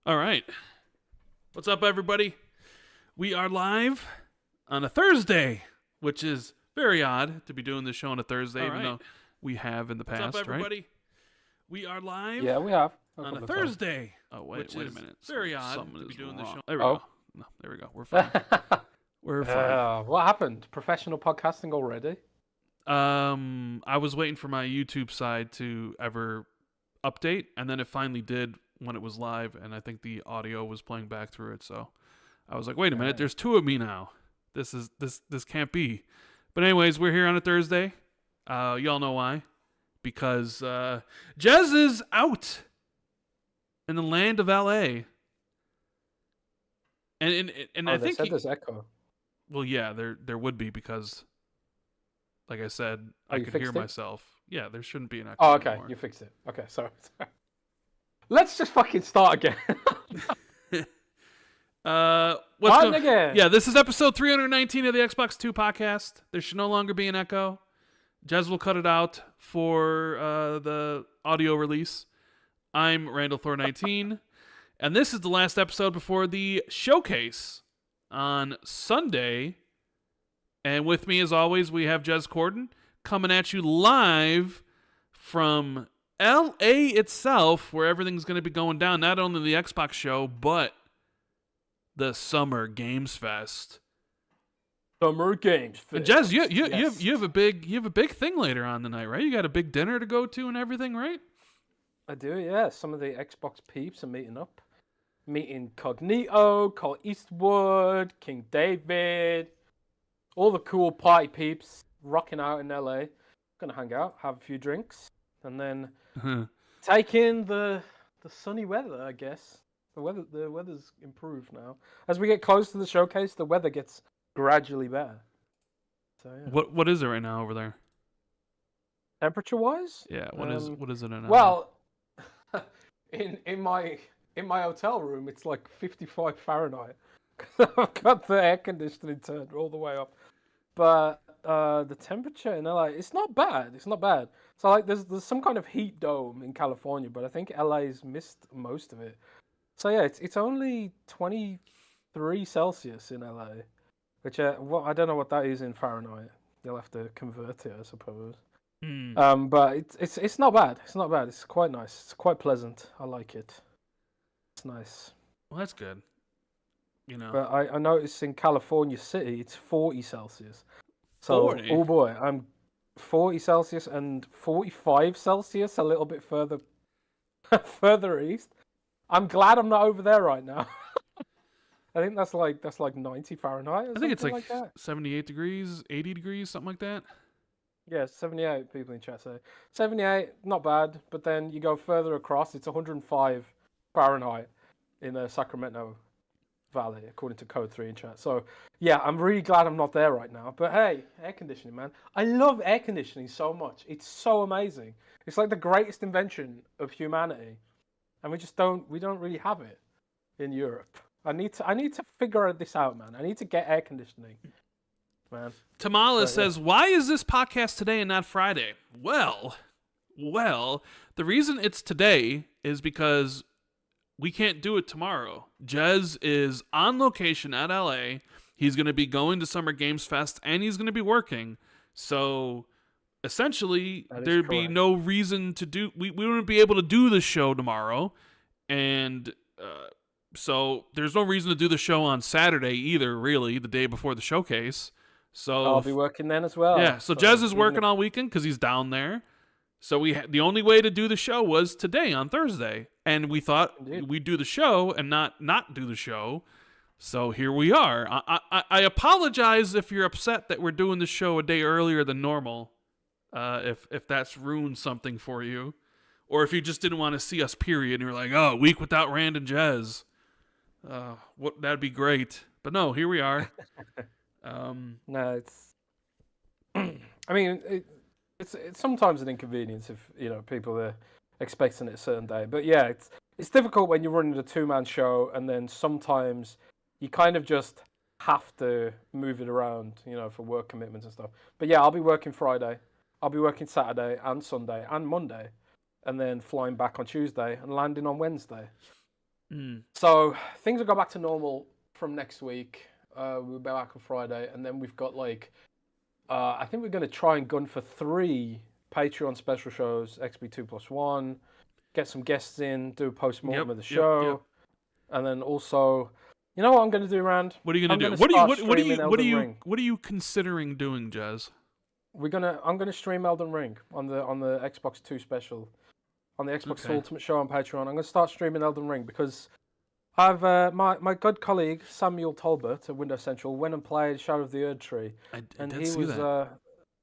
All right. What's up, everybody? We are live on a Thursday, which is very odd to be doing this show on a Thursday, even though we have in the past, What's up, everybody? right? We are live Yeah, we have. on a Thursday. Oh, wait a minute. very odd Something to be is doing this wrong. show. There we Oh. go. No, there we go. We're fine. We're fine. What happened? Professional podcasting already? I was waiting for my YouTube side to ever update, and then it finally did when it was live, and I think the audio was playing back through it. So I was like, "Wait a minute, there's two of me now. This can't be." But anyways, we're here on a Thursday. Y'all know why? Because Jez is out in the land of LA, and I think said there's echo. well, yeah, there would be because, like I said, I you could hear fixed it? myself. Yeah, there shouldn't be an echo Oh, okay, anymore. you fixed it. Okay, sorry. Let's just fucking start again. Yeah, this is episode 319 of the Xbox 2 podcast. There should no longer be an echo. Jez will cut it out for the audio release. I'm Randall Thor 19, and this is the last episode before the showcase on Sunday. And with me, as always, we have Jez Corden coming at you live from LA itself, where everything's going to be going down. Not only the Xbox show, but the Summer Games Fest. Summer Games Fest. And Jez, you have a big thing later on tonight, right? You got a big dinner to go to and everything, right? I do, yeah. Some of the Xbox peeps are meeting up. Meeting Cognito, Cole Eastwood, King David, all the cool party peeps rocking out in LA. Gonna hang out, have a few drinks, and then take in the sunny weather, I guess. The weather's improved now. As we get close to the showcase, the weather gets gradually better. So yeah. What is it right now over there? Temperature wise? Yeah, what is it in LA? Well, in my hotel room, it's like 55 Fahrenheit. I've got the air conditioning turned all the way up. But the temperature in LA, it's not bad. It's not bad. So like, there's some kind of heat dome in California, but I think LA's missed most of it. So yeah, it's only 23 Celsius in LA, which I don't know what that is in Fahrenheit. You'll have to convert it, I suppose. But it's not bad. It's not bad. It's quite nice. It's quite pleasant. I like it. It's nice. Well, that's good. You know. But I noticed in California City, it's 40 Celsius. So, 40? Oh boy, I'm 40 Celsius and 45 Celsius, a little bit further east. I'm glad I'm not over there right now. I think that's like 90 Fahrenheit. I think it's like that. 78 degrees, 80 degrees, something like that. Yeah, 78 people in chat say. 78, not bad. But then you go further across, it's 105 Fahrenheit in Sacramento Valley, according to Code 3 in chat. So, yeah, I'm really glad I'm not there right now. But hey, air conditioning, man. I love air conditioning so much. It's so amazing. It's like the greatest invention of humanity. And we don't really have it in Europe. I need to figure this out, man. I need to get air conditioning. Man. Tamala says, "Why is this podcast today and not Friday?" Well, the reason it's today is because we can't do it tomorrow. Jez is on location at LA. He's going to be going to Summer Games Fest, and he's going to be working. So, essentially, there'd be no reason to do... We wouldn't be able to do the show tomorrow. And so, there's no reason to do the show on Saturday either, really, the day before the showcase. So I'll be working then as well. Yeah, so Jez is working all weekend because he's down there. So the only way to do the show was today on Thursday, and we thought we'd do the show and not do the show. So here we are. I apologize if you're upset that we're doing the show a day earlier than normal, if that's ruined something for you, or if you just didn't want to see us. Period. And you're like, oh, a week without Rand and Jez. That'd be great. But no, here we are. No, it's. I mean, it's sometimes an inconvenience if people are expecting it a certain day. But yeah, it's difficult when you're running a two-man show, and then sometimes you kind of just have to move it around, for work commitments and stuff. But yeah, I'll be working Friday. I'll be working Saturday and Sunday and Monday, and then flying back on Tuesday and landing on Wednesday. So things will go back to normal from next week. We'll be back on Friday, and then we've got like, I think we're going to try and gun for 3 Patreon special shows, XB2+1, get some guests in, do a post-mortem of the show, and then also, you know what I'm going to do, Rand? What are you going to do? What are you considering doing, Jez? I'm gonna stream Elden Ring on the Xbox 2 special, on the Xbox Ultimate Show on Patreon. I'm gonna start streaming Elden Ring because I've my good colleague Samuel Tolbert at Windows Central went and played Shadow of the Erd Tree, and he was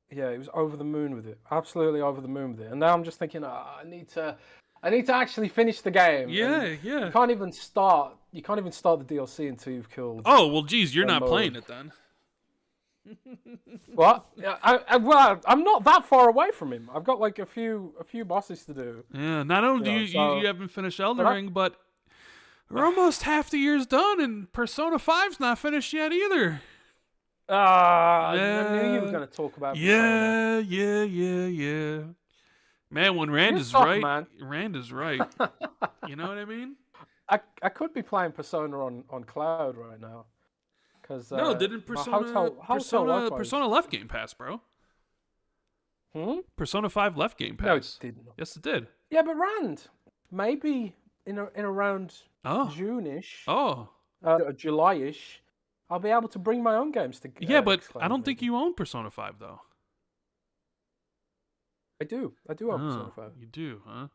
he was over the moon with it, absolutely over the moon with it. And now I'm just thinking, I need to actually finish the game. Yeah. You can't even start the DLC until you've killed. Oh well, geez, you're not playing it then. What? Well, I'm not that far away from him. I've got like a few bosses to do. Yeah. Not only do you haven't finished Elden Ring, but we're almost half the year's done, and Persona 5's not finished yet either. I knew you were going to talk about. Yeah. Man, when Rand is right, man. Rand is right. You know what I mean? I could be playing Persona on cloud right now. No, didn't Persona left Game Pass, bro? Persona 5 left Game Pass. No, it didn't. Yes, it did. Yeah, but Rand, maybe in around June-ish, July-ish, I'll be able to bring my own games to. Yeah, but I don't think you own Persona 5 though. I do own Persona 5. You do, huh?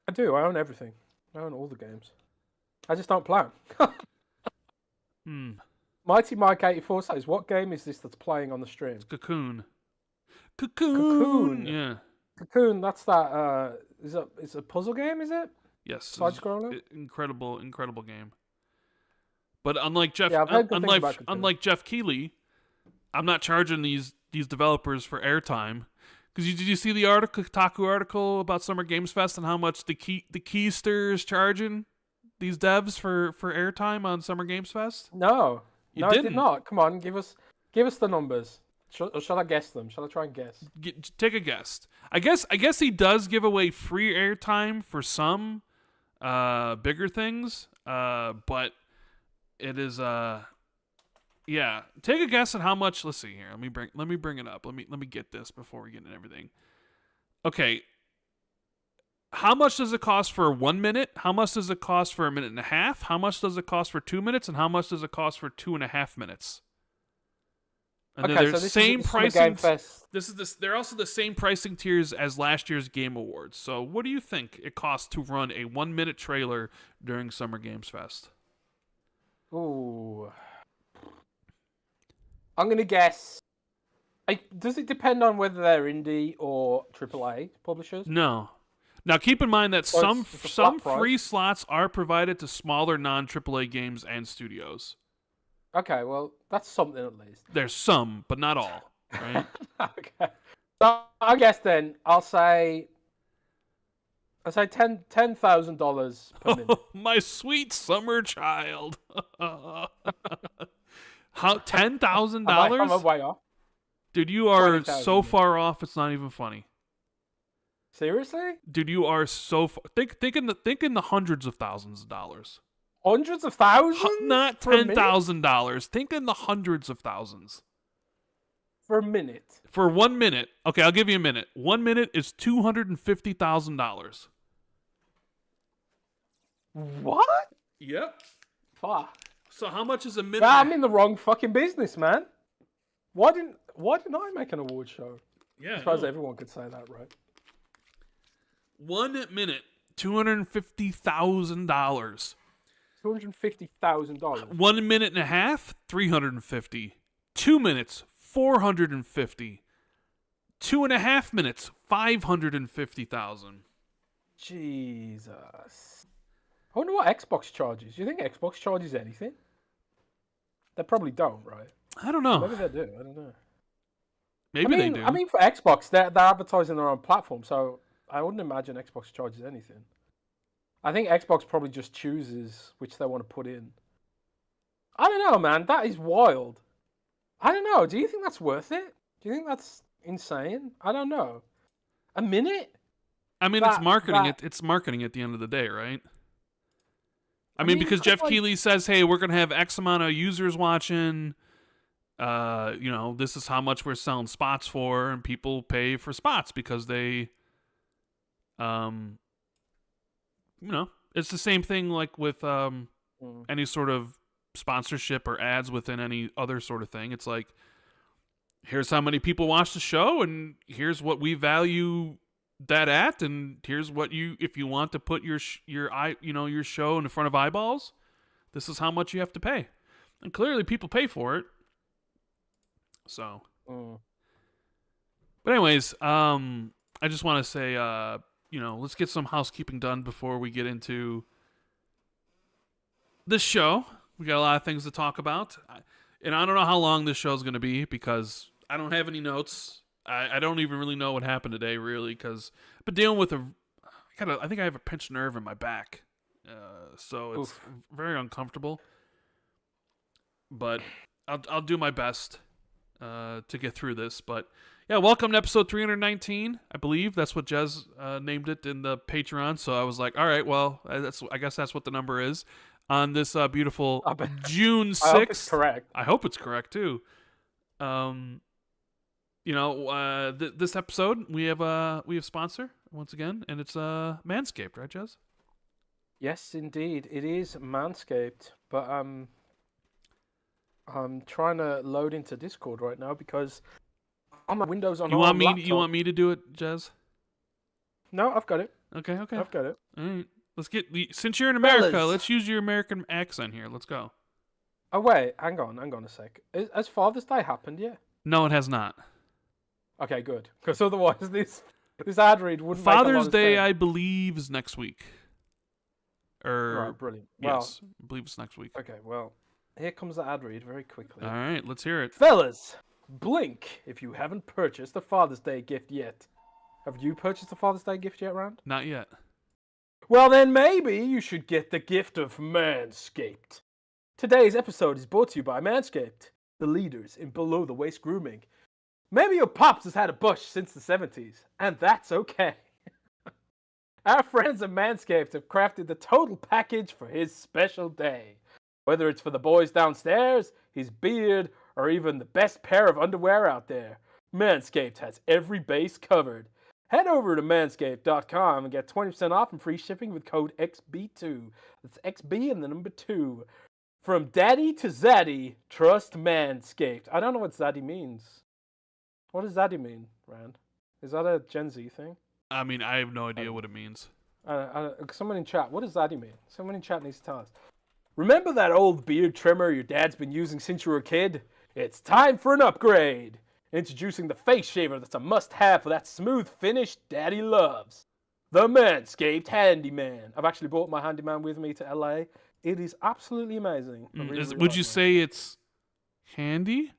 I do. I own everything. I own all the games. I just don't play them. Mighty Mike 84 says, "What game is this that's playing on the stream?" It's Cocoon. Yeah. Cocoon. That's that. It's a puzzle game, is it? Yes. Side scroller. Incredible game. But unlike Jeff, unlike Jeff Keighley, I'm not charging these developers for airtime. Because did you see the Kotaku article about Summer Games Fest and how much the Keister is charging these devs for airtime on Summer Games Fest? No, you didn't. I did not. Come on, give us the numbers. Shall I guess them? Shall I try and guess? Take a guess. I guess he does give away free airtime for some bigger things, but it is yeah. Take a guess at how much. Let's see here. Let me bring it up. Let me get this before we get into everything. Okay. How much does it cost for 1 minute? How much does it cost for 1.5 minutes? How much does it cost for 2 minutes? And how much does it cost for 2.5 minutes? And okay, so this same is pricing. Game Fest. They're also the same pricing tiers as last year's Game Awards. So, what do you think it costs to run a 1 minute trailer during Summer Games Fest? Ooh, I'm gonna guess. Does it depend on whether they're indie or AAA publishers? No. Now, keep in mind that some free slots are provided to smaller non-AAA games and studios. Okay, well, that's something at least. There's some, but not all, right? Okay. So I guess then I'll say $10,000 per minute. My sweet summer child. How $10,000? I'm way off. Dude, you are so far off. It's not even funny. Seriously? Dude, you are so far. Think in the hundreds of thousands of dollars. Hundreds of thousands? Not $10,000. Think in the hundreds of thousands. For a minute. For 1 minute. Okay, I'll give you a minute. 1 minute is $250,000. What? Yep. Fuck. So how much is a minute? I'm in the wrong fucking business, man. Why didn't I make an award show? Yeah. I suppose everyone could say that, right? 1 minute, $250,000. $250,000. 1 minute and a half, $350. 2 minutes, $450. 2.5 minutes, $550,000. Jesus. I wonder what Xbox charges. Do you think Xbox charges anything? They probably don't, right? I don't know. Maybe they do. I don't know. Maybe they do. I mean, for Xbox, they're advertising their own platform, so I wouldn't imagine Xbox charges anything. I think Xbox probably just chooses which they want to put in. I don't know, man. That is wild. I don't know. Do you think that's worth it? Do you think that's insane? I don't know. A minute? I mean, it's marketing. It's marketing at the end of the day, right? I mean, because Jeff Keighley says, hey, we're going to have X amount of users watching. This is how much we're selling spots for, and people pay for spots because they, it's the same thing like with any sort of sponsorship or ads within any other sort of thing. It's like, here's how many people watch the show, and here's what we value that at, and here's what if you want to put your show in front of eyeballs, this is how much you have to pay, and clearly people pay for it. So, but anyways, I just want to say, let's get some housekeeping done before we get into this show. We got a lot of things to talk about, and I don't know how long this show is going to be because I don't have any notes. I don't even really know what happened today, really, because I've been dealing with I think I have a pinched nerve in my back, so it's very uncomfortable. But I'll do my best to get through this. But yeah, welcome to episode 319. I believe that's what Jez named it in the Patreon. So I was like, all right, well, I guess that's what the number is on this beautiful June 6th. I hope it's correct. I hope it's correct too. This episode we have a sponsor once again, and it's Manscaped, right, Jez? Yes, indeed, it is Manscaped. But I'm trying to load into Discord right now because on my Windows on. You want me to do it, Jez? No, I've got it. Okay. I've got it. All right. Since you're in America, let's use your American accent here. Let's go. Oh wait, hang on a sec. Has Father's Day happened yet? No, it has not. Okay, good. Because otherwise, this ad read wouldn't. Father's Day, I believe, is next week. Right, brilliant. Yes, I believe it's next week. Okay, well, here comes the ad read very quickly. All right, let's hear it. Fellas, blink if you haven't purchased a Father's Day gift yet. Have you purchased a Father's Day gift yet, Rand? Not yet. Well, then maybe you should get the gift of Manscaped. Today's episode is brought to you by Manscaped, the leaders in below-the-waist grooming. Maybe your pops has had a bush since the 70s, and that's okay. Our friends at Manscaped have crafted the total package for his special day. Whether it's for the boys downstairs, his beard, or even the best pair of underwear out there, Manscaped has every base covered. Head over to manscaped.com and get 20% off and free shipping with code XB2. That's XB and the number 2. From daddy to zaddy, trust Manscaped. I don't know what zaddy means. What does zaddy mean, Rand? Is that a Gen Z thing? I mean, I have no idea what it means. Someone in chat, what does zaddy mean? Someone in chat needs to tell us. Remember that old beard trimmer your dad's been using since you were a kid? It's time for an upgrade. Introducing the face shaver that's a must-have for that smooth finish daddy loves. The Manscaped Handyman. I've actually brought my Handyman with me to LA. It is absolutely amazing. Would you say it's handy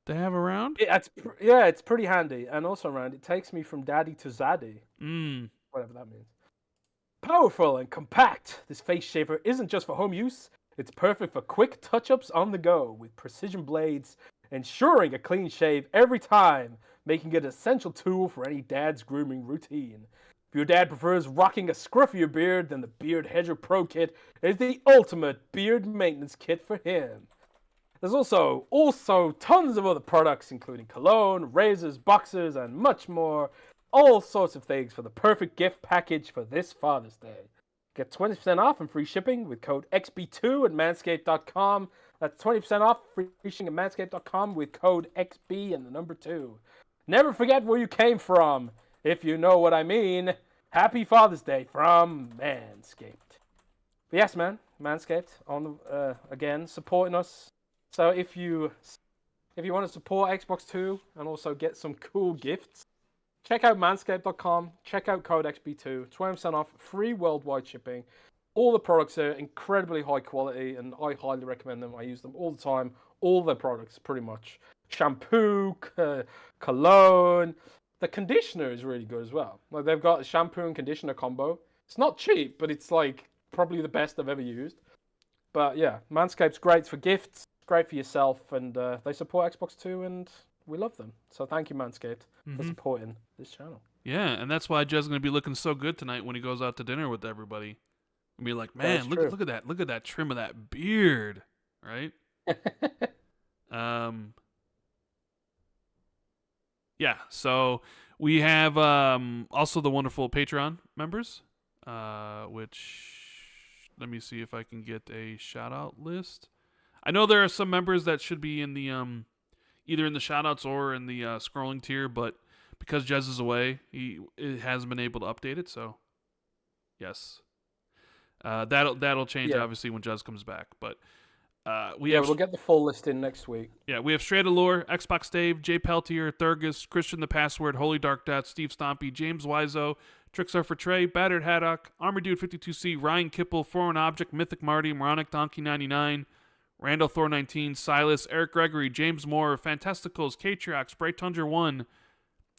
to have around? It's pretty handy. And also, around, it takes me from daddy to zaddy. Whatever that means. Powerful and compact, this face shaver isn't just for home use. It's perfect for quick touch-ups on the go with precision blades, ensuring a clean shave every time, making it an essential tool for any dad's grooming routine. If your dad prefers rocking a scruffier beard, then the Beard Hedger Pro Kit is the ultimate beard maintenance kit for him. There's also tons of other products, including cologne, razors, boxers, and much more. All sorts of things for the perfect gift package for this Father's Day. Get 20% off and free shipping with code XB2 at manscaped.com. That's 20% off free shipping at manscaped.com with code XB and the number 2. Never forget where you came from, if you know what I mean. Happy Father's Day from Manscaped. But yes, man, Manscaped on again supporting us. So if you want to support Xbox 2 and also get some cool gifts, check out manscaped.com, check out code XB2, 20% off, free worldwide shipping. All the products are incredibly high quality, and I highly recommend them. I use them all the time, all their products, pretty much. Shampoo, cologne. The conditioner is really good as well. Like, they've got a shampoo and conditioner combo. It's not cheap, but it's like probably the best I've ever used. But yeah, Manscaped's great for gifts, great for yourself, and they support Xbox 2, and we love them. So thank you, Manscaped, for supporting this channel. Yeah, and that's why Jed's going to be looking so good tonight when he goes out to dinner with everybody. And be like, man, look at that trim of that beard, right? Yeah, so we have also the wonderful Patreon members, which let me see if I can get a shout out list. I know there are some members that should be in the either in the shout outs or in the scrolling tier, but because Jez is away, he hasn't been able to update it, so yes. That'll change obviously when Jez comes back, but we'll get the full list in next week. Yeah, we have Straight Allure, Xbox Dave, Jay Peltier, Thurgus, Christian the Password, Holy Dark Death, Steve Stompy, James Wiseau, Trixar for Trey, Battered Haddock, Armor Dude 52C, Ryan Kipple, Foreign Object, Mythic Marty, Moronic Donkey 99, Randall Thor 19, Silas, Eric Gregory, James Moore, Fantasticals, Katriox, Bright Tundra 1,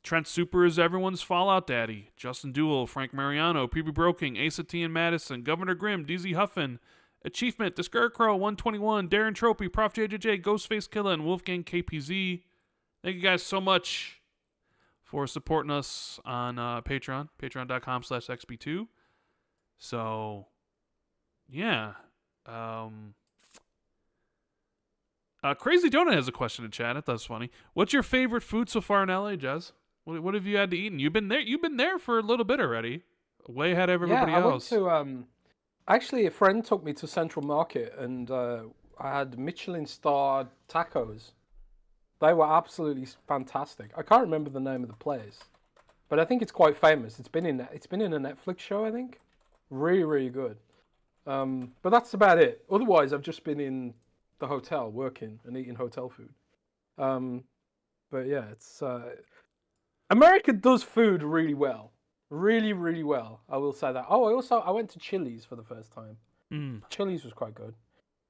Trent Super is everyone's Fallout Daddy, Justin Duell, Frank Mariano, PB Broking, Asa T and Madison, Governor Grimm, DZ Huffin, Achievement, The Scarecrow 121, Darren Trophy, Prof JJJ, Ghostface Killer, and Wolfgang KPZ. Thank you guys so much for supporting us on Patreon, patreon.com/XB2. So, yeah. Crazy Donut has a question in chat. I thought it was funny. What's your favorite food so far in LA, Jez? What have you had to eat? And you've been there for a little bit already. Way ahead of everybody else. I went to actually, a friend took me to Central Market, and I had Michelin-starred tacos. They were absolutely fantastic. I can't remember the name of the place, but I think it's quite famous. It's been in a Netflix show, I think. Really, really good. But that's about it. Otherwise, I've just been in the hotel working and eating hotel food. But yeah, it's America does food really well. Really, really well. I will say that. Oh, I went to Chili's for the first time. Chili's was quite good.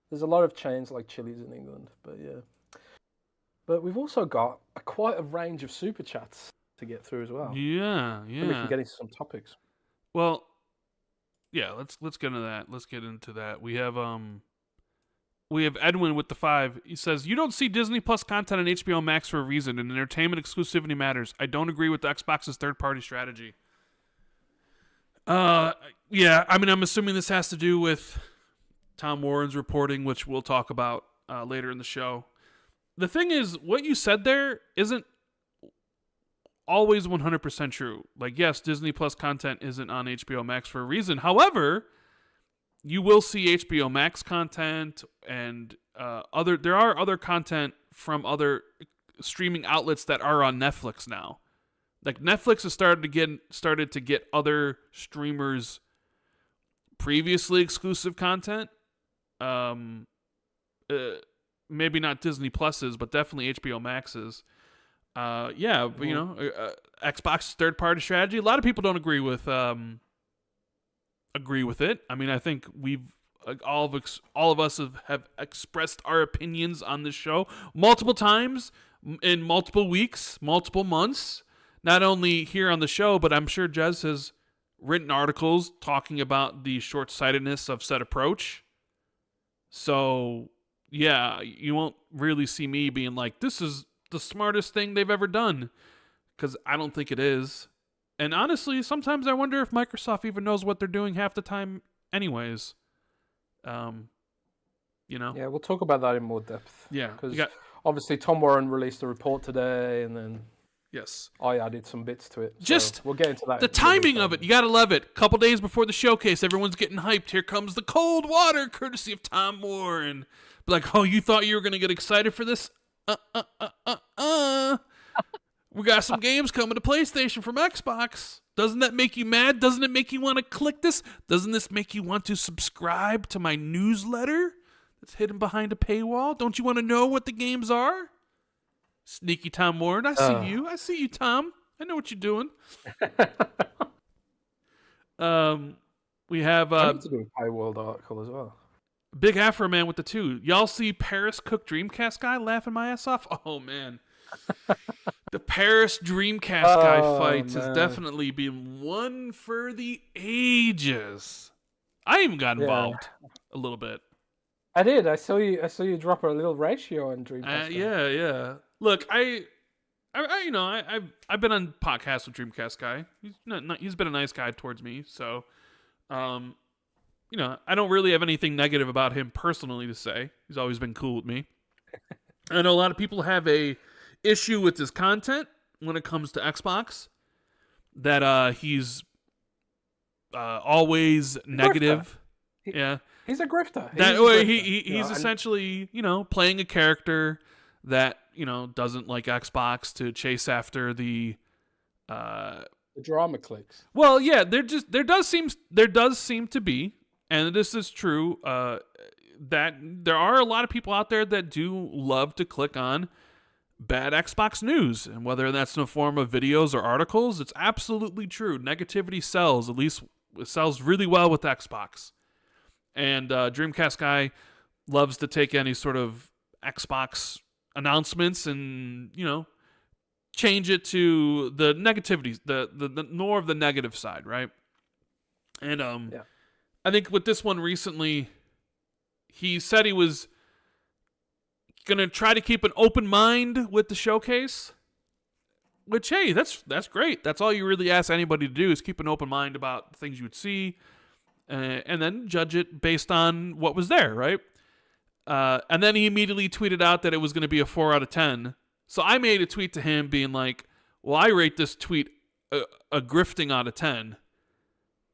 There's a lot of chains like Chili's in England, but yeah. But we've also got quite a range of super chats to get through as well. Yeah. So we can get into some topics. Well, yeah. Let's get into that. Let's get into that. We have Edwin with the 5. He says, "You don't see Disney Plus content on HBO Max for a reason, and entertainment exclusivity matters. I don't agree with the Xbox's third-party strategy." Yeah, I mean, I'm assuming this has to do with Tom Warren's reporting, which we'll talk about later in the show. The thing is, what you said there isn't always 100% true. Like, yes, Disney Plus content isn't on HBO Max for a reason. However, you will see HBO Max content and there are other content from other streaming outlets that are on Netflix now. Like, Netflix has started to get other streamers previously exclusive content. Maybe not Disney Plus's, but definitely HBO Max's. But Xbox's third-party strategy. A lot of people don't agree with it. I mean, I think we've all of us have expressed our opinions on this show multiple times in multiple weeks, multiple months. Not only here on the show, but I'm sure Jez has written articles talking about the short-sightedness of said approach. So, yeah, you won't really see me being like, this is the smartest thing they've ever done, because I don't think it is. And honestly, sometimes I wonder if Microsoft even knows what they're doing half the time anyways. Yeah, we'll talk about that in more depth. Yeah. Because obviously Tom Warren released a report today, and then yes, I added some bits to it. Just we'll get into that. The timing of it, you gotta love it. A couple days before the showcase, everyone's getting hyped. Here comes the cold water, courtesy of Tom Warren. Like, oh, you thought you were gonna get excited for this? We got some games coming to PlayStation from Xbox. Doesn't that make you mad? Doesn't it make you want to click this? Doesn't this make you want to subscribe to my newsletter that's hidden behind a paywall? Don't you want to know what the games are? Sneaky Tom Warren, I see you. I see you, Tom. I know what you're doing. We have I need to do a paywall article as well. Big Afro Man with the 2. Y'all see Paris Cook Dreamcast guy laughing my ass off? Oh, man. The Paris Dreamcast guy fight has definitely been one for the ages. I even got involved a little bit. I did. I saw you drop a little ratio on Dreamcast. Yeah. Look, I've been on podcasts with Dreamcast guy. He's been a nice guy towards me. So, I don't really have anything negative about him personally to say. He's always been cool with me. I know a lot of people have a issue with his content when it comes to Xbox. That he's always negative. Yeah. He's a grifter. He's essentially, playing a character that, doesn't like Xbox to chase after the drama clicks. Well, yeah, there does seem to be, and this is true, that there are a lot of people out there that do love to click on bad Xbox news, and whether that's in the form of videos or articles, it's absolutely true. Negativity sells. At least it sells really well with Xbox. And Dreamcast guy loves to take any sort of Xbox announcements and, change it to the negativities, the more of the negative side, right? And I think with this one recently, he said he was gonna try to keep an open mind with the showcase. Which, hey, that's great. That's all you really ask anybody to do is keep an open mind about things you would see, and then judge it based on what was there, right? And then he immediately tweeted out that it was going to be a 4 out of 10. So I made a tweet to him being like, well, I rate this tweet a grifting out of 10.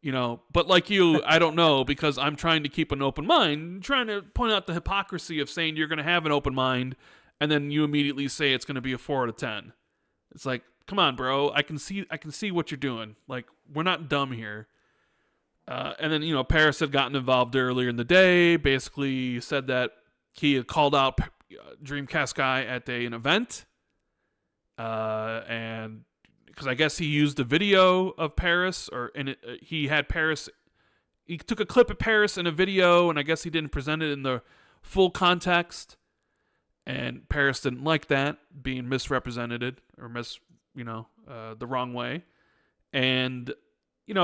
But like you, I don't know, because I'm trying to keep an open mind, trying to point out the hypocrisy of saying you're going to have an open mind, and then you immediately say it's going to be a 4 out of 10. It's like, come on, bro. I can see what you're doing. Like, we're not dumb here. And then, Paris had gotten involved earlier in the day, basically said that he had called out Dreamcast guy at an event. And because I guess he used a video of Paris, he had Paris. He took a clip of Paris in a video, and I guess he didn't present it in the full context. And Paris didn't like that being misrepresented or the wrong way. And,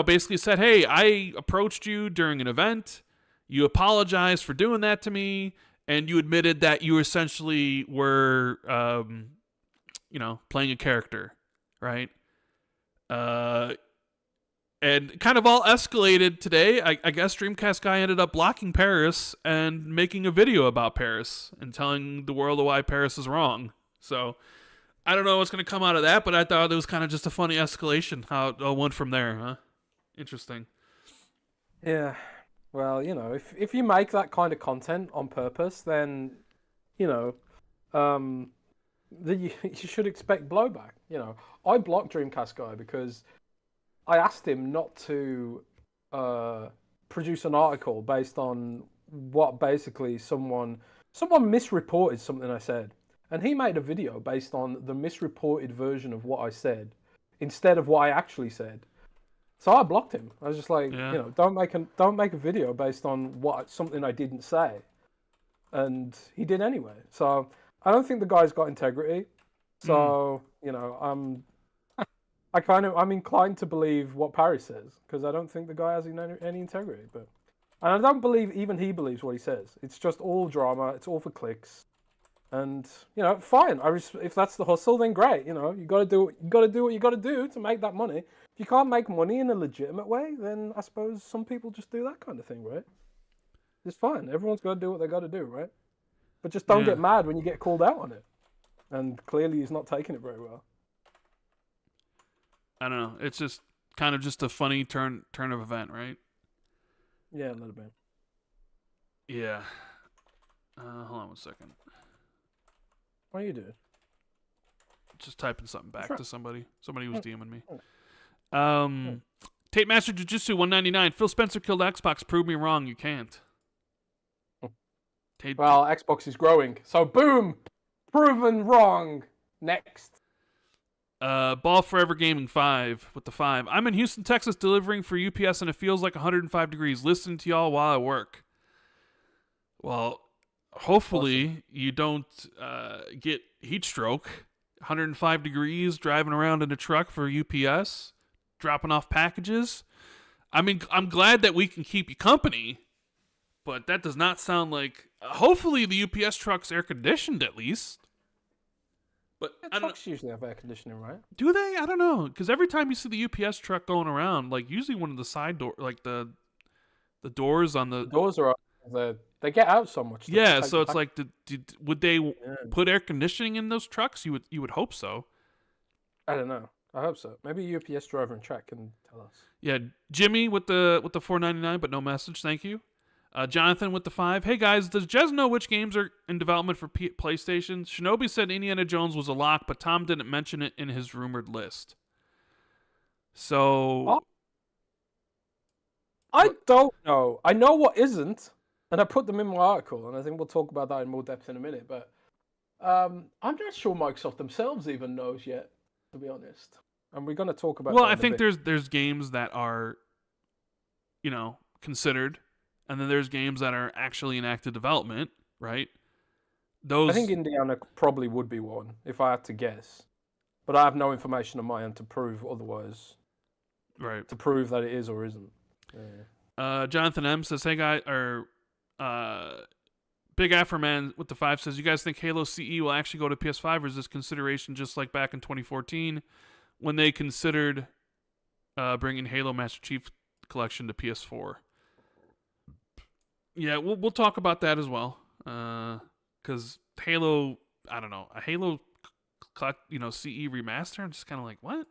basically said, hey, I approached you during an event. You apologized for doing that to me. And you admitted that you essentially were, playing a character, right? And kind of all escalated today. I guess Dreamcast guy ended up blocking Paris and making a video about Paris and telling the world why Paris is wrong. So I don't know what's going to come out of that, but I thought it was kind of just a funny escalation, how it all went from there, huh? Interesting. Yeah. Well, if you make that kind of content on purpose, then, you should expect blowback. I blocked Dreamcast guy because I asked him not to produce an article based on what basically someone misreported something I said. And he made a video based on the misreported version of what I said instead of what I actually said. So I blocked him. I was just like, don't make a video based on something I didn't say. And he did anyway. So I don't think the guy's got integrity. So, I'm inclined to believe what Paris says because I don't think the guy has any integrity. And I don't believe even he believes what he says. It's just all drama. It's all for clicks. And fine. If that's the hustle, then great. You got to do what you got to do to make that money. If you can't make money in a legitimate way, then I suppose some people just do that kind of thing, right? It's fine. Everyone's got to do what they got to do, right? But just don't get mad when you get called out on it. And clearly, he's not taking it very well. I don't know. It's just kind of just a funny turn of event, right? Yeah, a little bit. Yeah. Hold on one second. What are you doing? Just typing something back to somebody. Somebody was DMing me. Tape Master Jiu-Jitsu 199. Phil Spencer killed Xbox. Prove me wrong. You can't. Well, Xbox is growing. So boom! Proven wrong. Next. Ball Forever Gaming 5 with the 5. I'm in Houston, Texas, delivering for UPS, and it feels like 105 degrees. Listening to y'all while I work. Well, hopefully you don't get heat stroke. 105 degrees, driving around in a truck for UPS, dropping off packages. I mean, I'm glad that we can keep you company, but that does not sound like... hopefully the UPS truck's air conditioned at least. But trucks usually have air conditioning, right? Do they? I don't know. Because every time you see the UPS truck going around, like usually one of the side door, like the The doors on the doors are they get out so much. Yeah, so it's like, would they put air conditioning in those trucks? You would hope so. I don't know. I hope so. Maybe a UPS driver in chat can tell us. Yeah, Jimmy with the $4.99, but no message. Thank you. Jonathan with the 5. Hey guys, does Jez know which games are in development for PlayStation? Shinobi said Indiana Jones was a lock, but Tom didn't mention it in his rumored list. So I don't know. I know what isn't, and I put them in my article, and I think we'll talk about that in more depth in a minute. But I'm not sure Microsoft themselves even knows yet, to be honest. And we're going to talk about. Well, I think there's games that are, considered. And then there's games that are actually in active development, right? I think Indiana probably would be one, if I had to guess. But I have no information on my end to prove otherwise. Right. To prove that it is or isn't. Yeah. Jonathan M says, hey, guys, or Big Afroman with the 5 says, you guys think Halo CE will actually go to PS5, or is this consideration just like back in 2014 when they considered bringing Halo Master Chief Collection to PS4? Yeah, we'll talk about that as well. Because Halo, I don't know, a Halo, CE remaster. I'm just kind of like, what?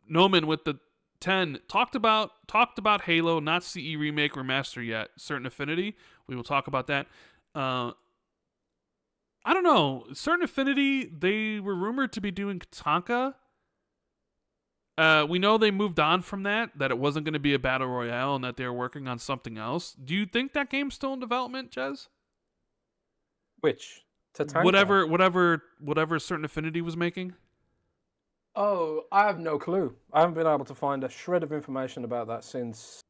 Noman with the 10 talked about Halo, not CE remake remaster yet. Certain Affinity. We will talk about that. I don't know. Certain Affinity, they were rumored to be doing Tatanka. We know they moved on from that it wasn't going to be a battle royale and that they were working on something else. Do you think that game's still in development, Jez? Which? Tatanka? Whatever Certain Affinity was making? Oh, I have no clue. I haven't been able to find a shred of information about that since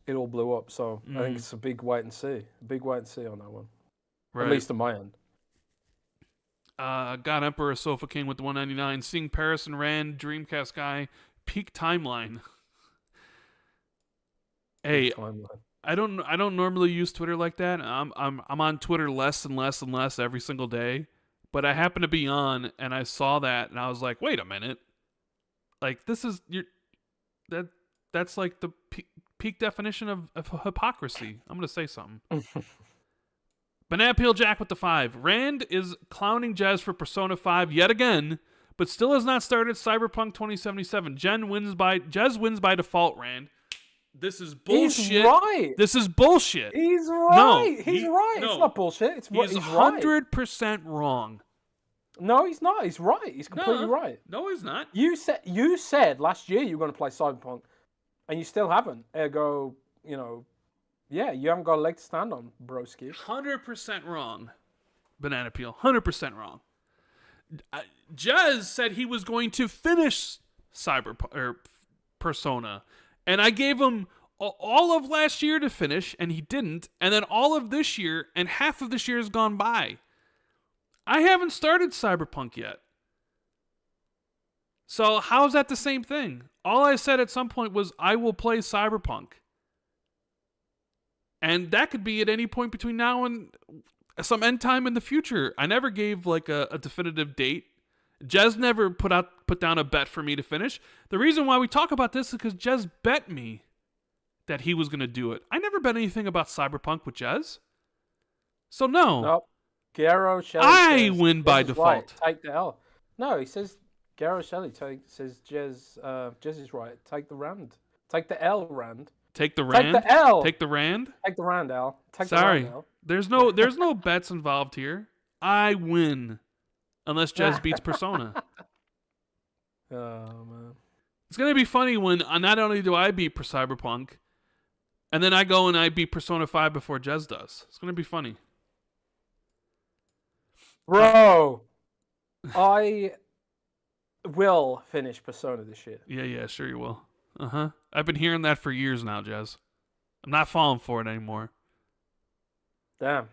it all blew up. So I think it's a big wait and see. A big wait and see on that one. Right. At least on my end. God Emperor Sofa King with the 199. Seeing Paris and Rand, Dreamcast guy, peak timeline. Hey, I don't normally use Twitter like that. I'm on Twitter less and less and less every single day. But I happened to be on and I saw that and I was like, wait a minute. Like this is that's like the peak definition of hypocrisy. I'm gonna say something. Banana Peel Jack with the 5. Rand is clowning Jez for Persona 5 yet again, but still has not started Cyberpunk 2077. Jez wins by default, Rand. This is bullshit. He's right. This is bullshit. He's right. No, he's right. No. It's not bullshit. He's 100% wrong. No, he's not. He's right. He's completely right. No, he's not. You said last year you were going to play Cyberpunk, and you still haven't. Ergo, yeah, you haven't got a leg to stand on, broski. 100% wrong. Banana Peel. 100% wrong. Jez said he was going to finish Cyberpunk or Persona, and I gave him all of last year to finish, and he didn't. And then all of this year, and half of this year has gone by. I haven't started Cyberpunk yet. So how is that the same thing? All I said at some point was I will play Cyberpunk. And that could be at any point between now and some end time in the future. I never gave like a definitive date. Jez never put down a bet for me to finish. The reason why we talk about this is because Jez bet me that he was going to do it. I never bet anything about Cyberpunk with Jez. So no. Nope. Garo Shelley I win by default. Right. Take the L. No, he says Garo Shelley says Jez is right. Take the Rand. Take the L, Rand. Take the Rand. Take the L. Take the Rand. Take the Rand, L. Sorry, the Rand, L. there's no bets involved here. I win, unless Jez beats Persona. Oh man, it's gonna be funny when not only do I beat Cyberpunk, and then I go and I beat Persona 5 before Jez does. It's gonna be funny, bro. I will finish Persona this year. Yeah, sure you will. I've been hearing that for years now, Jez. I'm not falling for it anymore. Damn.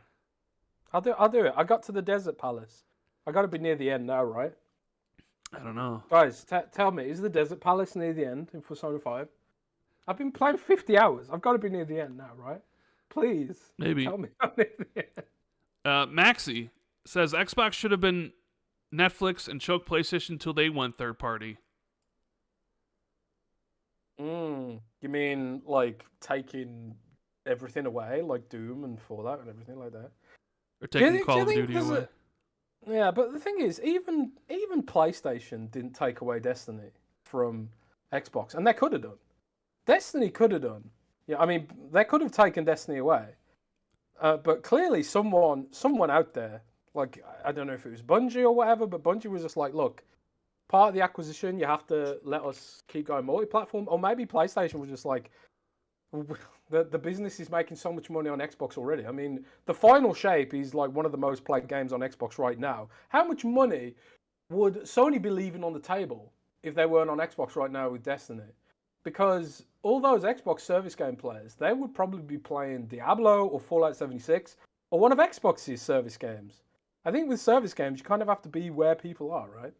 I'll do it. I got to the Desert Palace. I got to be near the end now, right? I don't know. Guys, tell me, is the Desert Palace near the end in Persona 5? I've been playing 50 hours. I've got to be near the end now, right? Please. Maybe. Tell me I'm near the end. Maxi says Xbox should have been Netflix and choked PlayStation until they went third party. You mean like taking everything away, like Doom and Fallout and everything like that? Or taking Call of Duty away? Yeah, but the thing is, even PlayStation didn't take away Destiny from Xbox, and they could have done. Destiny could have done. Yeah, I mean, they could have taken Destiny away, but clearly someone out there, like I don't know if it was Bungie or whatever, but Bungie was just like, look, part of the acquisition, you have to let us keep going multi-platform, or maybe PlayStation was just like, the business is making so much money on Xbox already. I mean, the Final Shape is like one of the most played games on Xbox right now. How much money would Sony be leaving on the table if they weren't on Xbox right now with Destiny? Because all those Xbox service game players, they would probably be playing Diablo or Fallout 76 or one of Xbox's service games. I think with service games, you kind of have to be where people are, right?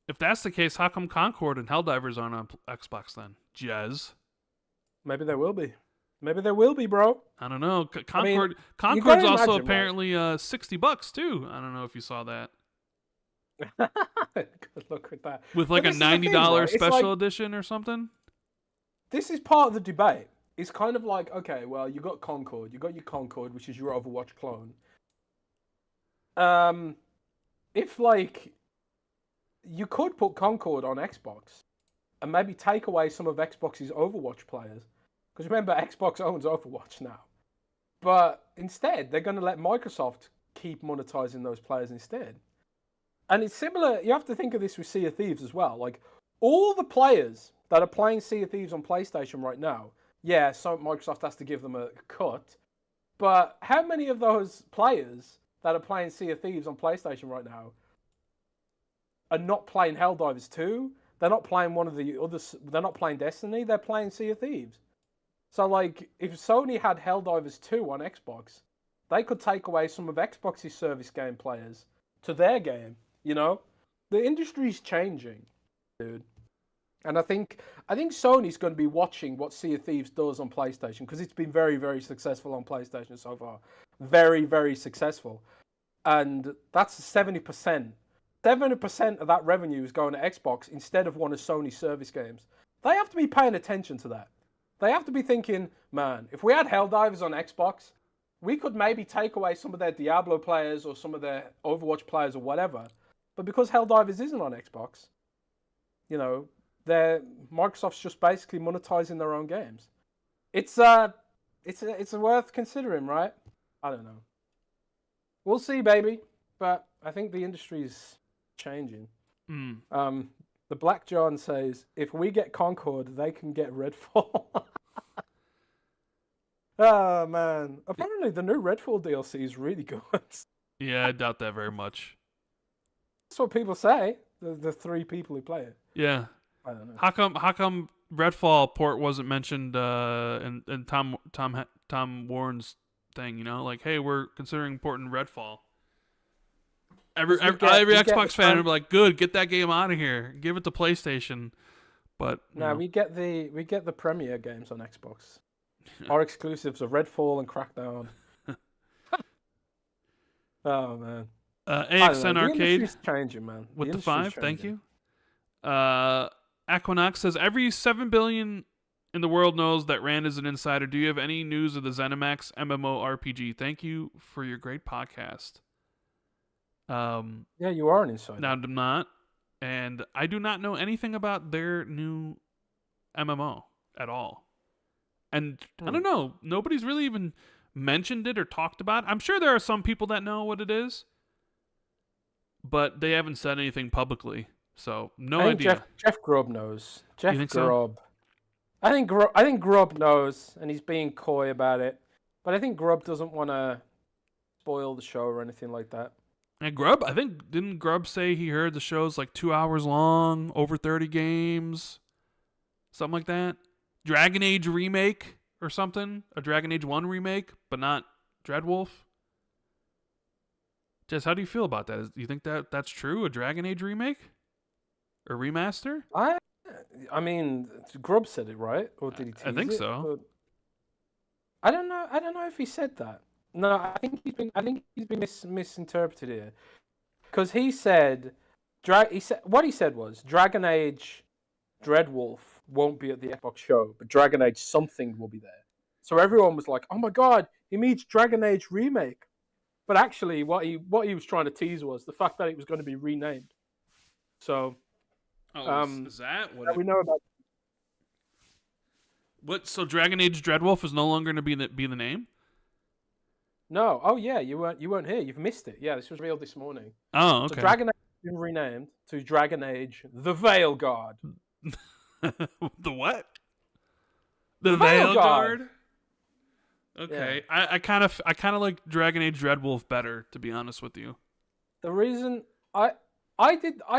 If that's the case, how come Concord and Helldivers aren't on Xbox then? Jez? Maybe there will be. Maybe there will be, bro. I don't know. Concord's also apparently $60 too. I don't know if you saw that. Good luck with that. With like a $90 special edition or something? This is part of the debate. It's kind of like, okay, well, you got Concord. You got your Concord, which is your Overwatch clone. If, like, you could put Concord on Xbox and maybe take away some of Xbox's Overwatch players. Because remember, Xbox owns Overwatch now. But instead, they're going to let Microsoft keep monetizing those players instead. And it's similar, you have to think of this with Sea of Thieves as well. Like, all the players that are playing Sea of Thieves on PlayStation right now, yeah, so Microsoft has to give them a cut. But how many of those players that are playing Sea of Thieves on PlayStation right now are not playing Helldivers 2? They're not playing one of the others. They're not playing Destiny. They're playing Sea of Thieves. So, like, if Sony had Helldivers 2 on Xbox, they could take away some of Xbox's service game players to their game. You know, the industry's changing, dude. And I think Sony's going to be watching what Sea of Thieves does on PlayStation because it's been very, very successful on PlayStation so far. Very, very successful. And that's 70%. 70% of that revenue is going to Xbox instead of one of Sony's service games. They have to be paying attention to that. They have to be thinking, man, if we had Helldivers on Xbox, we could maybe take away some of their Diablo players or some of their Overwatch players or whatever. But because Helldivers isn't on Xbox, you know, Microsoft's just basically monetizing their own games. It's worth considering, right? I don't know. We'll see, baby. But I think the industry's changing. The Black John says, if we get Concord, they can get Redfall. Oh, man. Apparently, the new Redfall DLC is really good. Yeah, I doubt that very much. That's what people say. The three people who play it. Yeah. I don't know. How come Redfall port wasn't mentioned in Tom Warren's thing? You know, like, hey, we're considering porting Redfall. Every Xbox fan would be like, good, get that game out of here, give it to PlayStation. But no, we get the Premier games on Xbox. Our exclusives are Redfall and Crackdown. Oh man. AXN Arcade. The changing, man. With the 5, thank you. Aquinox says, every 7 billion in the world knows that Rand is an insider. Do you have any news of the ZeniMax MMORPG? Thank you for your great podcast. Yeah, you are an insider. No, I'm not. And I do not know anything about their new MMO at all. And I don't know. Nobody's really even mentioned it or talked about it. I'm sure there are some people that know what it is, but they haven't said anything publicly. So no idea. Jeff Grubb knows. Jeff Grubb. So? I think Grubb knows, and he's being coy about it. But I think Grubb doesn't want to spoil the show or anything like that. And Grubb, didn't Grubb say he heard the show's like 2 hours long, over 30 games, something like that? Dragon Age remake or something? A Dragon Age 1 remake, but not Dreadwolf? Jess, how do you feel about that? Do you think that's true? A Dragon Age remake? Or remaster? I mean, Grubb said it, right? Or did he tease it? I think so. I don't know. I don't know if he said that. No, I think he's been misinterpreted here. Because he said what he said was Dragon Age Dreadwolf won't be at the Xbox show, but Dragon Age something will be there. So everyone was like, "Oh my god, he means Dragon Age remake." But actually, what he was trying to tease was the fact that it was going to be renamed. So, is that what we know about? What? So Dragon Age Dreadwolf is no longer going to be the name? No. Oh yeah, you weren't here. You've missed it. Yeah, this was revealed this morning. Oh, okay. So Dragon Age has been renamed to Dragon Age: The Veil Guard. The what? The Veil Guard. Okay, yeah. I kind of like Dragon Age Dreadwolf better, to be honest with you. The reason I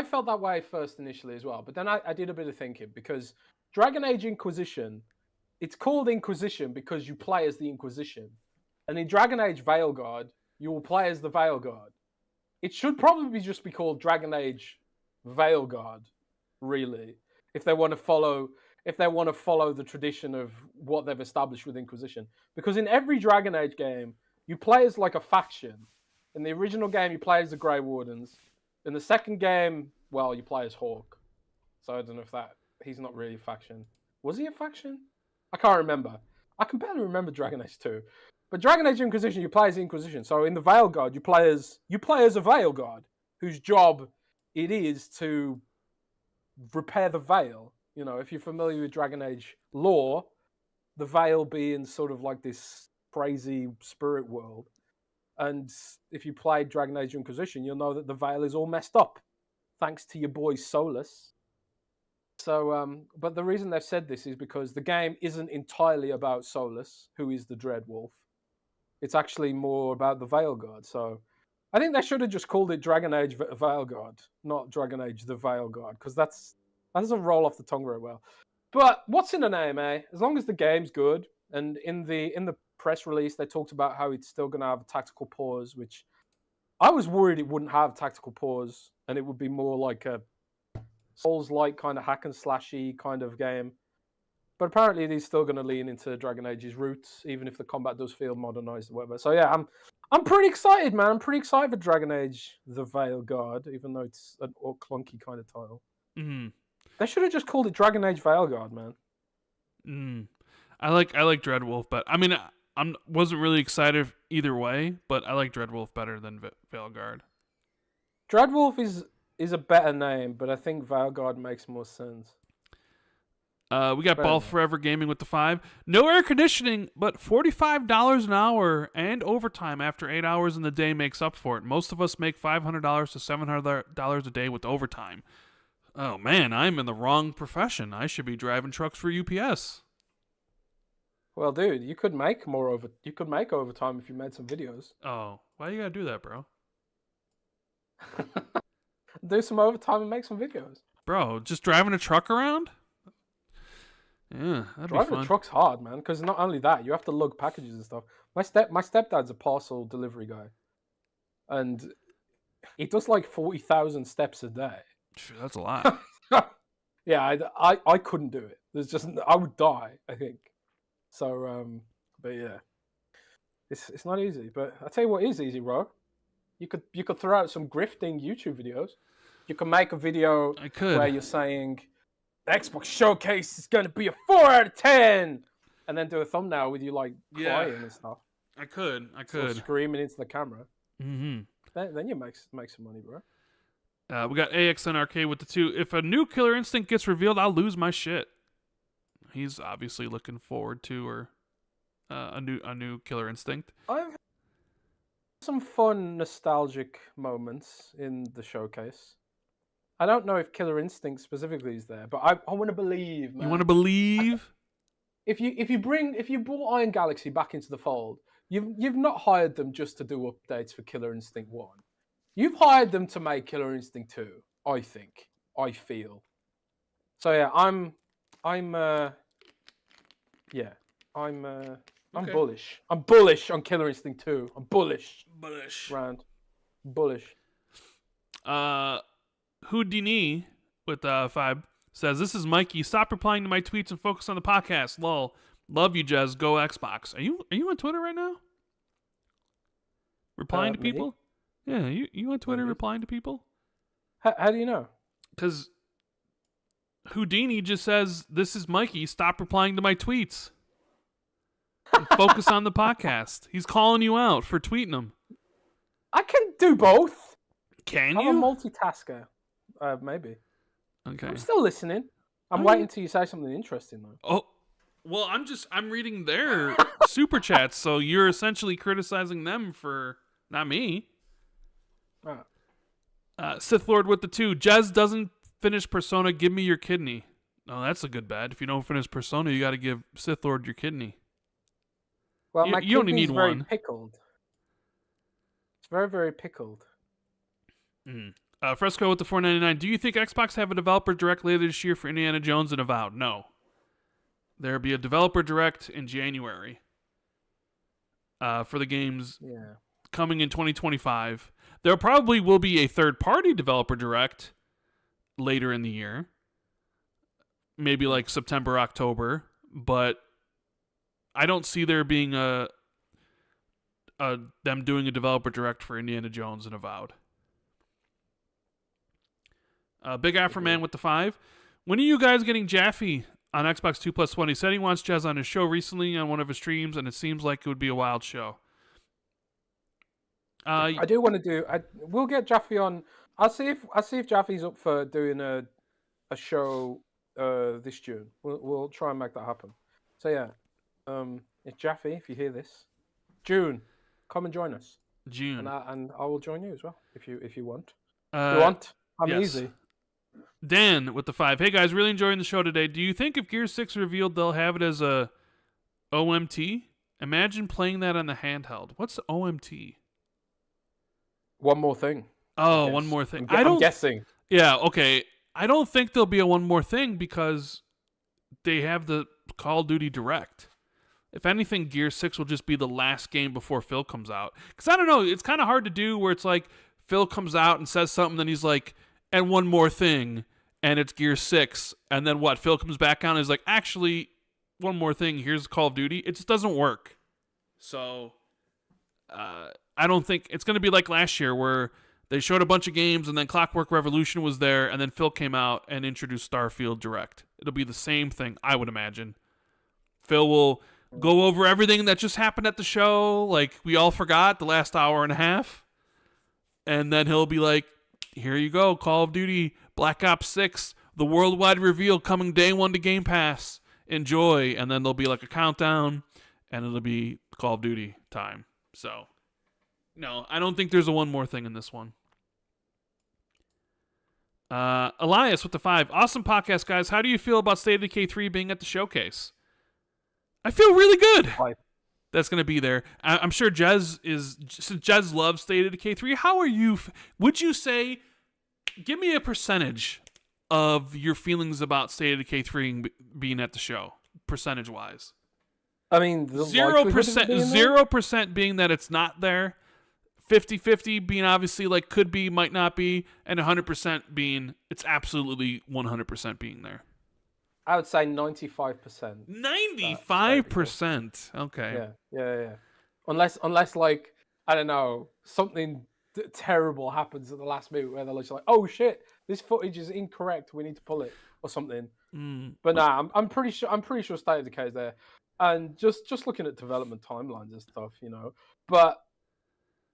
felt that way first initially as well, but then I did a bit of thinking because Dragon Age Inquisition, it's called Inquisition because you play as the Inquisition, and in Dragon Age Veilguard, you will play as the Veilguard. It should probably just be called Dragon Age Veilguard, really, if they want to follow the tradition of what they've established with Inquisition. Because in every Dragon Age game, you play as like a faction. In the original game, you play as the Grey Wardens. In the second game, well, you play as Hawk. So I don't know if he's not really a faction. Was he a faction? I can't remember. I can barely remember Dragon Age 2. But Dragon Age Inquisition, you play as Inquisition. So in the Veilguard, you play as a Veilguard, whose job it is to repair the Veil. You know, if you're familiar with Dragon Age lore, the Veil being sort of like this crazy spirit world. And if you played Dragon Age Inquisition, you'll know that the Veil is all messed up, thanks to your boy Solus. So, but the reason they've said this is because the game isn't entirely about Solus, who is the Dreadwolf. It's actually more about the Veilguard. So I think they should have just called it Dragon Age Veilguard, not Dragon Age the Veilguard, because that doesn't roll off the tongue very well. But what's in the name, eh? As long as the game's good, and in the press release they talked about how it's still going to have a tactical pause, which I was worried it wouldn't have tactical pause, and it would be more like a Souls-like kind of hack and slashy kind of game. But apparently it is still going to lean into Dragon Age's roots, even if the combat does feel modernized or whatever. So yeah, I'm pretty excited, man. I'm pretty excited for Dragon Age: The Veilguard, even though it's an clunky kind of title. Mm-hmm. They should have just called it Dragon Age Veilguard, man. I like Dreadwolf, but I mean, wasn't really excited either way. But I like Dreadwolf better than Veilguard. Dreadwolf is a better name, but I think Veilguard makes more sense. We got Ball Forever Gaming with the 5. No air conditioning, but $45 an hour and overtime after 8 hours in the day makes up for it. Most of us make $500 to $700 a day with overtime. Oh man, I'm in the wrong profession. I should be driving trucks for UPS. Well, dude, you could make overtime if you made some videos. Oh, why you gotta do that, bro? Do some overtime and make some videos. Bro, just driving a truck around? Yeah, that'd be fun. Driving a truck's hard, man, because not only that, you have to lug packages and stuff. My stepdad's a parcel delivery guy, and he does like 40,000 steps a day. That's a lot. Yeah, I couldn't do it. I would die, I think. So, but yeah, it's not easy. But I tell you what is easy, bro. You could throw out some grifting YouTube videos. You can make a video where you're saying the Xbox Showcase is going to be a 4 out of 10, and then do a thumbnail with you like crying and stuff. I could. Sort of screaming into the camera. Mm-hmm. Then you make some money, bro. We got AXN Arcade with the 2. If a new Killer Instinct gets revealed, I'll lose my shit. He's obviously looking forward to a new Killer Instinct. I've had some fun nostalgic moments in the showcase. I don't know if Killer Instinct specifically is there, but I want to believe, man. You want to believe? If you brought Iron Galaxy back into the fold, you've not hired them just to do updates for Killer Instinct 1. You've hired them to make Killer Instinct 2, I feel. So yeah, I'm bullish. I'm bullish on Killer Instinct 2. I'm bullish. Rand. Bullish. Houdini with 5 says, "This is Mikey. Stop replying to my tweets and focus on the podcast. Lol. Love you, Jez. Go Xbox." Are you on Twitter right now? Replying to people? Yeah, you on Twitter replying to people? How do you know? Because Houdini just says, "This is Mikey. Stop replying to my tweets. And focus on the podcast." He's calling you out for tweeting him. I can do both. Can I'm you? a multitasker. Maybe. Okay. I'm still listening. I'm waiting till you say something interesting, though. Oh, well, I'm reading their super chats, so you're essentially criticizing them for not me. Sith Lord with the 2. Jez doesn't finish Persona. Give me your kidney. Oh, that's a good bet. If you don't finish Persona, you got to give Sith Lord your kidney. Well, my you only need very one. Pickled. It's very, very pickled. Fresco with the $4.99. Do you think Xbox have a developer direct later this year for Indiana Jones and Avowed? No. There'll be a developer direct in January for the games coming in 2025. There probably will be a third-party developer direct later in the year. Maybe like September, October. But I don't see there being them doing a developer direct for Indiana Jones and Avowed. Big Afroman with the 5. When are you guys getting Jaffe on Xbox 2+1? He said he wants Jez on his show recently on one of his streams, and it seems like it would be a wild show. I do want to do. We'll get Jaffe on. I'll see if Jaffe's up for doing a show this June. We'll try and make that happen. So yeah, it's Jaffe. If you hear this, June, come and join us. June, and I will join you as well if you want. You want? I'm easy. Dan with the 5. Hey guys, really enjoying the show today. Do you think if Gear 6 revealed, they'll have it as a OMT? Imagine playing that on the handheld. What's the OMT? One more thing. Oh, one more thing. I'm guessing. Yeah, okay. I don't think there'll be a one more thing because they have the Call of Duty Direct. If anything, Gear 6 will just be the last game before Phil comes out. Because I don't know, it's kind of hard to do where it's like Phil comes out and says something, then he's like, and one more thing, and it's Gear 6. And then what? Phil comes back on and is like, actually, one more thing, here's Call of Duty. It just doesn't work. So, I don't think it's going to be like last year where they showed a bunch of games and then Clockwork Revolution was there and then Phil came out and introduced Starfield Direct. It'll be the same thing, I would imagine. Phil will go over everything that just happened at the show, like we all forgot the last hour and a half. And then he'll be like, here you go, Call of Duty, Black Ops 6, the worldwide reveal coming day 1 to Game Pass. Enjoy. And then there'll be like a countdown and it'll be Call of Duty time. So, no, I don't think there's a one more thing in this one. Elias with the 5. Awesome podcast, guys. How do you feel about State of Decay 3 being at the showcase? I feel really good. That's going to be there. I'm sure Jez since Jez loves State of Decay 3, how are you? Would you say, give me a percentage of your feelings about State of Decay 3 being at the show, percentage-wise? I mean, 0% being that it's not there, 50-50 being obviously like could be, might not be, and 100% being it's absolutely 100% being there. I would say 95%. 95%. Okay. Yeah. Unless like I don't know, something terrible happens at the last minute where they're just like, oh shit, this footage is incorrect. We need to pull it or something. But nah, I'm pretty sure State of Decay is there. And just looking at development timelines and stuff, you know. But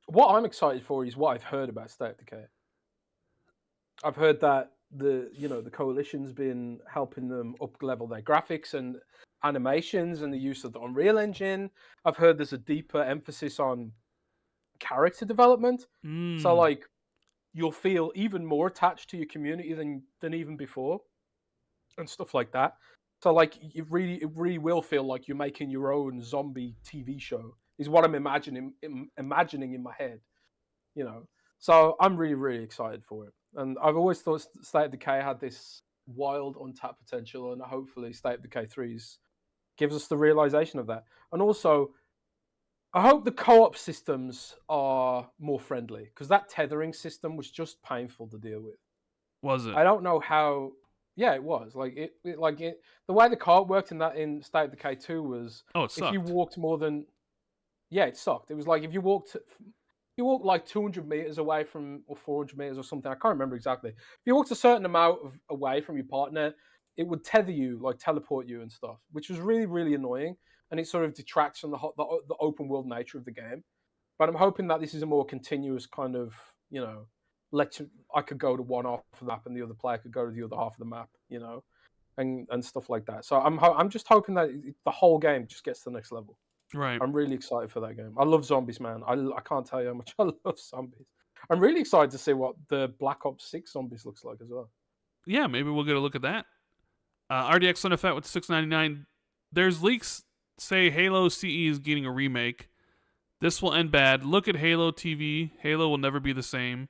what I'm excited for is what I've heard about State of Decay. I've heard that the coalition's been helping them up level their graphics and animations and the use of the Unreal Engine. I've heard there's a deeper emphasis on character development. So like you'll feel even more attached to your community than even before and stuff like that. So like it really will feel like you're making your own zombie TV show is what I'm imagining in my head, you know. So I'm really, really excited for it. And I've always thought State of Decay had this wild untapped potential, and hopefully State of Decay 3 gives us the realization of that. And also, I hope the co-op systems are more friendly, because that tethering system was just painful to deal with. Was it? I don't know how. Yeah, it was. The way the co-op worked in State of Decay 2 was it sucked. If you walked more than. Yeah, it sucked. It was like if you walked you walk like 200 meters away from, or 400 meters or something. I can't remember exactly. If you walked a certain amount away from your partner, it would tether you, like teleport you and stuff, which was really, really annoying. And it sort of detracts from the open world nature of the game. But I'm hoping that this is a more continuous kind of, I could go to one half of the map and the other player could go to the other half of the map, and stuff like that. So I'm just hoping that the whole game just gets to the next level. Right. I'm really excited for that game. I love zombies, man. I can't tell you how much I love zombies. I'm really excited to see what the Black Ops 6 zombies looks like as well. Yeah, maybe we'll get a look at that. RDX Suneffet with $6.99. There's leaks say Halo CE is getting a remake. This will end bad. Look at Halo TV. Halo will never be the same.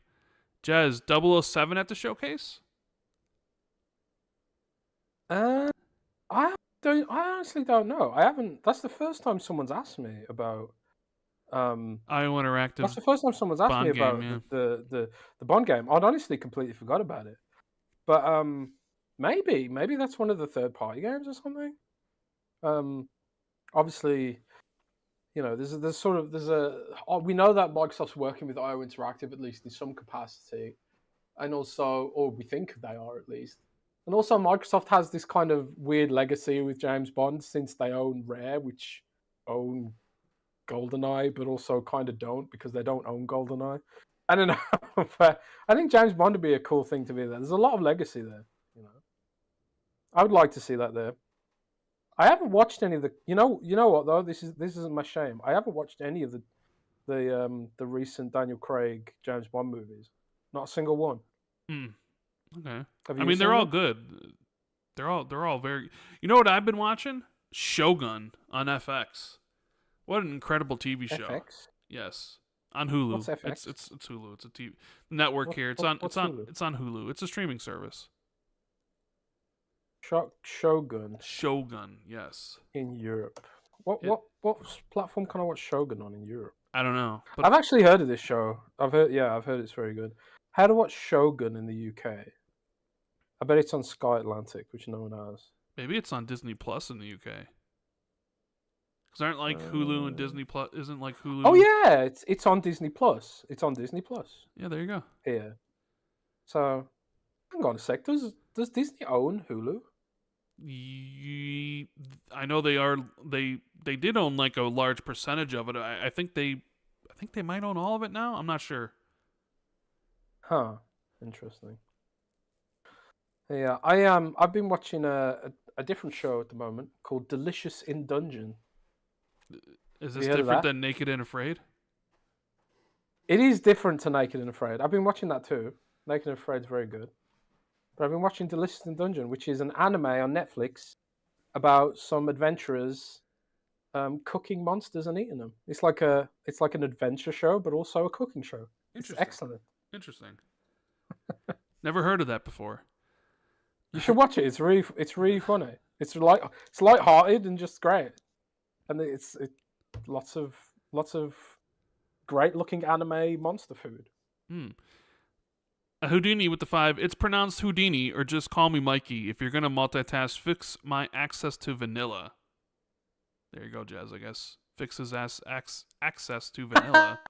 Jez, 007 at the showcase? I honestly don't know. I haven't. That's the first time someone's asked me about. IO Interactive. That's the first time someone's asked me about the Bond game. I'd honestly completely forgot about it. But maybe that's one of the third-party games or something. Obviously, we know that Microsoft's working with IO Interactive at least in some capacity, and also, or we think they are at least. And also, Microsoft has this kind of weird legacy with James Bond since they own Rare, which own GoldenEye, but also kind of don't because they don't own GoldenEye. I don't know, but I think James Bond would be a cool thing to be there. There's a lot of legacy there, I would like to see that there. I haven't watched any of the. You know what though? This isn't my shame. I haven't watched any of the recent Daniel Craig James Bond movies. Not a single one. Okay. They're all good. They're all very. You know what I've been watching? Shogun on FX. What an incredible TV show. FX? Yes, on Hulu. What's FX? It's Hulu. It's a TV network here. It's on Hulu. It's a streaming service. Shogun. Shogun, yes. In Europe. What platform can I watch Shogun on in Europe? I don't know. But I've actually heard of this show. I've heard it's very good. How to watch Shogun in the UK? I bet it's on Sky Atlantic, which no one has. Maybe it's on Disney Plus in the UK. Because aren't like Hulu and Disney Plus isn't like Hulu? Oh yeah, it's on Disney Plus. It's on Disney Plus. Yeah, there you go. Here. So, hang on a sec. Does Disney own Hulu? I know they did own like a large percentage of it. I think they might own all of it now. I'm not sure. Huh. Interesting. Yeah, I've been watching a different show at the moment called Delicious in Dungeon. Is this different than Naked and Afraid? It is different to Naked and Afraid. I've been watching that too. Naked and Afraid is very good. But I've been watching Delicious in Dungeon, which is an anime on Netflix about some adventurers cooking monsters and eating them. It's like an adventure show, but also a cooking show. It's excellent. Interesting. Never heard of that before. You should watch it. It's really funny. It's light-hearted and just great. And it's lots of great-looking anime monster food. A Houdini with the 5. It's pronounced Houdini, or just call me Mikey. If you're gonna multitask, fix my access to vanilla. There you go, Jez. I guess fix his access to vanilla.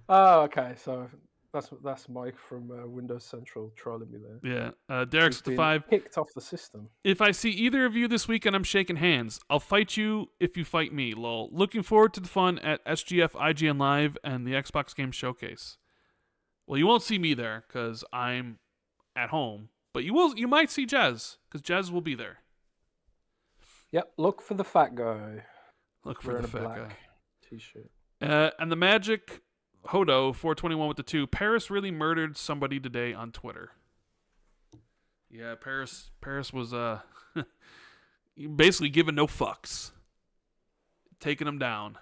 Oh, okay. So that's Mike from Windows Central trolling me there. Yeah. Derek's with the 5. Kicked off the system. If I see either of you this weekend, I'm shaking hands. I'll fight you if you fight me. Lol. Looking forward to the fun at SGF IGN Live and the Xbox Game Showcase. Well, you won't see me there because I'm at home, but you might see Jez because Jez will be there. Yep, look for the fat guy. Look for the fat guy. T-shirt. And the Magic Hodo 421 with the 2. Paris really murdered somebody today on Twitter. Yeah, Paris was basically giving no fucks, taking them down.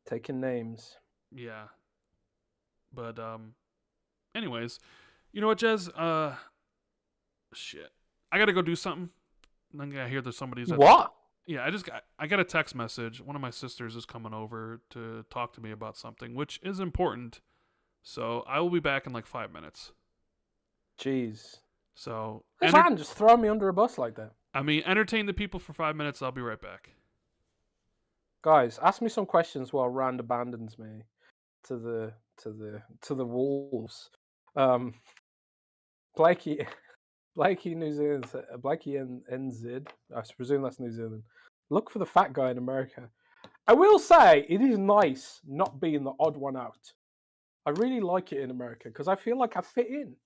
Taking names. Yeah. But anyways, you know what, Jez? Shit. I gotta go do something. And then I hear there's somebody's what? Yeah, I got a text message. One of my sisters is coming over to talk to me about something, which is important. So I will be back in like 5 minutes. Jeez. So just throw me under a bus like that. I mean, entertain the people for 5 minutes. I'll be right back. Guys, ask me some questions while Rand abandons me. to the wolves. Blakey New Zealand, Blakey and NZ. I presume that's New Zealand. Look for the fat guy in America. I will say it is nice not being the odd one out. I really like it in America because I feel like I fit in.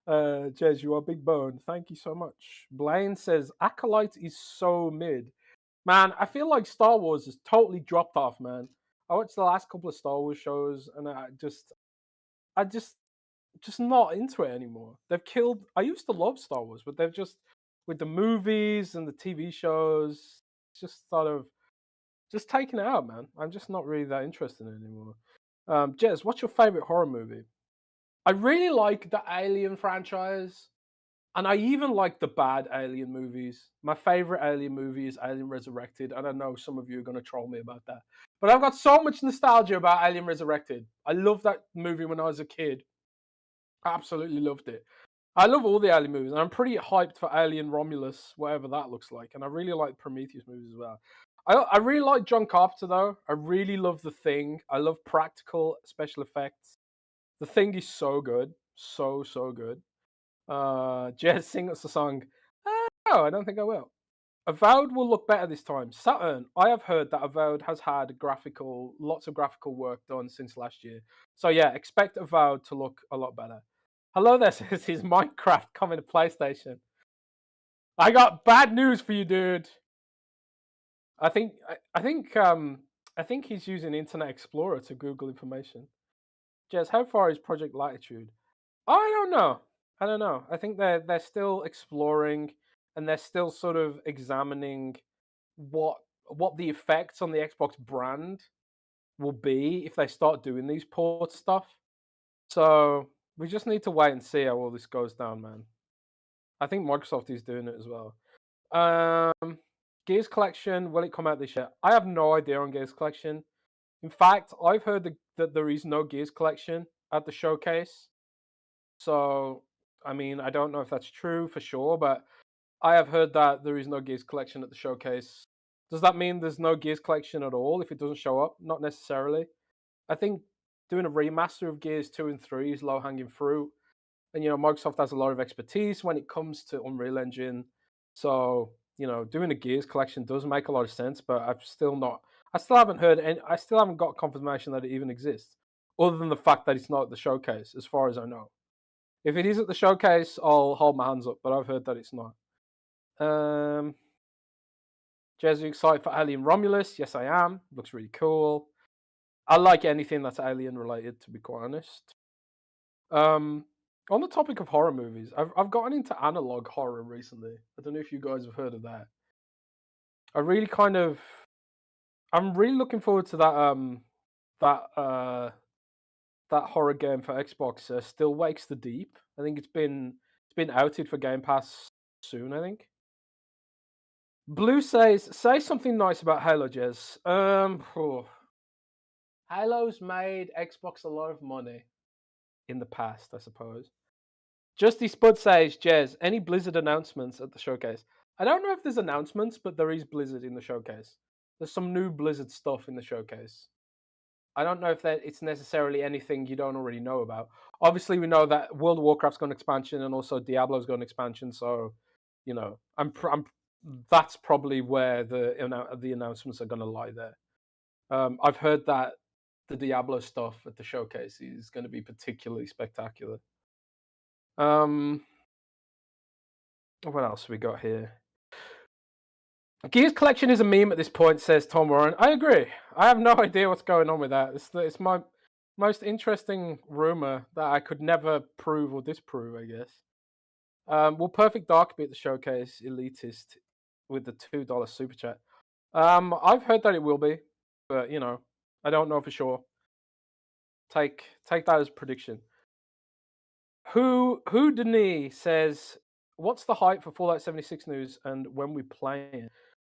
Jez, you are big bone. Thank you so much. Blaine says Acolyte is so mid. Man, I feel like Star Wars has totally dropped off, man. I watched the last couple of Star Wars shows and I just not into it anymore. They've killed. I used to love Star Wars, but they've just with the movies and the TV shows, just sort of just taken it out, man. I'm just not really that interested in it anymore. Jez, what's your favorite horror movie? I really like the Alien franchise, and I even like the bad Alien movies. My favorite Alien movie is Alien Resurrected, and I know some of you are going to troll me about that. But I've got so much nostalgia about Alien Resurrected. I loved that movie when I was a kid. I absolutely loved it. I love all the Alien movies, and I'm pretty hyped for Alien Romulus, whatever that looks like. And I really like Prometheus movies as well. I really like John Carpenter, though. I really love The Thing. I love practical special effects. The Thing is so good. So good. Jez, sing us a song. No, I don't think I will. Avowed will look better this time. Saturn, I have heard that Avowed has had lots of graphical work done since last year. So yeah, expect Avowed to look a lot better. Hello there, says his Minecraft coming to PlayStation. I got bad news for you, dude. I think he's using Internet Explorer to Google information. Jez, how far is Project Latitude? I don't know. I think they're still exploring and they're still sort of examining what the effects on the Xbox brand will be if they start doing these port stuff. So we just need to wait and see how all this goes down, man. I think Microsoft is doing it as well. Gears Collection, will it come out this year? I have no idea on Gears Collection. In fact, I've heard that there is no Gears Collection at the showcase. So, I mean, I don't know if that's true for sure, but I have heard that there is no Gears Collection at the showcase. Does that mean there's no Gears Collection at all if it doesn't show up? Not necessarily. I think doing a remaster of Gears 2 and 3 is low-hanging fruit. And, Microsoft has a lot of expertise when it comes to Unreal Engine. So, doing a Gears Collection does make a lot of sense, but I still haven't heard, and I still haven't got confirmation that it even exists, other than the fact that it's not at the showcase, as far as I know. If it is at the showcase, I'll hold my hands up, but I've heard that it's not. Jez, you excited for Alien Romulus? Yes, I am. Looks really cool. I like anything that's alien related, to be quite honest. On the topic of horror movies, I've gotten into analog horror recently. I don't know if you guys have heard of that. I'm really looking forward to that horror game for Xbox, Still Wakes the Deep. I think it's been outed for Game Pass soon, I think. Blue says, say something nice about Halo, Jez. Halo's made Xbox a lot of money in the past, I suppose. Justy Spud says, Jez, any Blizzard announcements at the showcase? I don't know if there's announcements, but there is Blizzard in the showcase. There's some new Blizzard stuff in the showcase. I don't know if it's necessarily anything you don't already know about. Obviously, we know that World of Warcraft's got an expansion and also Diablo's got an expansion. So, that's probably where the announcements are going to lie there. I've heard that the Diablo stuff at the showcase is going to be particularly spectacular. What else we got here? Gears Collection is a meme at this point, says Tom Warren. I agree. I have no idea what's going on with that. It's my most interesting rumor that I could never prove or disprove, I guess. Will Perfect Dark be at the showcase? Elitist with the $2 super chat. I've heard that it will be, but I don't know for sure. Take that as a prediction. Who Denis says, what's the hype for Fallout 76 news and when we play it?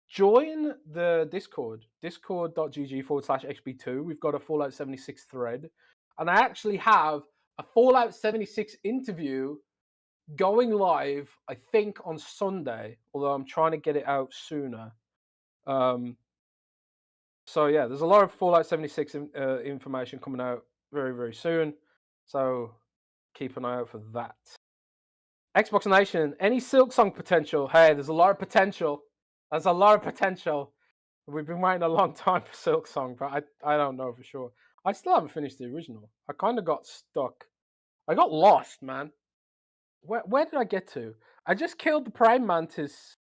Join the Discord, discord.gg/XB2. We've got a Fallout 76 thread. And I actually have a Fallout 76 interview going live, I think, on Sunday, although I'm trying to get it out sooner. So yeah, there's a lot of Fallout 76 information coming out very, very soon. So keep an eye out for that. Xbox Nation, any Silksong potential? Hey, there's a lot of potential. There's a lot of potential. We've been waiting a long time for Silksong, but I don't know for sure. I still haven't finished the original. I kind of got stuck. I got lost, man. Where did I get to? I just killed the praying mantis.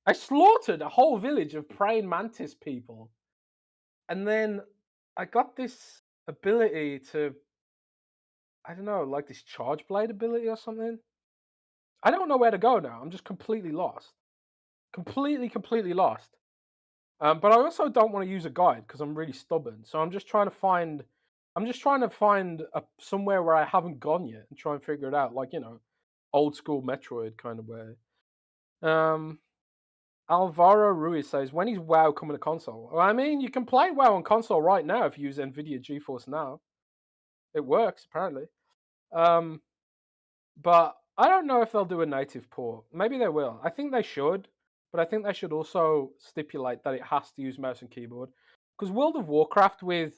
I slaughtered a whole village of praying mantis people. And then I got this ability to, I don't know, like this charge blade ability or something. I don't know where to go now. I'm just completely lost. Completely lost. But I also don't want to use a guide because I'm really stubborn. So I'm just trying to find somewhere where I haven't gone yet and try and figure it out, like, old school Metroid kind of way. Alvaro Ruiz says, when is WoW coming to console? Well, I mean, you can play WoW on console right now if you use NVIDIA GeForce Now. It works, apparently. But I don't know if they'll do a native port. Maybe they will. I think they should. But I think they should also stipulate that it has to use mouse and keyboard. Because World of Warcraft with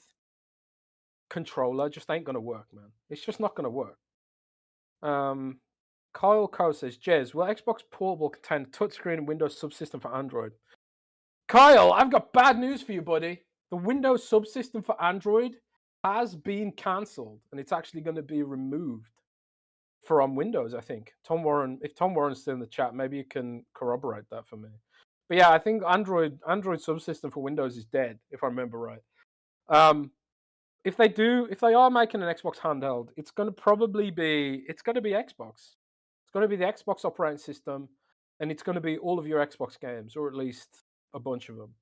controller just ain't going to work, man. It's just not going to work. Kyle Coe says, Jez, will Xbox Portable contain a touchscreen and Windows subsystem for Android? Kyle, I've got bad news for you, buddy. The Windows subsystem for Android has been cancelled, and it's actually going to be removed from Windows, I think. If Tom Warren's still in the chat, maybe you can corroborate that for me. But yeah, I think Android subsystem for Windows is dead, if I remember right. If they are making an Xbox handheld, it's going to be Xbox. It's going to be the Xbox operating system, and it's going to be all of your Xbox games, or at least a bunch of them.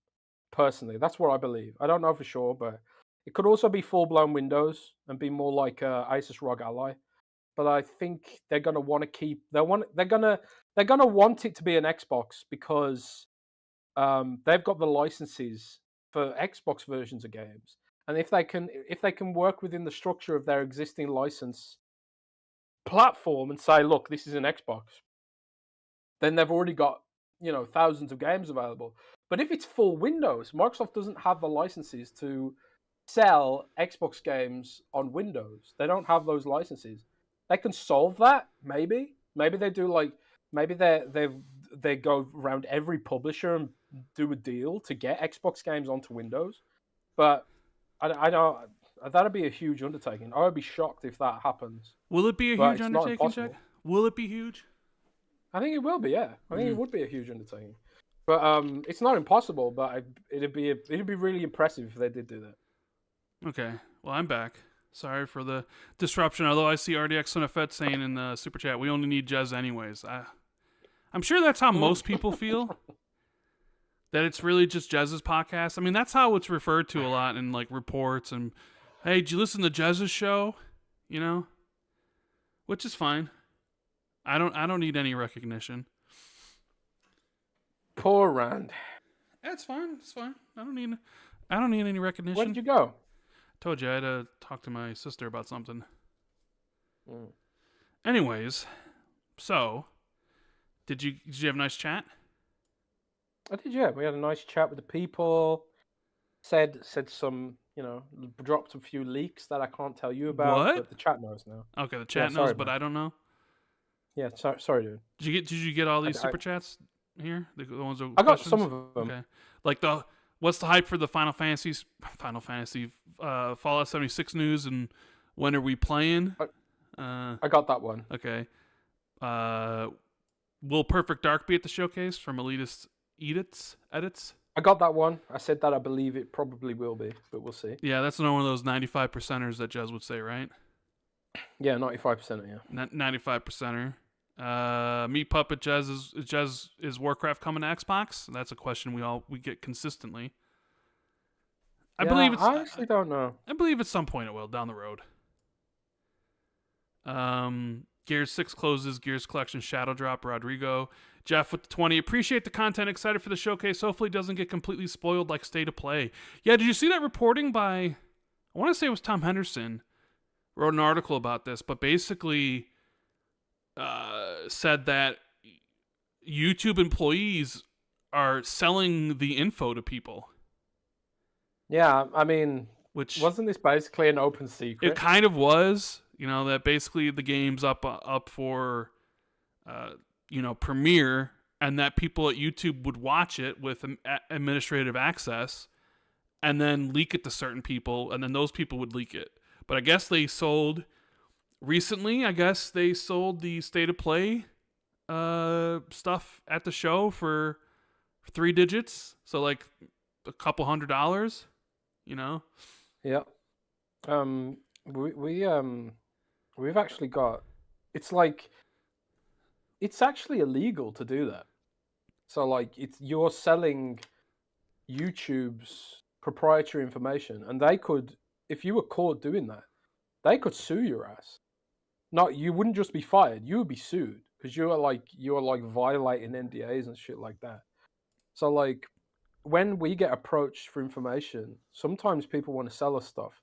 Personally, that's what I believe. I don't know for sure, but it could also be full-blown Windows and be more like Asus ROG Ally. But I think they're going to want to keep. They're going to want it to be an Xbox because they've got the licenses for Xbox versions of games, and if they can work within the structure of their existing license platform and say, look, this is an Xbox, then they've already got thousands of games available. But if it's full Windows, Microsoft doesn't have the licenses to sell Xbox games on Windows. They don't have those licenses. They can solve that, maybe. Maybe they do they go around every publisher and do a deal to get Xbox games onto Windows. But I don't. That'd be a huge undertaking. I would be shocked if that happens. Will it be a huge undertaking, Jack? Will it be huge? I think it will be. Yeah, I think it would be a huge undertaking. But it's not impossible. But it'd be really impressive if they did do that. Okay. Well, I'm back. Sorry for the disruption. Although I see RDX Sonafet saying in the super chat, we only need Jez anyways. I'm sure that's how most people feel. That it's really just Jez's podcast. I mean, that's how it's referred to a lot in like reports and, hey, did you listen to Jez's show? Which is fine. I don't need any recognition. Poor Rand. That's fine. It's fine. I don't need any recognition. Where did you go? Told you I had to talk to my sister about something. Anyways, so did you have a nice chat? I did, yeah. We had a nice chat with the people. Said some, dropped a few leaks that I can't tell you about. What? But the chat knows now. Okay, the chat knows, but man. I don't know. Yeah, sorry, dude. Did you get all these super chats here? The ones that I got some of them. Okay, like what's the hype for the Final Fantasy Fallout 76 news, and when are we playing? I got that one. Okay. Will Perfect Dark be at the showcase from Elitist Edits? I got that one. I said that I believe it probably will be, but we'll see. Yeah, that's another one of those 95%ers that Jez would say, right? Yeah, 95%, yeah. 95%er. Meat Puppet Jez is Warcraft coming to Xbox? That's a question we get consistently. I actually don't know. I believe at some point it will, down the road. Gears 6 closes, Gears Collection Shadow Drop, Rodrigo. Jeff with the 20. Appreciate the content, excited for the showcase. Hopefully it doesn't get completely spoiled like State of Play. Yeah, did you see that reporting by, I want to say it was Tom Henderson, wrote an article about this, but basically said that YouTube employees are selling the info to people. Yeah, I mean, which wasn't this basically an open secret? It kind of was, that basically the game's up for, premiere, and that people at YouTube would watch it with administrative access, and then leak it to certain people, and then those people would leak it. But I guess they sold recently. I guess they sold the State of Play stuff at the show for 3 digits, so like a couple $100. Yeah. We've actually got. It's like. It's actually illegal to do that. So like, you're selling YouTube's proprietary information, and they could, if you were caught doing that, they could sue your ass. You wouldn't just be fired; you would be sued because you are like violating NDAs and shit like that. So like, when we get approached for information, sometimes people want to sell us stuff,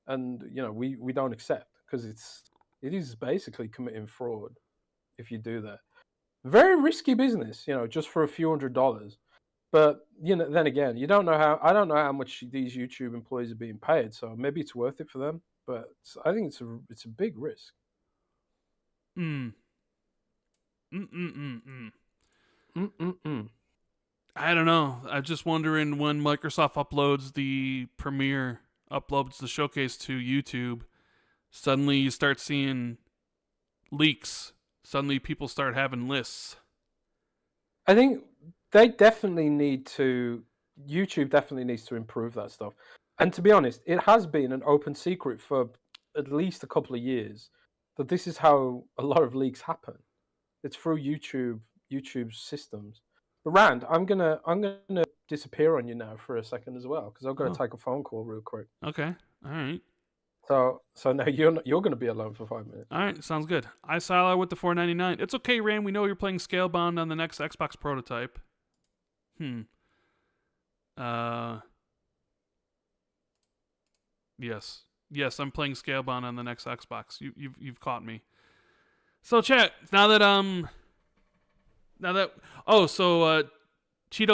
and we don't accept because it is basically committing fraud if you do that. Very risky business, just for a few $100s. But then again, I don't know how much these YouTube employees are being paid, so maybe it's worth it for them. But I think it's a big risk. I don't know. I'm just wondering when Microsoft uploads the Premiere, uploads the showcase to YouTube, suddenly you start seeing leaks. Suddenly people start having lists. I think YouTube definitely needs to improve that stuff. And to be honest, it has been an open secret for at least a couple of years that this is how a lot of leaks happen. It's through YouTube's systems. But Rand, I'm gonna disappear on you now for a second as well because I've got to take a phone call real quick. Okay, all right. So now you're gonna be alone for 5 minutes. All right, sounds good. I saw with the $4.99. It's okay, Rand. We know you're playing Scalebound on the next Xbox prototype. Yes, I'm playing Scalebound on the next Xbox. You've caught me. So chat, Cheeto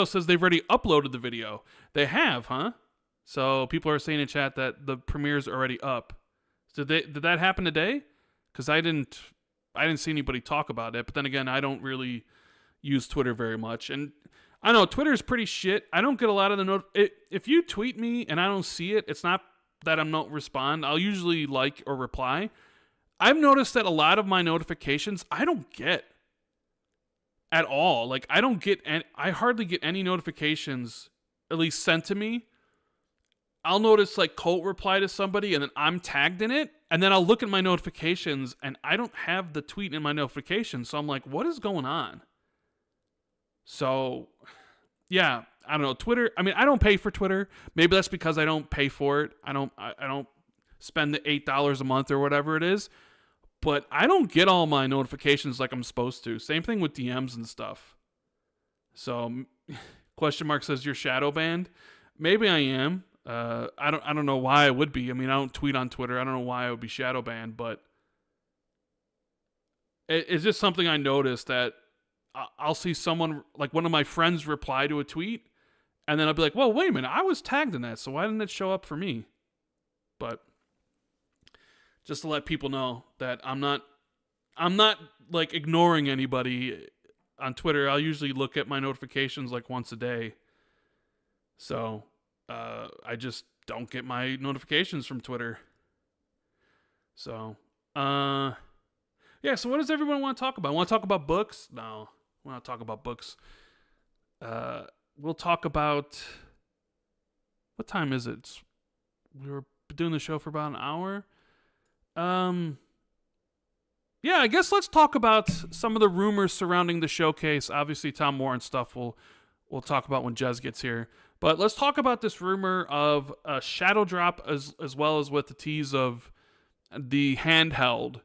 says they've already uploaded the video. They have, huh? So people are saying in chat that the premiere's already up. Did that happen today? Because I didn't see anybody talk about it. But then again, I don't really use Twitter very much, and I know Twitter's pretty shit. I don't get a lot of the if you tweet me and I don't see it, it's not that I'm not respond. I'll usually like or reply. I've noticed that a lot of my notifications I don't get at all. Like I hardly get any notifications, at least sent to me. I'll notice like Colt reply to somebody and then I'm tagged in it, and then I'll look at my notifications and I don't have the tweet in my notifications. So I'm like, what is going on? So yeah, I don't know. Twitter, I mean, I don't pay for Twitter. Maybe that's because I don't pay for it. I don't spend the $8 a month or whatever it is. But I don't get all my notifications like I'm supposed to. Same thing with DMs and stuff. So question mark says you're shadow banned. Maybe I am. I don't know why I would be. I mean, I don't tweet on Twitter. I don't know why I would be shadow banned, but it's just something I noticed that I'll see someone, like one of my friends, reply to a tweet, and then I'll be like, well, wait a minute, I was tagged in that, so why didn't it show up for me? But just to let people know that I'm not like ignoring anybody on Twitter. I'll usually look at my notifications like once a day. So I just don't get my notifications from Twitter. So yeah, so what does everyone want to talk about? Want to talk about books? No, we want to talk about books. We'll talk about, what time is it? We were doing the show for about an hour. Yeah, I guess let's talk about some of the rumors surrounding the showcase. Obviously, Tom Moore and stuff we'll talk about when Jez gets here. But let's talk about this rumor of a shadow drop as well as with the tease of the handheld.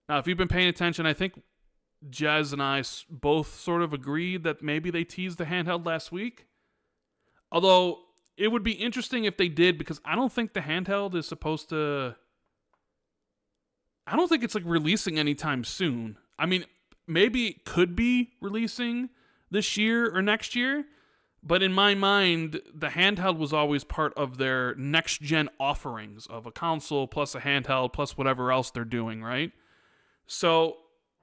Now, if you've been paying attention, I think Jez and I both sort of agreed that maybe they teased the handheld last week. Although, it would be interesting if they did, because I don't think the handheld is supposed to... I don't think it's like releasing anytime soon. I mean, maybe it could be releasing this year or next year, but in my mind, the handheld was always part of their next-gen offerings of a console plus a handheld plus whatever else they're doing, right? So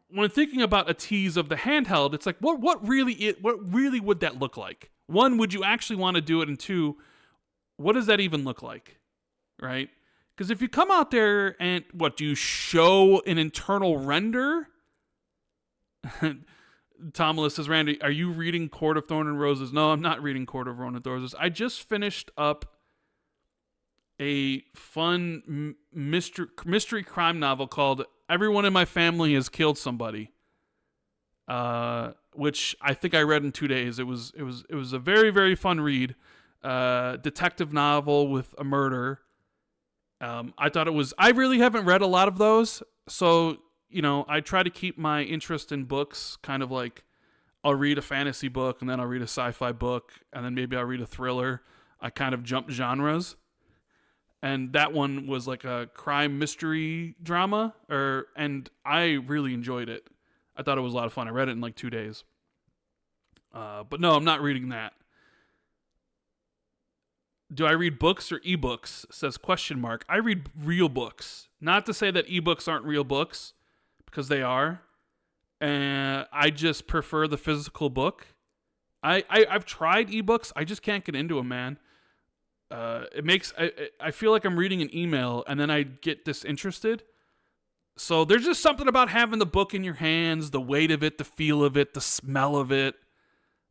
when thinking about a tease of the handheld, it's like, what really would that look like? One, would you actually want to do it? And two, what does that even look like, right? Because if you come out there and, do you show an internal render? Tomless says, Randy, are you reading Court of Thorn and Roses? No, I'm not reading Court of Thorn and Roses. I just finished up a fun mystery crime novel called Everyone in My Family Has Killed Somebody, which I think I read in 2 days. It was a very, very fun read. Detective novel with a murder. I thought it was. I really haven't read a lot of those, so I try to keep my interest in books kind of like I'll read a fantasy book and then I'll read a sci-fi book and then maybe I'll read a thriller. I kind of jump genres. And that one was like a crime mystery drama, and I really enjoyed it. I thought it was a lot of fun. I read it in like 2 days. But no, I'm not reading that. Do I read books or ebooks? Says question mark. I read real books. Not to say that ebooks aren't real books, because they are. I just prefer the physical book. I've tried ebooks. I just can't get into them, man. I feel like I'm reading an email and then I get disinterested. So there's just something about having the book in your hands, the weight of it, the feel of it, the smell of it,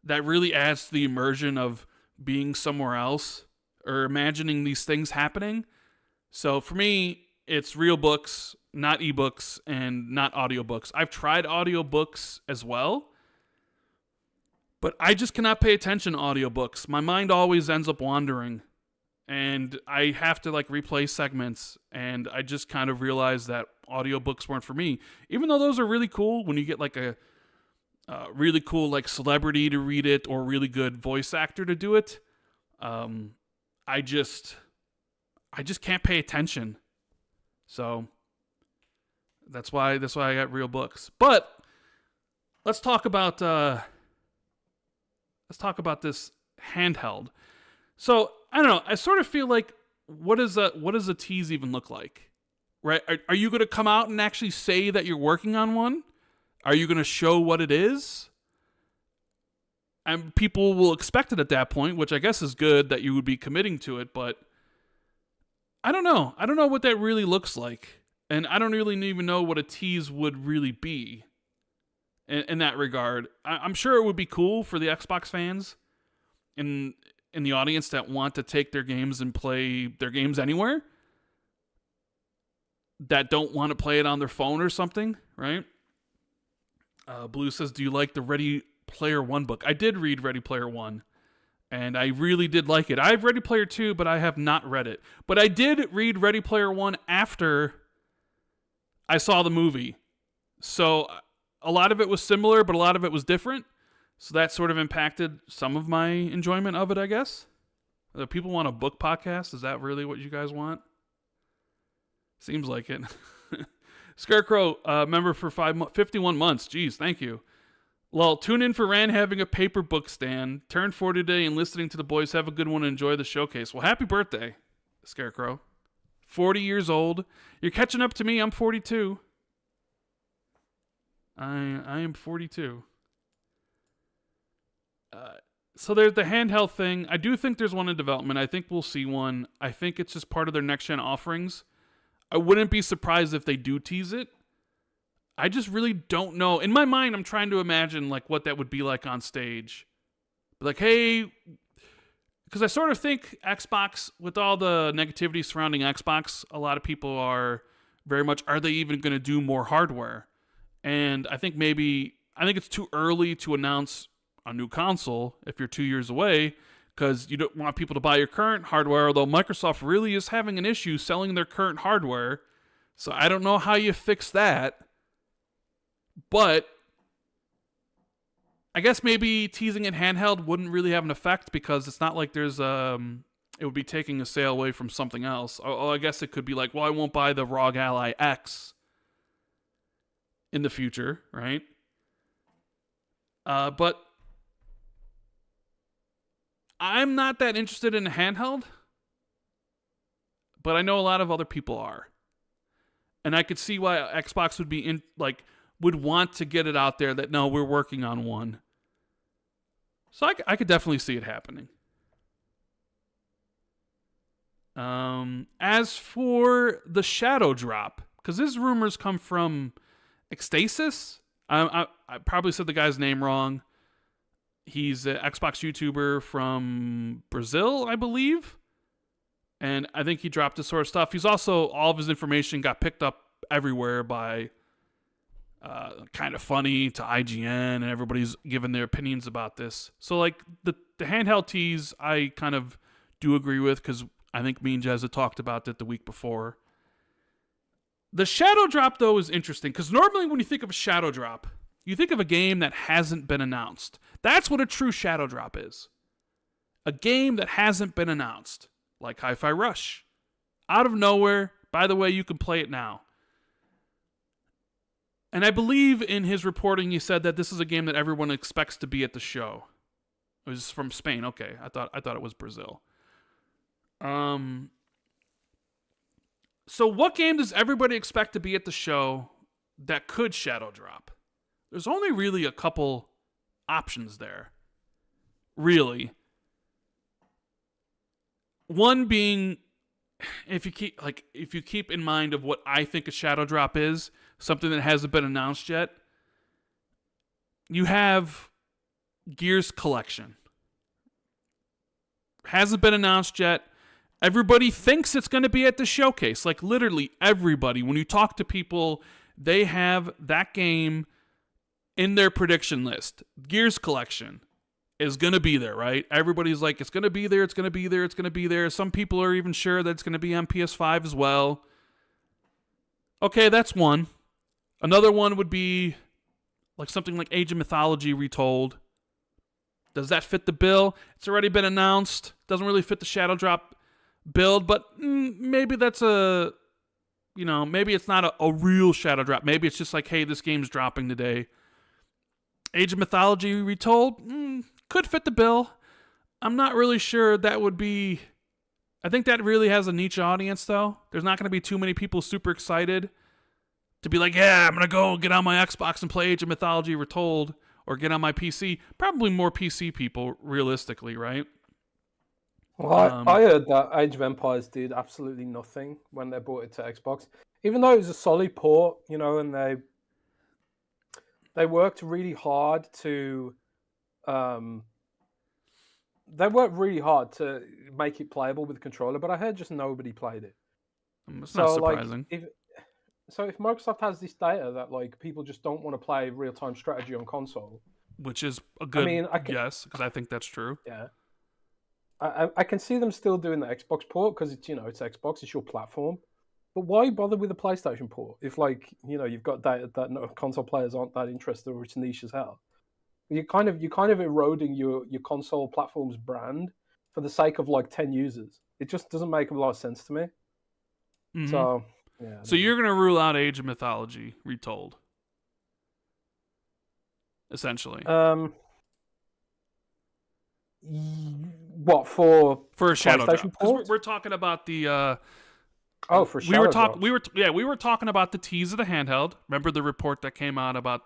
that really adds to the immersion of being somewhere else or imagining these things happening. So for me, it's real books, not ebooks, and not audiobooks. I've tried audiobooks as well, but I just cannot pay attention to audiobooks. My mind always ends up wandering. And I have to like replay segments, and I just kind of realized that audiobooks weren't for me. Even though those are really cool when you get like a really cool like celebrity to read it or really good voice actor to do it. I just can't pay attention. So that's why I got real books. But let's talk about this handheld. So I don't know. I sort of feel like what does a tease even look like, right? Are you going to come out and actually say that you're working on one? Are you going to show what it is? And people will expect it at that point, which I guess is good that you would be committing to it. But I don't know. I don't know what that really looks like, and I don't really even know what a tease would really be. In that regard, I'm sure it would be cool for the Xbox fans in the audience that want to take their games and play their games anywhere, that don't want to play it on their phone or something, right? Blue says, do you like the Ready Player One book? I did read Ready Player One, and I really did like it. I have Ready Player Two, but I have not read it. But I did read Ready Player One after I saw the movie. So a lot of it was similar, but a lot of it was different. So that sort of impacted some of my enjoyment of it, I guess. People want a book podcast? Is that really what you guys want? Seems like it. Scarecrow, member for 51 months. Jeez, thank you. Well, tune in for Rand having a paper book stand. Turned 40 today and listening to the boys. Have a good one and enjoy the showcase. Well, happy birthday, Scarecrow. 40 years old. You're catching up to me. I'm 42. I am 42. So there's the handheld thing. I do think there's one in development. I think we'll see one. I think it's just part of their next-gen offerings. I wouldn't be surprised if they do tease it. I just really don't know. In my mind, I'm trying to imagine like what that would be like on stage. Like, hey, because I sort of think Xbox, with all the negativity surrounding Xbox, a lot of people are very much, are they even going to do more hardware? And I think it's too early to announce a new console if you're 2 years away, because you don't want people to buy your current hardware, although Microsoft really is having an issue selling their current hardware. So I don't know how you fix that. But I guess maybe teasing it handheld wouldn't really have an effect, because it's not like there's it would be taking a sale away from something else. Oh, I guess it could be like, well, I won't buy the ROG Ally X in the future, right? But I'm not that interested in a handheld, but I know a lot of other people are. And I could see why Xbox would be would want to get it out there that no, we're working on one. So I could definitely see it happening. As for the Shadow Drop, because these rumors come from Ecstasis. I probably said the guy's name wrong. He's an Xbox YouTuber from Brazil, I believe. And I think he dropped this sort of stuff. He's also, all of his information got picked up everywhere by Kind of Funny to IGN, and everybody's giving their opinions about this. So, like, the handheld tease, I kind of do agree with, because I think me and Jez had talked about it the week before. The Shadow Drop, though, is interesting, because normally when you think of a Shadow Drop, you think of a game that hasn't been announced. That's what a true Shadow Drop is. A game that hasn't been announced, like Hi-Fi Rush. Out of nowhere, by the way, you can play it now. And I believe in his reporting, he said that this is a game that everyone expects to be at the show. It was from Spain. Okay, I thought it was Brazil. So what game does everybody expect to be at the show that could Shadow Drop? There's only really a couple options there. Really. One being, if you keep in mind of what I think a Shadow Drop is, something that hasn't been announced yet, you have Gears Collection. Hasn't been announced yet. Everybody thinks it's going to be at the showcase. Like, literally everybody. When you talk to people, they have that game in their prediction list. Gears Collection is going to be there, right? Everybody's like, it's going to be there, it's going to be there, it's going to be there. Some people are even sure that it's going to be on PS5 as well. Okay, that's one. Another one would be like something like Age of Mythology Retold. Does that fit the bill? It's already been announced. Doesn't really fit the Shadow Drop build, but maybe that's maybe it's not a real Shadow Drop. Maybe it's just like, hey, this game's dropping today. Age of Mythology Retold could fit the bill. I'm not really sure that would be. I think that really has a niche audience, though. There's not going to be too many people super excited to be like, yeah, I'm going to go get on my Xbox and play Age of Mythology Retold, or get on my PC. Probably more PC people, realistically, right? Well, I heard that Age of Empires did absolutely nothing when they brought it to Xbox, even though it was a solid port, and they worked really hard to make it playable with the controller, but I heard just nobody played it. It's not surprising. If Microsoft has this data that like people just don't want to play real-time strategy on console, which is a good guess, because I think that's true. Yeah. I can see them still doing the Xbox port because it's Xbox, it's your platform. But why bother with the PlayStation port if you've got data that console players aren't that interested, or it's niche as hell? You're kind of eroding your console platform's brand for the sake of like 10 users. It just doesn't make a lot of sense to me. Mm-hmm. So yeah. So you're gonna rule out Age of Mythology Retold, essentially. What for a Shadow Drop? Because we're talking about the. For Shadow Drop. We were talking about the tease of the handheld. Remember the report that came out about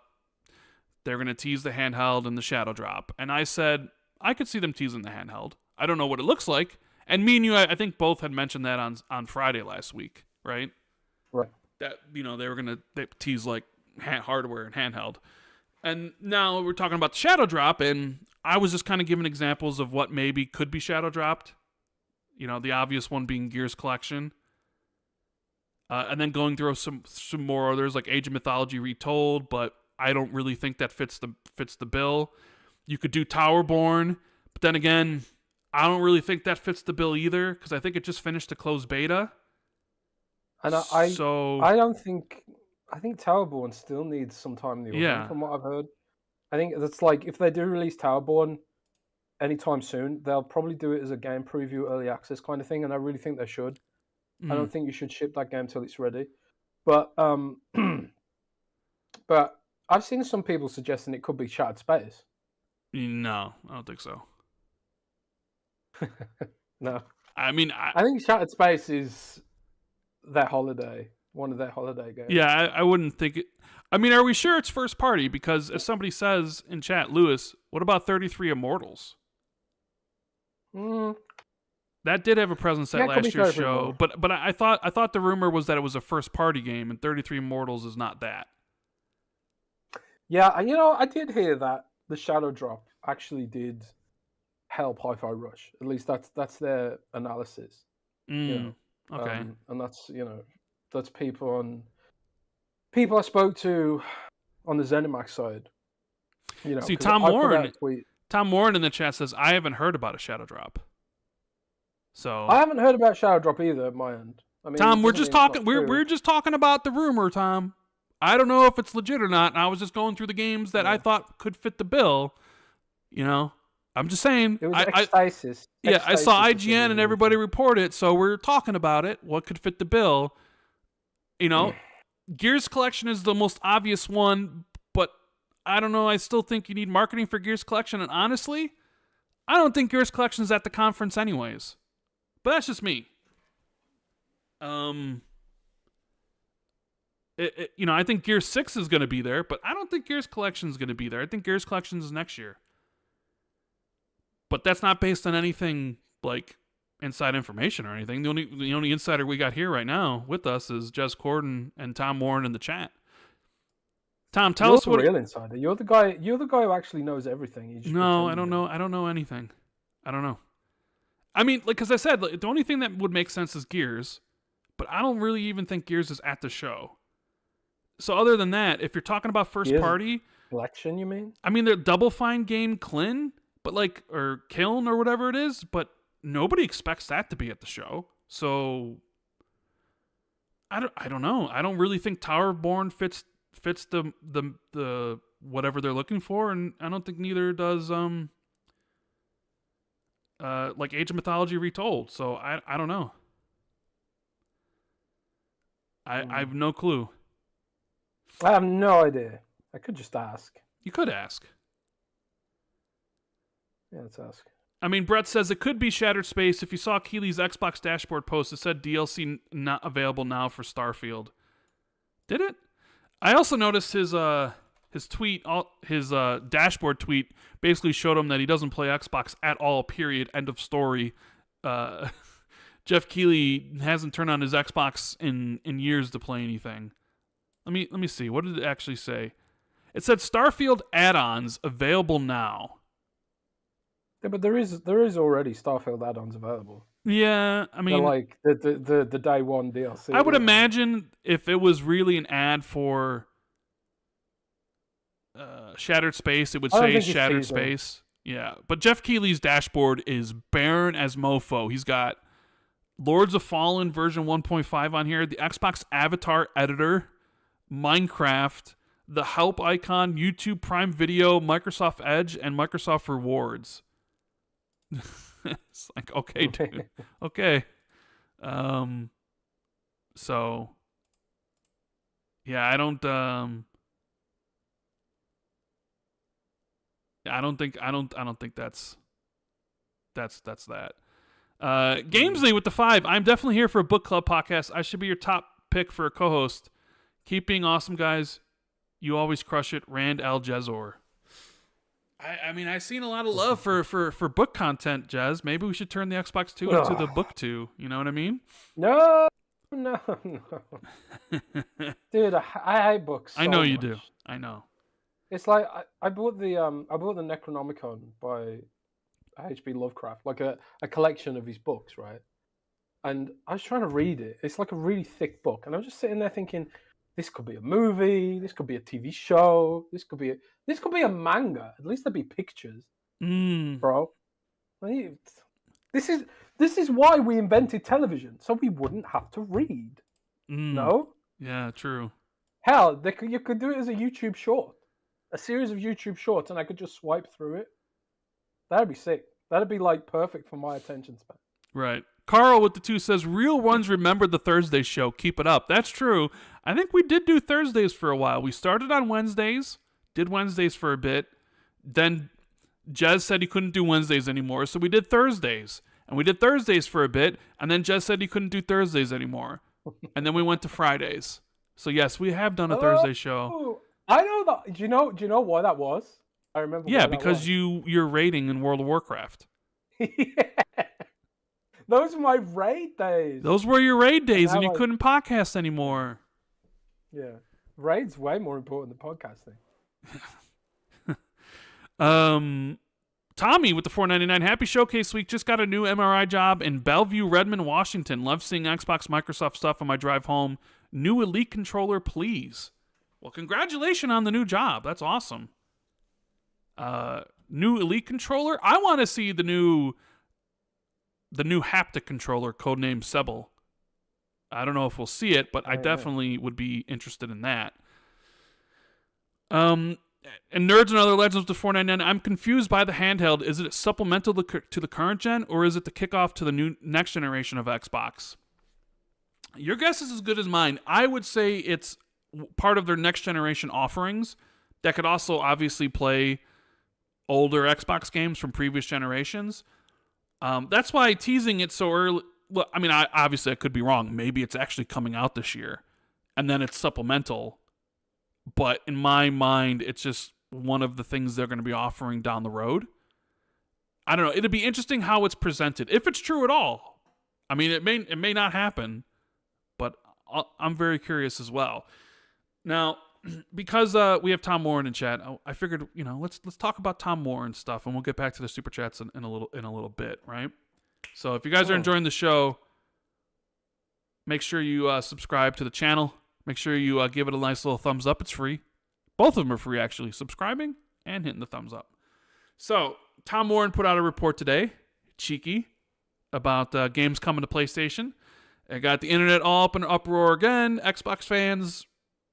they're going to tease the handheld and the Shadow Drop, and I said I could see them teasing the handheld. I don't know what it looks like, and me and you, I think both had mentioned that on Friday last week, right? Right. That they were going to tease like hardware and handheld, and now we're talking about the Shadow Drop, and I was just kind of giving examples of what maybe could be Shadow Dropped. The obvious one being Gears Collection. And then going through some more others like Age of Mythology Retold, but I don't really think that fits the bill. You could do Towerborn, but then again, I don't really think that fits the bill either, because I think it just finished a closed beta. And I think Towerborn still needs some time in the oven, from what I've heard. I think that's like, if they do release Towerborn anytime soon, they'll probably do it as a game preview, early access kind of thing, and I really think they should. I don't think you should ship that game till it's ready. But But I've seen some people suggesting it could be Shattered Space. No, I don't think so. No. I mean, I think Shattered Space is their holiday, one of their holiday games. Yeah, I wouldn't think it. I mean, are we sure it's first party? Because as somebody says in chat, Lewis, what about 33 Immortals? That did have a presence at last year's show, but I thought the rumor was that it was a first party game, and 33 Immortals is not that. Yeah, and I did hear that the Shadow Drop actually did help Hi-Fi Rush. At least that's their analysis. Okay, and that's people I spoke to on the ZeniMax side. See, Tom Warren in the chat says I haven't heard about a Shadow Drop. So I haven't heard about Shadow Drop either at my end. I mean, Tom, we're just talking. We're just talking about the rumor, Tom. I don't know if it's legit or not. I was just going through the games that I thought could fit the bill. I'm just saying. It was Ecstasis. I saw IGN and everybody report it, so we're talking about it. What could fit the bill? Gears Collection is the most obvious one, but I don't know. I still think you need marketing for Gears Collection, and honestly, I don't think Gears Collection is at the conference anyways. But that's just me. I think Gears 6 is going to be there, but I don't think Gears Collection is going to be there. I think Gears Collection is next year. But that's not based on anything like inside information or anything. The only insider we got here right now with us is Jez Corden and Tom Warren in the chat. Tom, tell us what real insider. You're the guy who actually knows everything. No, I don't know. I don't know anything. I don't know. I mean, because I said, the only thing that would make sense is Gears, but I don't really even think Gears is at the show. So other than that, if you're talking about first party collection, you mean? I mean, they're Double Fine game Clin, but or Kiln or whatever it is, but nobody expects that to be at the show. So I don't know. I don't really think Tower of Born fits the whatever they're looking for, and I don't think neither does Age of Mythology Retold. So I don't know. I have no clue. I have no idea. I could just ask. You could ask. Yeah, let's ask. I mean, Brett says it could be Shattered Space. If you saw Keely's Xbox dashboard post, it said DLC not available now for Starfield. Did it? I also noticed his tweet, his dashboard tweet, basically showed him that he doesn't play Xbox at all. Period. End of story. Jeff Keighley hasn't turned on his Xbox in years to play anything. Let me see. What did it actually say? It said Starfield add-ons available now. Yeah, but there is already Starfield add-ons available. Yeah, I mean, like the day one DLC. I would imagine if it was really an ad for Shattered Space, it would say Shattered Space. Yeah, but Jeff Keighley's dashboard is barren as mofo. He's got Lords of Fallen version 1.5 on here, the Xbox Avatar Editor, Minecraft, the help icon, YouTube Prime Video, Microsoft Edge, and Microsoft Rewards. It's like, okay, dude. Okay. So yeah, I don't think that's that. Gamesley with the 5. I'm definitely here for a book club podcast. I should be your top pick for a co-host. Keep being awesome, guys. You always crush it. Rand Jez. I mean, I've seen a lot of love for book content, Jez. Maybe we should turn the Xbox 2 into the book 2. You know what I mean? No. Dude, I hate books. I know you do. I know. It's like I bought the Necronomicon by H.P. Lovecraft, like a collection of his books, right? And I was trying to read it. It's like a really thick book, and I was just sitting there thinking, this could be a movie, this could be a TV show, this could be a manga. At least there'd be pictures, bro. This is why we invented television, so we wouldn't have to read. No? Yeah, true. Hell, you could do it as a YouTube short, a series of YouTube shorts, and I could just swipe through it. That'd be sick. That'd be like perfect for my attention span. Right. Carl with the 2 says, real ones remember the Thursday show. Keep it up. That's true. I think we did do Thursdays for a while. We started on Wednesdays, did Wednesdays for a bit. Then Jez said he couldn't do Wednesdays anymore, so we did Thursdays. And we did Thursdays for a bit, and then Jez said he couldn't do Thursdays anymore. And then we went to Fridays. So yes, we have done a Thursday show. I know that. Do you know why that was? I remember. Yeah, because you're raiding in World of Warcraft. Yeah. Those were my raid days. Those were your raid days, and you couldn't podcast anymore. Yeah, raid's way more important than podcasting. Tommy with the $4.99 Happy Showcase Week just got a new MRI job in Bellevue, Redmond, Washington. Love seeing Xbox, Microsoft stuff on my drive home. New Elite controller, please. Well, congratulations on the new job. That's awesome. New Elite controller. I want to see the new haptic controller, codenamed Sebel. I don't know if we'll see it, but I definitely would be interested in that. And Nerds and Other Legends with the $4.99. I'm confused by the handheld. Is it supplemental to the current gen, or is it the kickoff to the next generation of Xbox? Your guess is as good as mine. I would say it's part of their next generation offerings that could also obviously play older Xbox games from previous generations. That's why teasing it so early. Well, I mean, obviously I could be wrong. Maybe it's actually coming out this year, and then it's supplemental. But in my mind, it's just one of the things they're going to be offering down the road. I don't know. It'd be interesting how it's presented, if it's true at all. I mean, it may not happen, but I'm very curious as well. Now, because we have Tom Warren in chat, I figured, let's talk about Tom Warren stuff, and we'll get back to the super chats in a little bit, right? So if you guys are enjoying the show, make sure you subscribe to the channel. Make sure you give it a nice little thumbs up. It's free. Both of them are free, actually. Subscribing and hitting the thumbs up. So Tom Warren put out a report today, cheeky, about games coming to PlayStation. It got the internet all up in an uproar again. Xbox fans,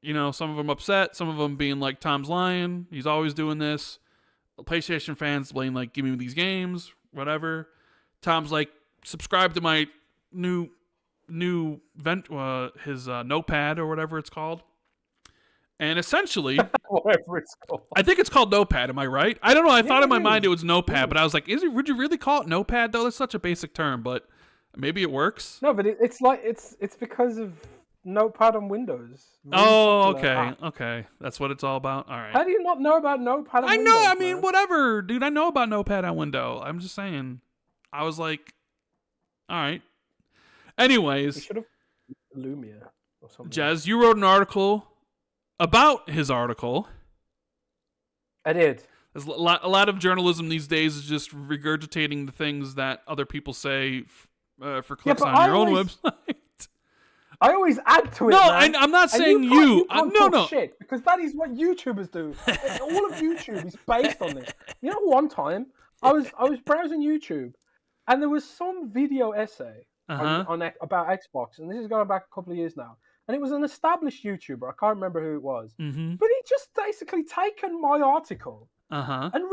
some of them upset, some of them being like, Tom's lying. He's always doing this. PlayStation fans being like, give me these games, whatever. Tom's like, subscribe to my new his Notepad or whatever it's called. And essentially, whatever it's called. I think it's called Notepad. Am I right? I don't know. I thought in my mind it was Notepad, but I was like, would you really call it Notepad though? That's such a basic term, but maybe it works. No, but it's like it's because of Notepad on Windows. Oh, okay. Okay. That's what it's all about. All right. How do you not know about Notepad on Windows? I know. I mean, whatever, dude. I know about Notepad on Windows. I'm just saying. I was like, all right. Anyways, you should have Lumia or something. Jez, you wrote an article about his article. I did. There's a lot of journalism these days is just regurgitating the things that other people say for clicks on your own website. I always add to it. No, man. I'm not saying you. No. Shit, because that is what YouTubers do. All of YouTube is based on this. One time I was browsing YouTube, and there was some video essay about Xbox, and this is going back a couple of years now. And it was an established YouTuber. I can't remember who it was, but he just basically taken my article and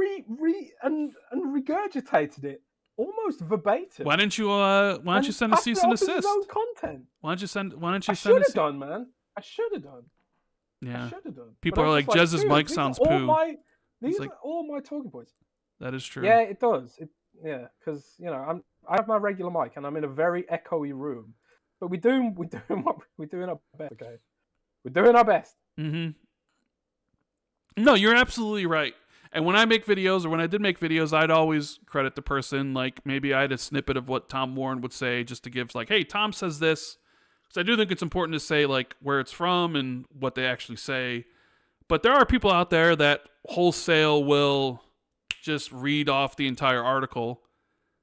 regurgitated it almost verbatim. Why don't you send a cease and desist? Content. Why don't you send? I should have done, man. I should have done. Yeah. I should have done. People are like, Jez's mic sounds poo. These are all my talking points. That is true. Yeah, it does. Because I have my regular mic and I'm in a very echoey room, but we're doing our best. Okay, we're doing our best. No, you're absolutely right. And when I make videos, or when I did make videos, I'd always credit the person. Like, maybe I had a snippet of what Tom Warren would say just to give, like, hey, Tom says this. Because I do think it's important to say, like, where it's from and what they actually say. But there are people out there that wholesale will just read off the entire article.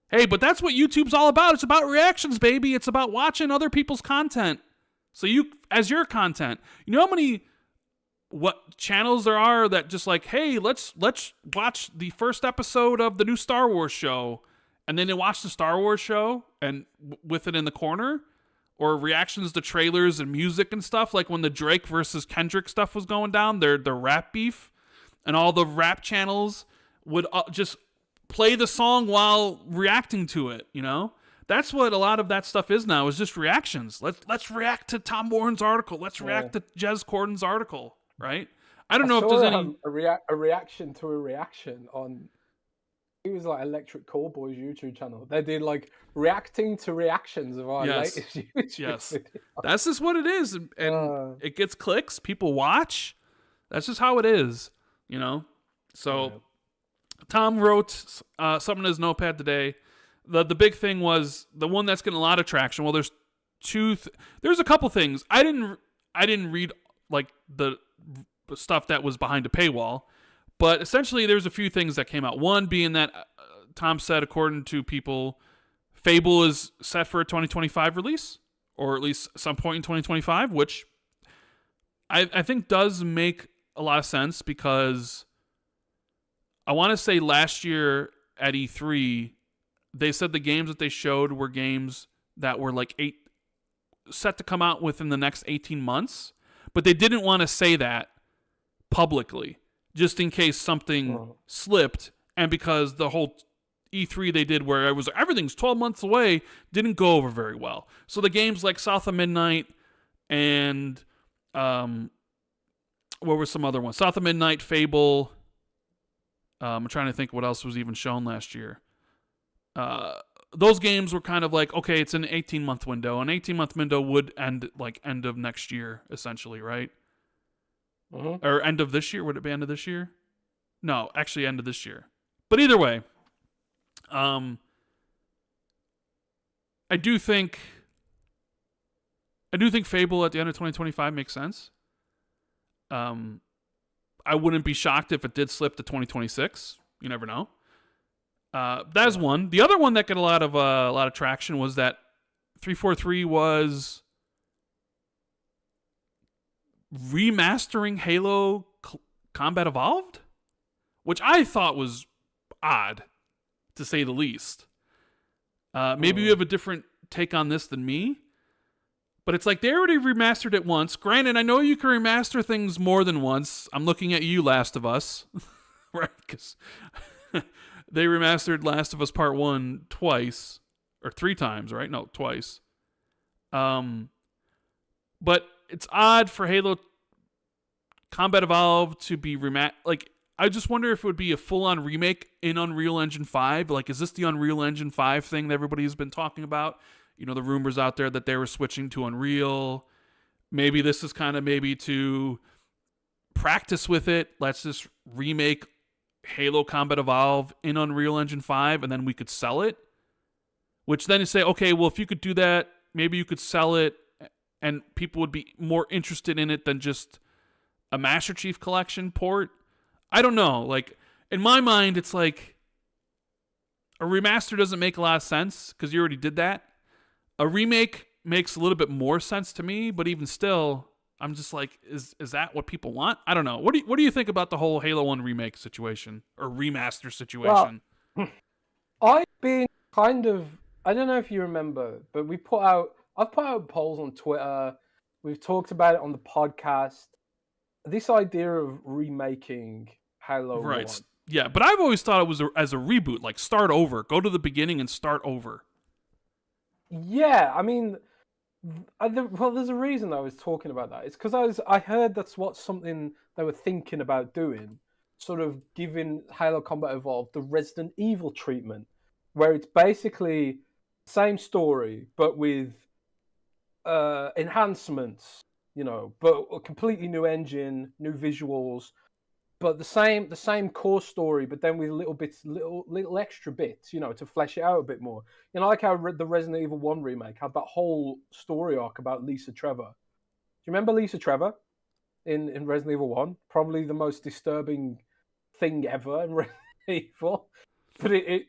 Hey, but that's what YouTube's all about. It's about reactions, baby. It's about watching other people's content. So you, as your content, you know how many channels there are that just like, hey, let's watch the first episode of the new Star Wars show, and then they watch the Star Wars show and with it in the corner, or reactions to trailers and music and stuff, like when the Drake versus Kendrick stuff was going down, their rap beef, and all the rap channels would just play the song while reacting to it. That's what a lot of that stuff is now, is just reactions. Let's react to Tom Warren's article. Let's react to Jez Corden's article, right? I don't know if there's any a reaction to a reaction on. It was like Electric Callboy's YouTube channel. They did like reacting to reactions of our latest YouTube video. That's just what it is, and it gets clicks. People watch. That's just how it is, you know. So Tom wrote something in his notepad today. The big thing was the one that's getting a lot of traction. Well, there's there's a couple things. I didn't read like the stuff that was behind a paywall. But essentially, there's a few things that came out. One being that Tom said, according to people, Fable is set for a 2025 release, or at least some point in 2025, which I think does make a lot of sense, because I want to say last year at E3, they said the games that they showed were games that were like set to come out within the next 18 months, but they didn't want to say that publicly, just in case something slipped, and because the whole E3 they did where it was everything's 12 months away didn't go over very well. So the games like South of Midnight and what were some other ones? South of Midnight, Fable. I'm trying to think what else was even shown last year. Those games were kind of like, okay, it's an 18-month window. An 18-month window would end like end of next year, essentially, right? Or end of this year? Would it be end of this year? No, actually end of this year. But either way, I do think Fable at the end of 2025 makes sense. I wouldn't be shocked if it did slip to 2026. You never know. That's one. The other one that got a lot of traction was that 343 was remastering Halo Combat Evolved, which I thought was odd, to say the least. Maybe you have a different take on this than me, but it's like they already remastered it once. Granted, I know you can remaster things more than once. I'm looking at you, Last of Us, right? Because they remastered Last of Us Part 1 twice, or 3 times, right? No, twice. But it's odd for Halo Combat Evolved to be like, I just wonder if it would be a full-on remake in Unreal Engine 5. Like, is this the Unreal Engine 5 thing that everybody's been talking about? You know, the rumors out there that they were switching to Unreal. Maybe this is kind of maybe to practice with it. Let's just remake Halo Combat Evolved in Unreal Engine 5, and then we could sell it. Which then you say, okay, well, if you could do that, maybe you could sell it, and people would be more interested in it than just a Master Chief Collection port. I don't know. Like, in my mind, it's like a remaster doesn't make a lot of sense because you already did that. A remake makes a little bit more sense to me, but even still, I'm just like, is that what people want? I don't know. What do you think about the whole Halo 1 remake situation or remaster situation? Well, I've been kind of, I don't know if you remember, but I've put out polls on Twitter. We've talked about it on the podcast. This idea of remaking Halo 1. Yeah, but I've always thought it was as a reboot, like start over, go to the beginning and start over. Yeah, I mean, there's a reason I was talking about that. It's because I heard that's something they were thinking about doing, sort of giving Halo Combat Evolved the Resident Evil treatment, where it's basically same story but with enhancements, you know, but a completely new engine, new visuals, but the same core story, but then with little extra bits, you know, to flesh it out a bit more. You know, like how the Resident Evil 1 remake had that whole story arc about Lisa Trevor. Do you remember Lisa Trevor in Resident Evil 1? Probably the most disturbing thing ever in Resident Evil. But it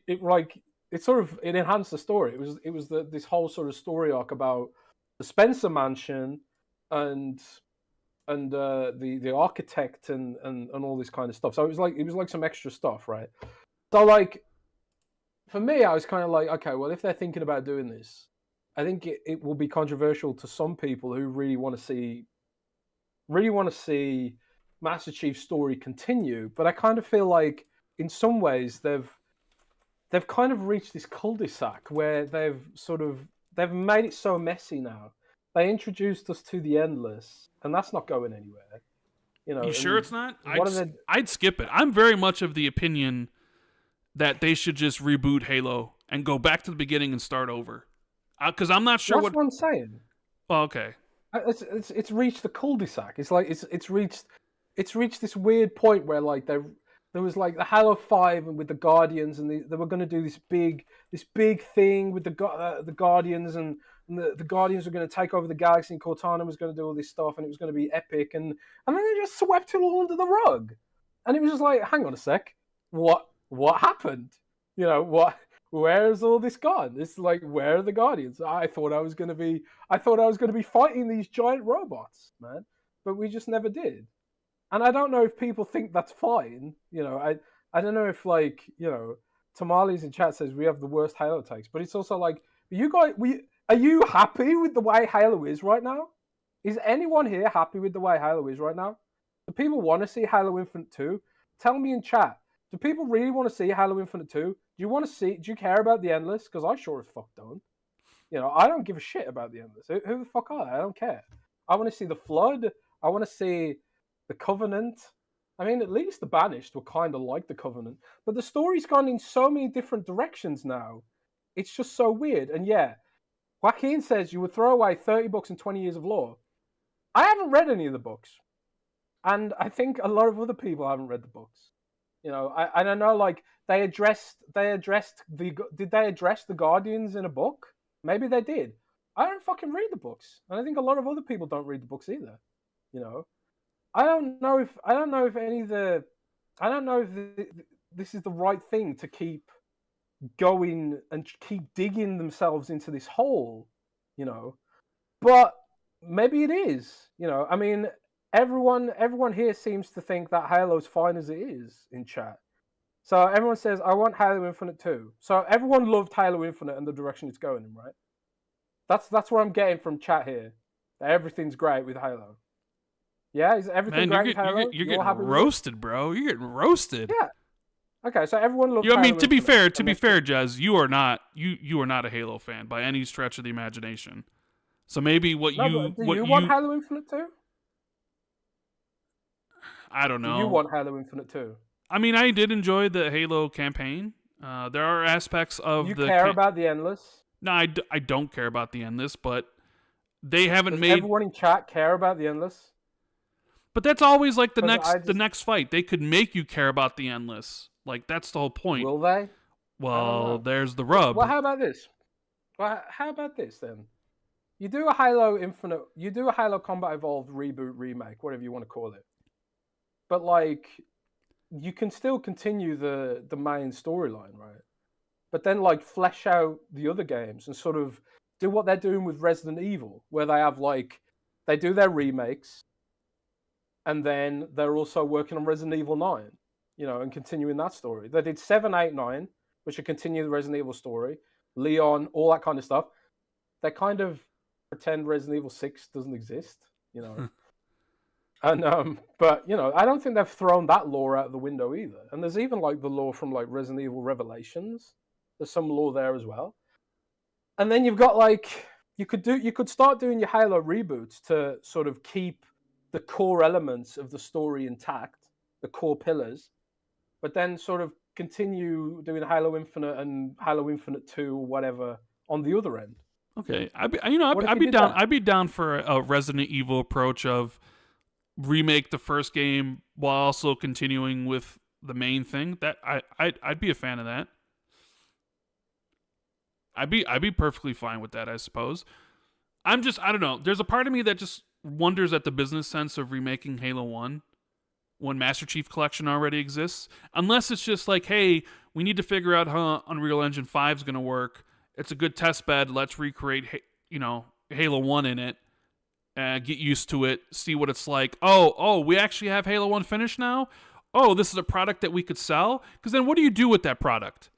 enhanced the story. It was this whole sort of story arc about the Spencer Mansion and the architect and all this kind of stuff. So it was like some extra stuff, right? So like for me, I was kind of like, okay, well, if they're thinking about doing this, I think it will be controversial to some people who really want to see Master Chief's story continue. But I kind of feel like in some ways they've they've kind of reached this cul-de-sac where they've made it so messy now. They introduced us to the Endless, and that's not going anywhere. You sure it's not? I'd skip it. I'm very much of the opinion that they should just reboot Halo and go back to the beginning and start over. Because I'm not sure what I'm saying. Oh, okay. It's reached the cul-de-sac. It's like it's reached this weird point where like there was like the Halo 5 and with the Guardians, and they were going to do this big thing with the Guardians, and the Guardians were going to take over the galaxy, and Cortana was going to do all this stuff, and it was going to be epic, and then they just swept it all under the rug, and it was just like, hang on a sec, what happened? What? Where's all this gone? It's like, where are the Guardians? I thought I was going to be fighting these giant robots, man, but we just never did. And I don't know if people think that's fine. I don't know if Tamales in chat says we have the worst Halo takes, but it's also like, are you happy with the way Halo is right now? Is anyone here happy with the way Halo is right now? Do people want to see Halo Infinite 2? Tell me in chat. Do people really want to see Halo Infinite 2? Do you care about the Endless? Because I sure as fuck don't. I don't give a shit about the Endless. Who the fuck are they? I don't care. I want to see the Flood. I want to see the Covenant. I mean, at least the Banished were kind of like the Covenant. But the story's gone in so many different directions now. It's just so weird. And yeah, Joaquin says you would throw away 30 books and 20 years of lore. I haven't read any of the books. And I think a lot of other people haven't read the books. I don't know, like, did they address the Guardians in a book? Maybe they did. I don't fucking read the books. And I think a lot of other people don't read the books either. I don't know if this is the right thing to keep going and keep digging themselves into this hole, but maybe it is. I mean, everyone here seems to think that Halo's fine as it is in chat. So everyone says, I want Halo Infinite 2. So everyone loved Halo Infinite and the direction it's going in, right? That's what I'm getting from chat here. That everything's great with Halo. Yeah, is everything great with Halo? You're getting roasted, bro. You're getting roasted. Yeah. Okay, so everyone loves. I mean, to be fair, Jez, you are not a Halo fan by any stretch of the imagination. So maybe do you want Halo Infinite 2? I don't know. Do you want Halo Infinite 2? I mean, I did enjoy the Halo campaign. There are aspects of you care about the Endless? No, I don't care about the Endless, but they haven't Does made everyone in chat care about the Endless? But that's always like the next fight. They could make you care about the Endless. Like, that's the whole point. Will they? Well, there's the rub. Well, how about this? Then? You do a Halo Infinite, you do a Halo Combat Evolved reboot, remake, whatever you want to call it. But like, you can still continue the main storyline, right? But then like flesh out the other games and sort of do what they're doing with Resident Evil, where they have like, they do their remakes, and then they're also working on Resident Evil 9, and continuing that story. They did 7, 8, 9, which are continue the Resident Evil story, Leon, all that kind of stuff. They kind of pretend Resident Evil 6 doesn't exist, And but I don't think they've thrown that lore out the window either. And there's even like the lore from like Resident Evil Revelations. There's some lore there as well. And then you've got like you could start doing your Halo reboots to sort of keep the core elements of the story intact, the core pillars, but then sort of continue doing Halo Infinite and Halo Infinite 2 or whatever on the other end. Okay, I'd be down for a Resident Evil approach of remake the first game while also continuing with the main thing. That I'd be a fan of that. I'd be perfectly fine with that, I suppose. I don't know. There's a part of me that just wonders at the business sense of remaking Halo 1 when Master Chief Collection already exists. Unless it's just like, hey, we need to figure out how Unreal Engine 5 is going to work. It's a good test bed. Let's recreate, Halo 1 in it. Get used to it. See what it's like. Oh, we actually have Halo 1 finished now? Oh, this is a product that we could sell? Because then what do you do with that product?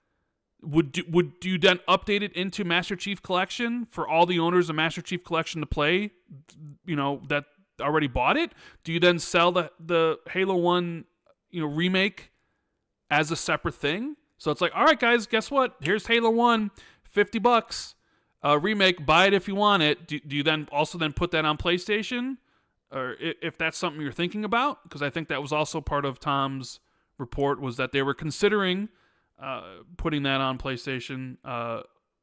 Would you then update it into Master Chief Collection for all the owners of Master Chief Collection to play, that already bought it? Do you then sell the Halo 1, remake as a separate thing? So it's like, all right, guys, guess what? Here's Halo 1, $50, remake. Buy it if you want it. Do you then also then put that on PlayStation, or if that's something you're thinking about? Because I think that was also part of Tom's report, was that they were considering putting that on PlayStation.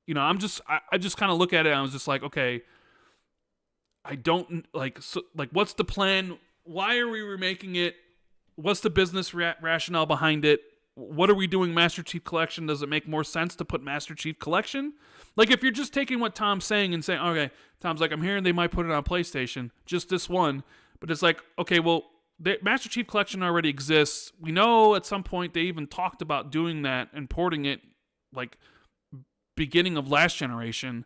You know, I just kind of look at it and I was just like, okay, I don't like what's the plan? Why are we remaking it? What's the business rationale behind it? What are we doing Master Chief Collection? Does it make more sense to put Master Chief Collection? Like, if you're just taking what Tom's saying and saying, okay, Tom's like, I'm hearing they might put it on PlayStation, just this one. But it's like, okay, well, the Master Chief Collection already exists. We know at some point they even talked about doing that and porting it, like, beginning of last generation.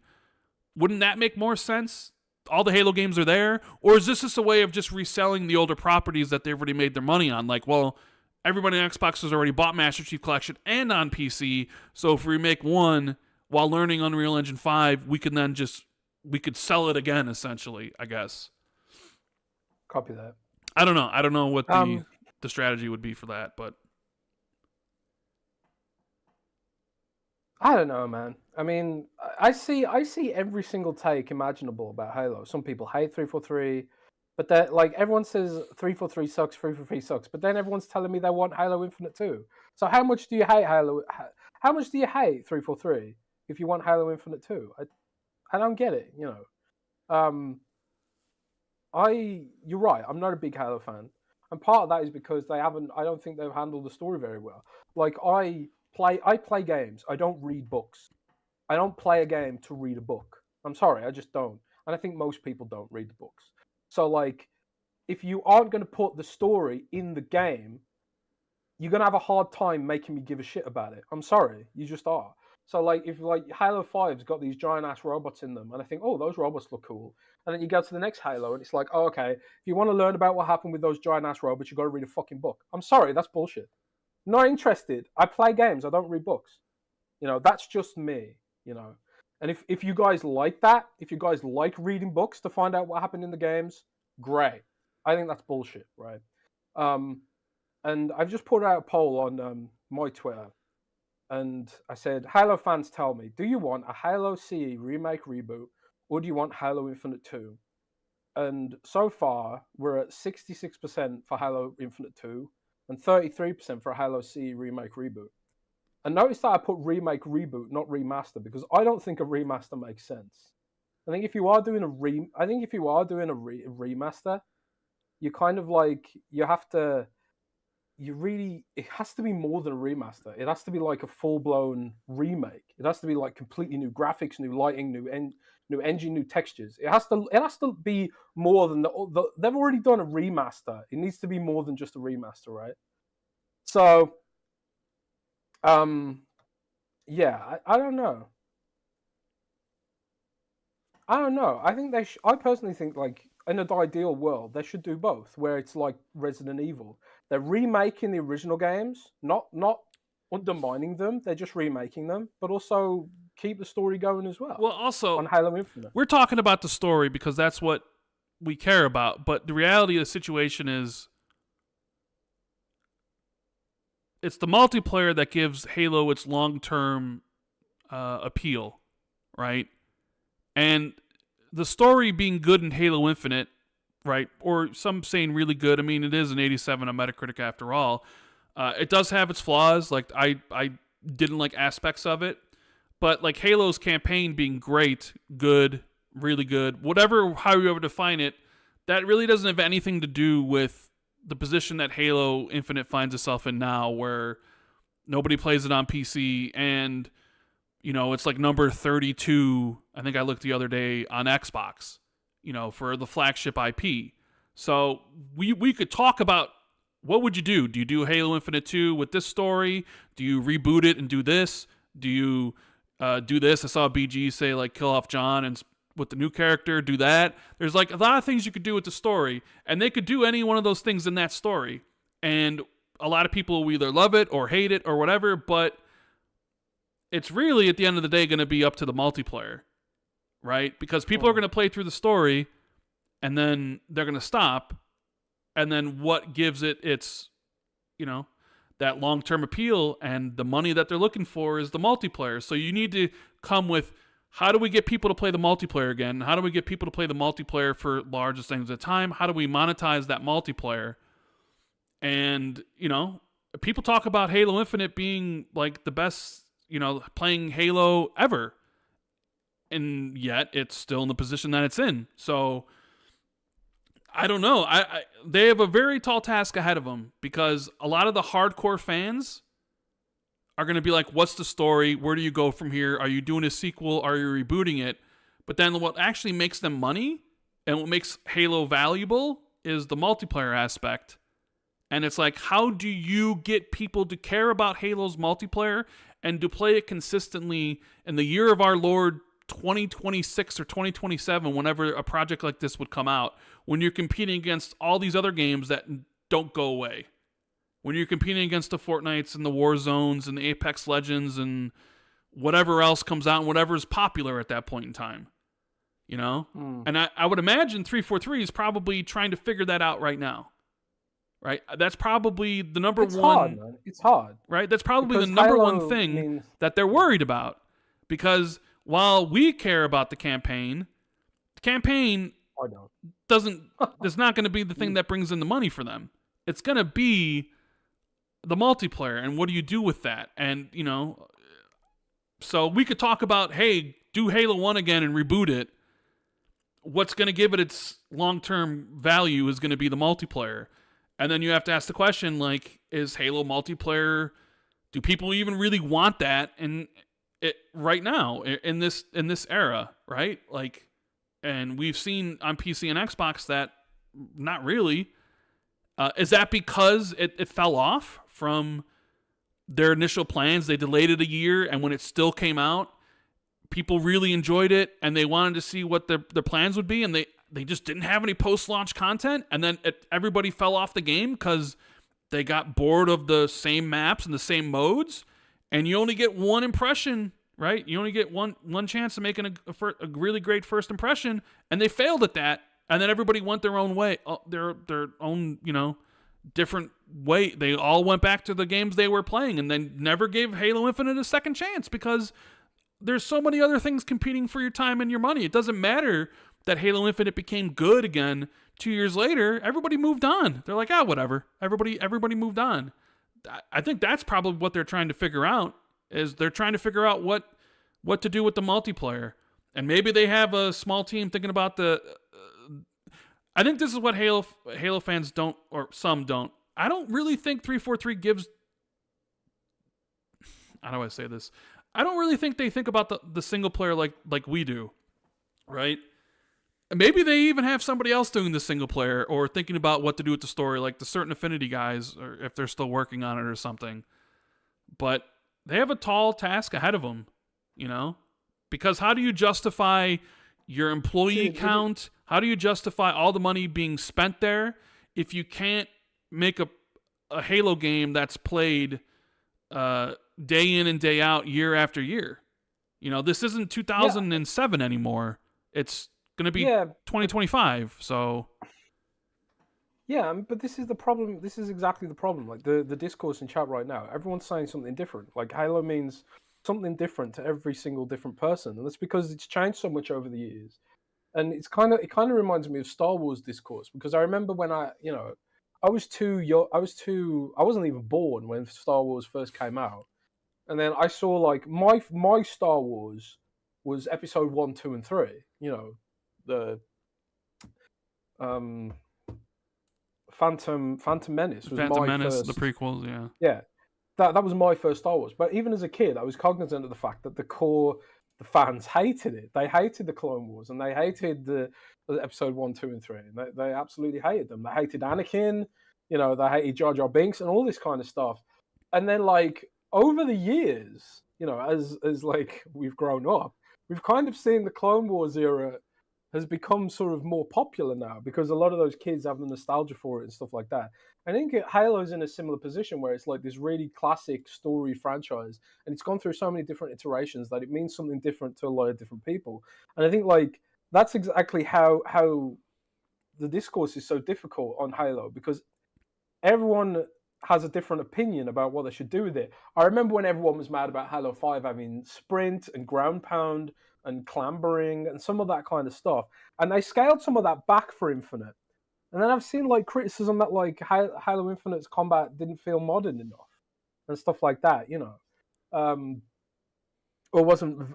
Wouldn't that make more sense? All the Halo games are there? Or is this just a way of just reselling the older properties that they've already made their money on? Like, well, everybody on Xbox has already bought Master Chief Collection and on PC, so if we make one while learning Unreal Engine 5, we could sell it again, essentially, I guess. Copy that. I don't know. I don't know what the strategy would be for that, but I don't know, man. I mean, I see every single take imaginable about Halo. Some people hate 343, but that, like, everyone says 343 sucks, 343 sucks, but then everyone's telling me they want Halo Infinite too. So how much do you hate Halo? How much do you hate 343 if you want Halo Infinite too? I don't get it, you know. You're right. I'm not a big Halo fan, and part of that is because I don't think they've handled the story very well. Like, I play games. I don't read books. I don't play a game to read a book. I'm sorry, I just don't. And I think most people don't read the books. So, like, if you aren't going to put the story in the game, you're going to have a hard time making me give a shit about it. I'm sorry, you just are. So, like, if, like, Halo 5's got these giant-ass robots in them, and I think, oh, those robots look cool. And then you go to the next Halo, and it's like, oh, okay, if you want to learn about what happened with those giant-ass robots, you've got to read a fucking book. I'm sorry, that's bullshit. Not interested. I play games. I don't read books. You know, that's just me, you know. And if you guys like that, if you guys like reading books to find out what happened in the games, great. I think that's bullshit, right? And I've just put out a poll on my Twitter. And I said, Halo fans, tell me, do you want a Halo CE remake reboot, or do you want Halo Infinite 2? And so far, we're at 66% for Halo Infinite 2, and 33% for a Halo CE remake reboot. And notice that I put remake reboot, not remaster, because I don't think a remaster makes sense. I think if you are doing a remaster, you kind of like, it has to be more than a remaster. It has to be like a full-blown remake. It has to be like completely new graphics, new lighting, new engine, new textures. It has to be more than they've already done a remaster. It needs to be more than just a remaster, right? So, yeah, I don't know. I think I personally think, like, in an ideal world, they should do both, where it's like Resident Evil. They're remaking the original games, not undermining them. They're just remaking them, but also keep the story going as well. Well, also, on Halo Infinite. We're talking about the story because that's what we care about, but the reality of the situation is it's the multiplayer that gives Halo its long-term appeal, right? And the story being good in Halo Infinite, right, or some saying really good. I mean, it is an 87 on Metacritic after all. It does have its flaws. Like, I didn't like aspects of it, but like Halo's campaign being great, good, really good, how you ever define it, that really doesn't have anything to do with the position that Halo Infinite finds itself in now, where nobody plays it on PC, and you know, it's like number 32, I think I looked the other day, on Xbox, you know, for the flagship IP. So we could talk about, what would you do? Do you do Halo Infinite 2 with this story? Do you reboot it and do this? Do you do this? I saw BG say, like, kill off John and with the new character, do that. There's like a lot of things you could do with the story, and they could do any one of those things in that story. And a lot of people will either love it or hate it or whatever, but it's really, at the end of the day, going to be up to the multiplayer, right? Because people are going to play through the story, and then they're going to stop, and then what gives it its, you know, that long-term appeal, and the money that they're looking for is the multiplayer. So you need to come with, how do we get people to play the multiplayer again? How do we get people to play the multiplayer for largest things at a time? How do we monetize that multiplayer? And, people talk about Halo Infinite being like the best, playing Halo ever. And yet it's still in the position that it's in. So I don't know. They have a very tall task ahead of them, because a lot of the hardcore fans are going to be like, what's the story? Where do you go from here? Are you doing a sequel? Are you rebooting it? But then what actually makes them money and what makes Halo valuable is the multiplayer aspect. And it's like, how do you get people to care about Halo's multiplayer and to play it consistently in the year of our Lord 2026 or 2027, whenever a project like this would come out, when you're competing against all these other games that don't go away, when you're competing against the Fortnites and the Warzones and the Apex Legends and whatever else comes out and whatever is popular at that point in time, And I would imagine 343 is probably trying to figure that out right now, right? That's probably the number it's one. Hard, man. It's hard, right? That's probably because the number Halo one thing means... that they're worried about, because while we care about the campaign is not going to be the thing that brings in the money for them. It's going to be the multiplayer, and what do you do with that? And, so we could talk about, hey, do Halo 1 again and reboot it. What's going to give it its long-term value is going to be the multiplayer. And then you have to ask the question, like, is Halo multiplayer, do people even really want that? And right now in this era, right? Like, and we've seen on PC and Xbox that not really. Is that because it fell off from their initial plans? They delayed it a year, and when it still came out, people really enjoyed it, and they wanted to see what their plans would be, and they just didn't have any post-launch content, and then everybody fell off the game because they got bored of the same maps and the same modes. And you only get one impression, right? You only get one chance of making a really great first impression, and they failed at that. And then everybody went their own way, their own, different way. They all went back to the games they were playing, and then never gave Halo Infinite a second chance, because there's so many other things competing for your time and your money. It doesn't matter that Halo Infinite became good again 2 years later. Everybody moved on. They're like, whatever. Everybody moved on. I think that's probably what they're trying to figure out, is they're trying to figure out what to do with the multiplayer. And maybe they have a small team thinking about I think this is what Halo fans don't, or some don't. I don't really think 343 gives... How do I say this? I don't really think they think about the single player like we do, right? Maybe they even have somebody else doing the single player or thinking about what to do with the story, like the Certain Affinity guys, or if they're still working on it or something. But they have a tall task ahead of them, Because how do you justify your employee count? How do you justify all the money being spent there if you can't make a Halo game that's played day in and day out, year after year? This isn't 2007 anymore. It's going to be 2025. So yeah, but this is the problem. This is exactly the problem. Like the discourse in chat right now, everyone's saying something different. Like Halo means something different to every single different person, and that's because it's changed so much over the years. And it kind of reminds me of Star Wars discourse, because I remember when I was too young. I wasn't even born when Star Wars first came out. And then I saw, like, my Star Wars was episode 1, 2, and 3. The Phantom Menace was Phantom my Menace, first, the prequels, yeah. Yeah, that was my first Star Wars. But even as a kid, I was cognizant of the fact that the fans hated it. They hated the Clone Wars, and they hated the episode 1, 2, and 3. And they absolutely hated them. They hated Anakin. They hated Jar Jar Binks and all this kind of stuff. And then, like, over the years, as like we've grown up, we've kind of seen the Clone Wars era has become sort of more popular now, because a lot of those kids have the nostalgia for it and stuff like that. I think Halo's in a similar position, where it's like this really classic story franchise, and it's gone through so many different iterations that it means something different to a lot of different people. And I think, like, that's exactly how the discourse is so difficult on Halo, because everyone has a different opinion about what they should do with it. I remember when everyone was mad about Halo 5 having sprint and ground pound and clambering and some of that kind of stuff. And they scaled some of that back for Infinite. And then I've seen like criticism that like Halo Infinite's combat didn't feel modern enough and stuff like that, or wasn't,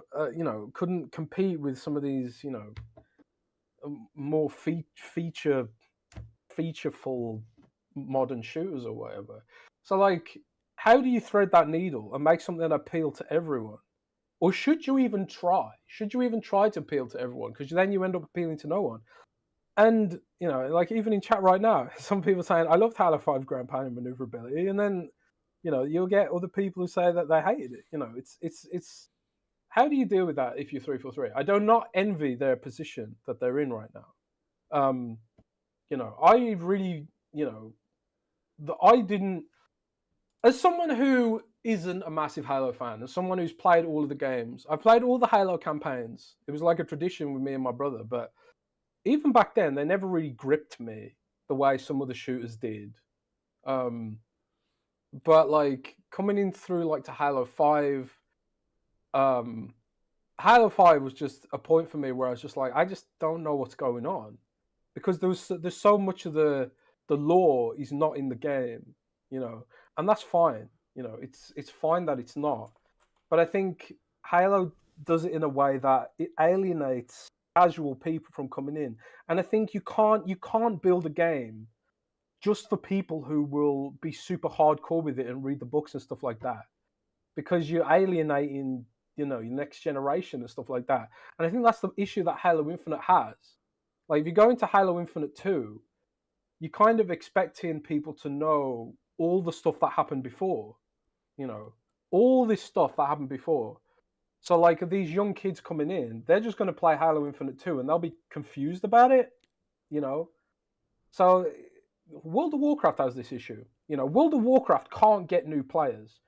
couldn't compete with some of these, more featureful modern shooters or whatever. So like, how do you thread that needle and make something that appeal to everyone? Or should you even try? Should you even try to appeal to everyone? Because then you end up appealing to no one. And, like even in chat right now, some people saying, I loved Halo 5 ground pound and maneuverability. And then, you'll get other people who say that they hated it. It's how do you deal with that if you're 343? I do not envy their position that they're in right now. I really, I didn't, as someone who isn't a massive Halo fan, as someone who's played all of the games, I played all the Halo campaigns. It was like a tradition with me and my brother, but even back then, they never really gripped me the way some of the shooters did. But like coming in through like to Halo 5, Halo 5 was just a point for me where I was just like, I just don't know what's going on, because there's so much of the lore is not in the game, and that's fine. It's fine that it's not, but I think Halo does it in a way that it alienates casual people from coming in, and I think you can't build a game just for people who will be super hardcore with it and read the books and stuff like that, because you're alienating your next generation and stuff like that. And I think that's the issue that Halo Infinite has. Like if you go into Halo Infinite 2, you're kind of expecting people to know all the stuff that happened before, all this stuff that happened before. So like these young kids coming in, they're just going to play Halo Infinite 2 and they'll be confused about it, So World of Warcraft has this issue. World of Warcraft can't get new players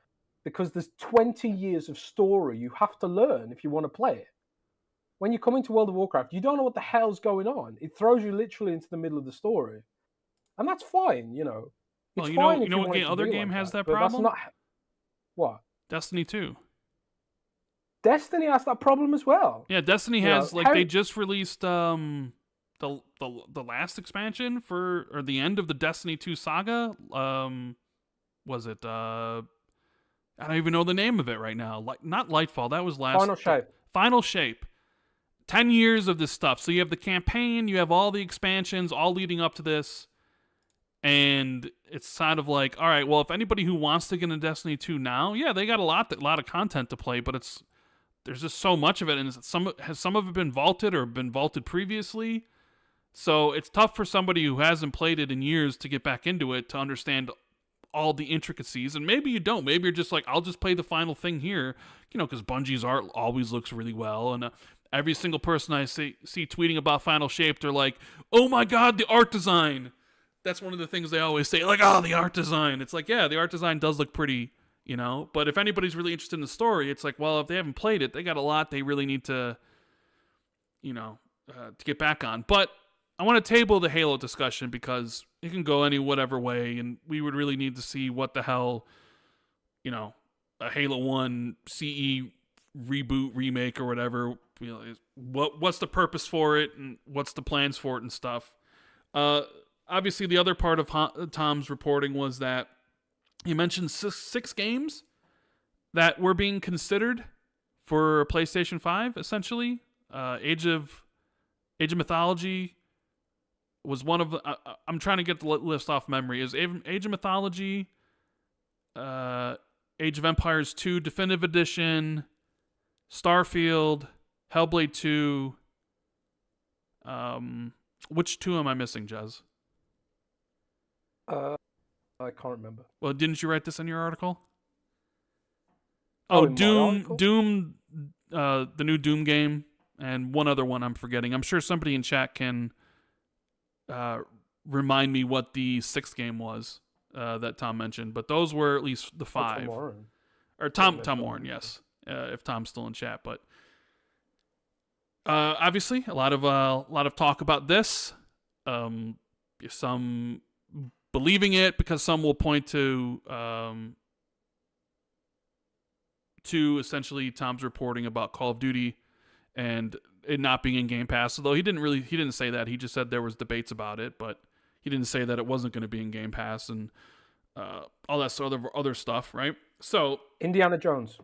because there's 20 years of story you have to learn if you want to play it. When you come into World of Warcraft, you don't know what the hell's going on. It throws you literally into the middle of the story. And that's fine, It's well, fine you know what other game has that problem? That's not... What? Destiny 2. Destiny has that problem as well. Yeah, Destiny has they just released the last expansion or the end of the Destiny 2 saga. Was it I don't even know the name of it right now. Not Lightfall, that was last. Final Shape. 10 years of this stuff. So you have the campaign, you have all the expansions, all leading up to this. And it's kind of like, all right, well, if anybody who wants to get into Destiny 2 now, yeah, they got a lot of content to play, but there's just so much of it, and some of it been vaulted or been vaulted previously. So it's tough for somebody who hasn't played it in years to get back into it to understand all the intricacies. And maybe you don't. Maybe you're just like, I'll just play the final thing here, because Bungie's art always looks really well, and every single person I see tweeting about Final Shape, they're like, oh my god, the art design. That's one of the things they always say, like, oh, the art design. It's like, yeah, the art design does look pretty, but if anybody's really interested in the story, it's like, well, if they haven't played it, they got a lot they really need to, to get back on. But I want to table the Halo discussion because it can go any whatever way, and we would really need to see what the hell, a Halo 1 CE reboot, remake, or whatever, what's the purpose for it, and what's the plans for it and stuff. Obviously, the other part of Tom's reporting was that he mentioned six games that were being considered for PlayStation 5, essentially. Age of Mythology was one of the... I'm trying to get the list off memory. Is Age of Mythology, Age of Empires 2 Definitive Edition, Starfield, Hellblade 2... which two am I missing, Jez? I can't remember. Well, didn't you write this in your article? Oh, Doom, the new Doom game, and one other one I'm forgetting. I'm sure somebody in chat can remind me what the sixth game was that Tom mentioned, but those were at least the five. Tom Warren, yes, if Tom's still in chat. But obviously, a lot of talk about this. Some believing it, because some will point to essentially Tom's reporting about Call of Duty and it not being in Game Pass. Although he didn't say that. He just said there was debates about it, but he didn't say that it wasn't going to be in Game Pass and all that sort of other stuff, right? So Indiana Jones.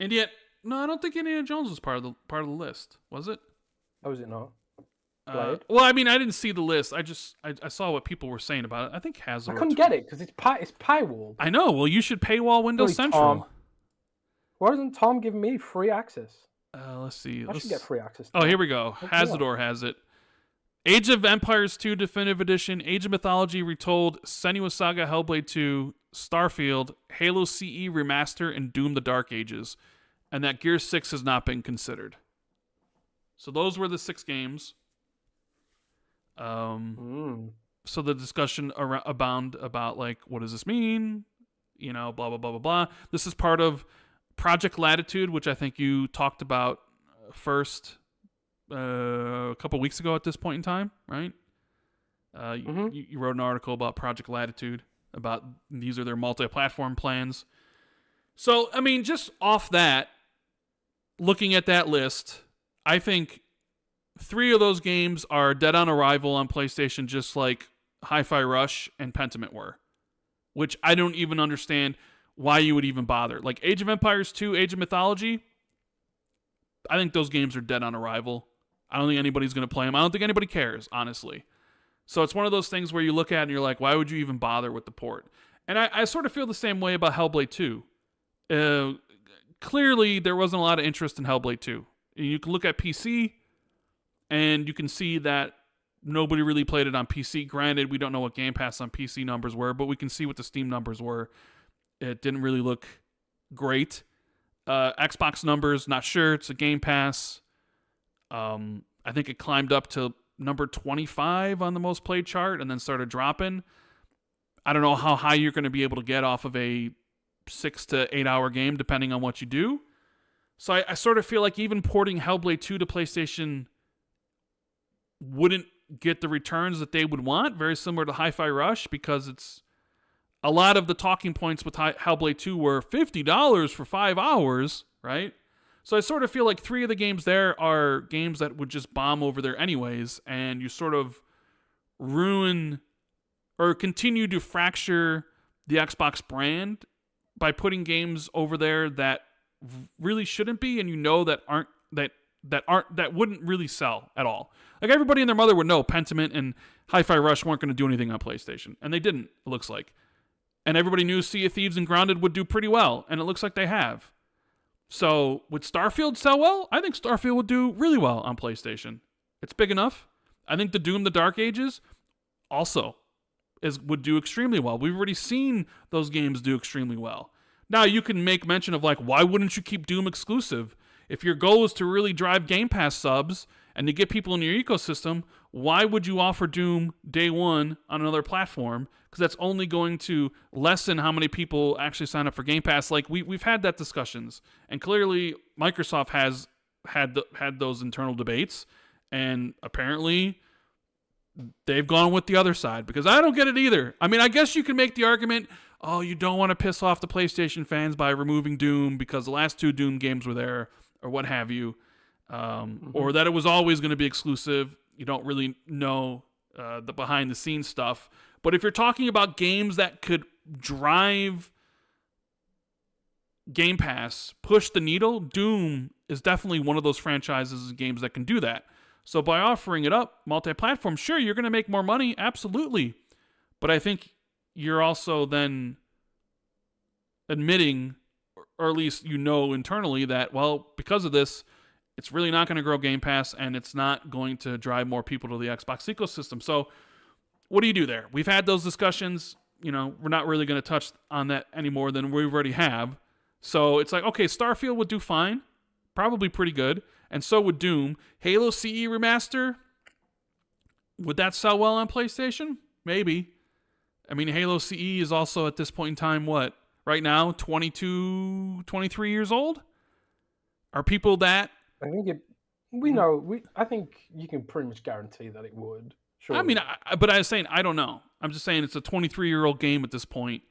No, I don't think Indiana Jones was part of the list. Was it? Oh, is it not? Well, I mean, I didn't see the list. I saw what people were saying about it. I think Hasbro. I couldn't get it because it's paywall. I know. Well, you should paywall Windows Central. Tom. Why doesn't Tom give me free access? Let's see. I should get free access. Oh, here we go. Hazador has it. Age of Empires 2 Definitive Edition, Age of Mythology Retold, Senua's Saga Hellblade 2, Starfield, Halo CE Remaster, and Doom the Dark Ages. And that Gear 6 has not been considered. So those were the 6 games. So the discussion about like, what does this mean? You know, blah, blah, blah, blah, blah. This is part of Project Latitude, which I think you talked about first a couple weeks ago at this point in time, right? You wrote an article about Project Latitude, about these are their multi-platform plans. So, I mean, just off that, looking at that list, I think 3 of those games are dead on arrival on PlayStation, just like Hi-Fi Rush and Pentiment were, which I don't even understand why you would even bother. Like Age of Empires 2, Age of Mythology, I think those games are dead on arrival. I don't think anybody's going to play them. I don't think anybody cares, honestly. So it's one of those things where you look at it and you're like, why would you even bother with the port? And I sort of feel the same way about Hellblade 2. Clearly, there wasn't a lot of interest in Hellblade 2. You can look at PC, and you can see that nobody really played it on PC. Granted, we don't know what Game Pass on PC numbers were, but we can see what the Steam numbers were. It didn't really look great. Xbox numbers, not sure. It's a Game Pass. I think it climbed up to number 25 on the most played chart and then started dropping. I don't know how high you're going to be able to get off of a 6 to 8 hour game, depending on what you do. So I sort of feel like even porting Hellblade 2 to PlayStation wouldn't get the returns that they would want, very similar to Hi-Fi Rush, because it's a lot of the talking points with Hellblade 2 were $50 for 5 hours, right? So I sort of feel like 3 of the games there are games that would just bomb over there anyways, and you sort of ruin or continue to fracture the Xbox brand by putting games over there that really shouldn't be, and you know that wouldn't really sell at all. Like everybody and their mother would know Pentiment and Hi-Fi Rush weren't going to do anything on PlayStation, and they didn't, it looks like. And everybody knew Sea of Thieves and Grounded would do pretty well, and it looks like they have. So, would Starfield sell well? I think Starfield would do really well on PlayStation. It's big enough. I think the Doom the Dark Ages also would do extremely well. We've already seen those games do extremely well. Now, you can make mention of like, why wouldn't you keep Doom exclusive? If your goal is to really drive Game Pass subs and to get people in your ecosystem, why would you offer Doom day one on another platform? Because that's only going to lessen how many people actually sign up for Game Pass. Like we've had that discussions, and clearly Microsoft has had those internal debates, and apparently they've gone with the other side, because I don't get it either. I mean, I guess you can make the argument, oh, you don't want to piss off the PlayStation fans by removing Doom because the last 2 Doom games were there, or what have you, or that it was always going to be exclusive. You don't really know the behind-the-scenes stuff. But if you're talking about games that could drive Game Pass, push the needle, Doom is definitely one of those franchises and games that can do that. So by offering it up, multi-platform, sure, you're going to make more money, absolutely. But I think you're also then admitting, or at least you know internally, that, well, because of this, it's really not going to grow Game Pass, and it's not going to drive more people to the Xbox ecosystem. So what do you do there? We've had those discussions. You know, we're not really going to touch on that any more than we already have. So it's like, okay, Starfield would do fine, probably pretty good, and so would Doom. Halo CE Remaster, would that sell well on PlayStation? Maybe. I mean, Halo CE is also at this point in time, what? Right now, 22, 23 years old? Are people that... I think I think you can pretty much guarantee that it would. Surely. I mean, but I was saying I don't know. I'm just saying it's a 23-year-old game at this point.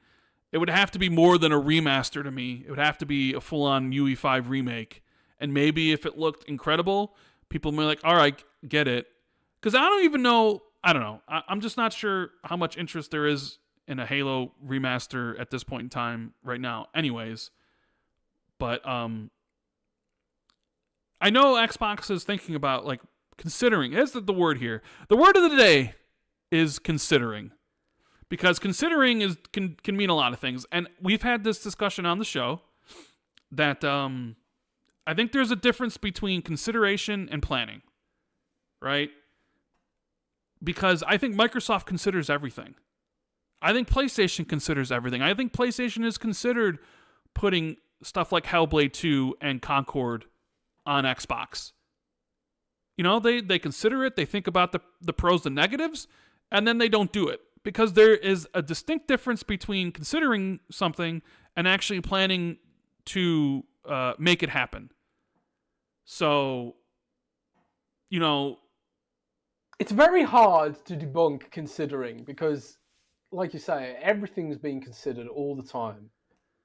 It would have to be more than a remaster to me. It would have to be a full-on UE5 remake. And maybe if it looked incredible, people may be like, all right, get it. Because I don't even know. I don't know. I'm just not sure how much interest there is in a Halo remaster at this point in time right now. Anyways. But I know Xbox is thinking about, like, considering. Is the word here? The word of the day is considering. Because considering can mean a lot of things. And we've had this discussion on the show that I think there's a difference between consideration and planning. Right? Because I think Microsoft considers everything. I think PlayStation considers everything. I think PlayStation has considered putting stuff like Hellblade 2 and Concord on Xbox. You know, they consider it, they think about the pros and negatives, and then they don't do it. Because there is a distinct difference between considering something and actually planning to make it happen. So, you know... It's very hard to debunk considering because, like you say, everything's being considered all the time.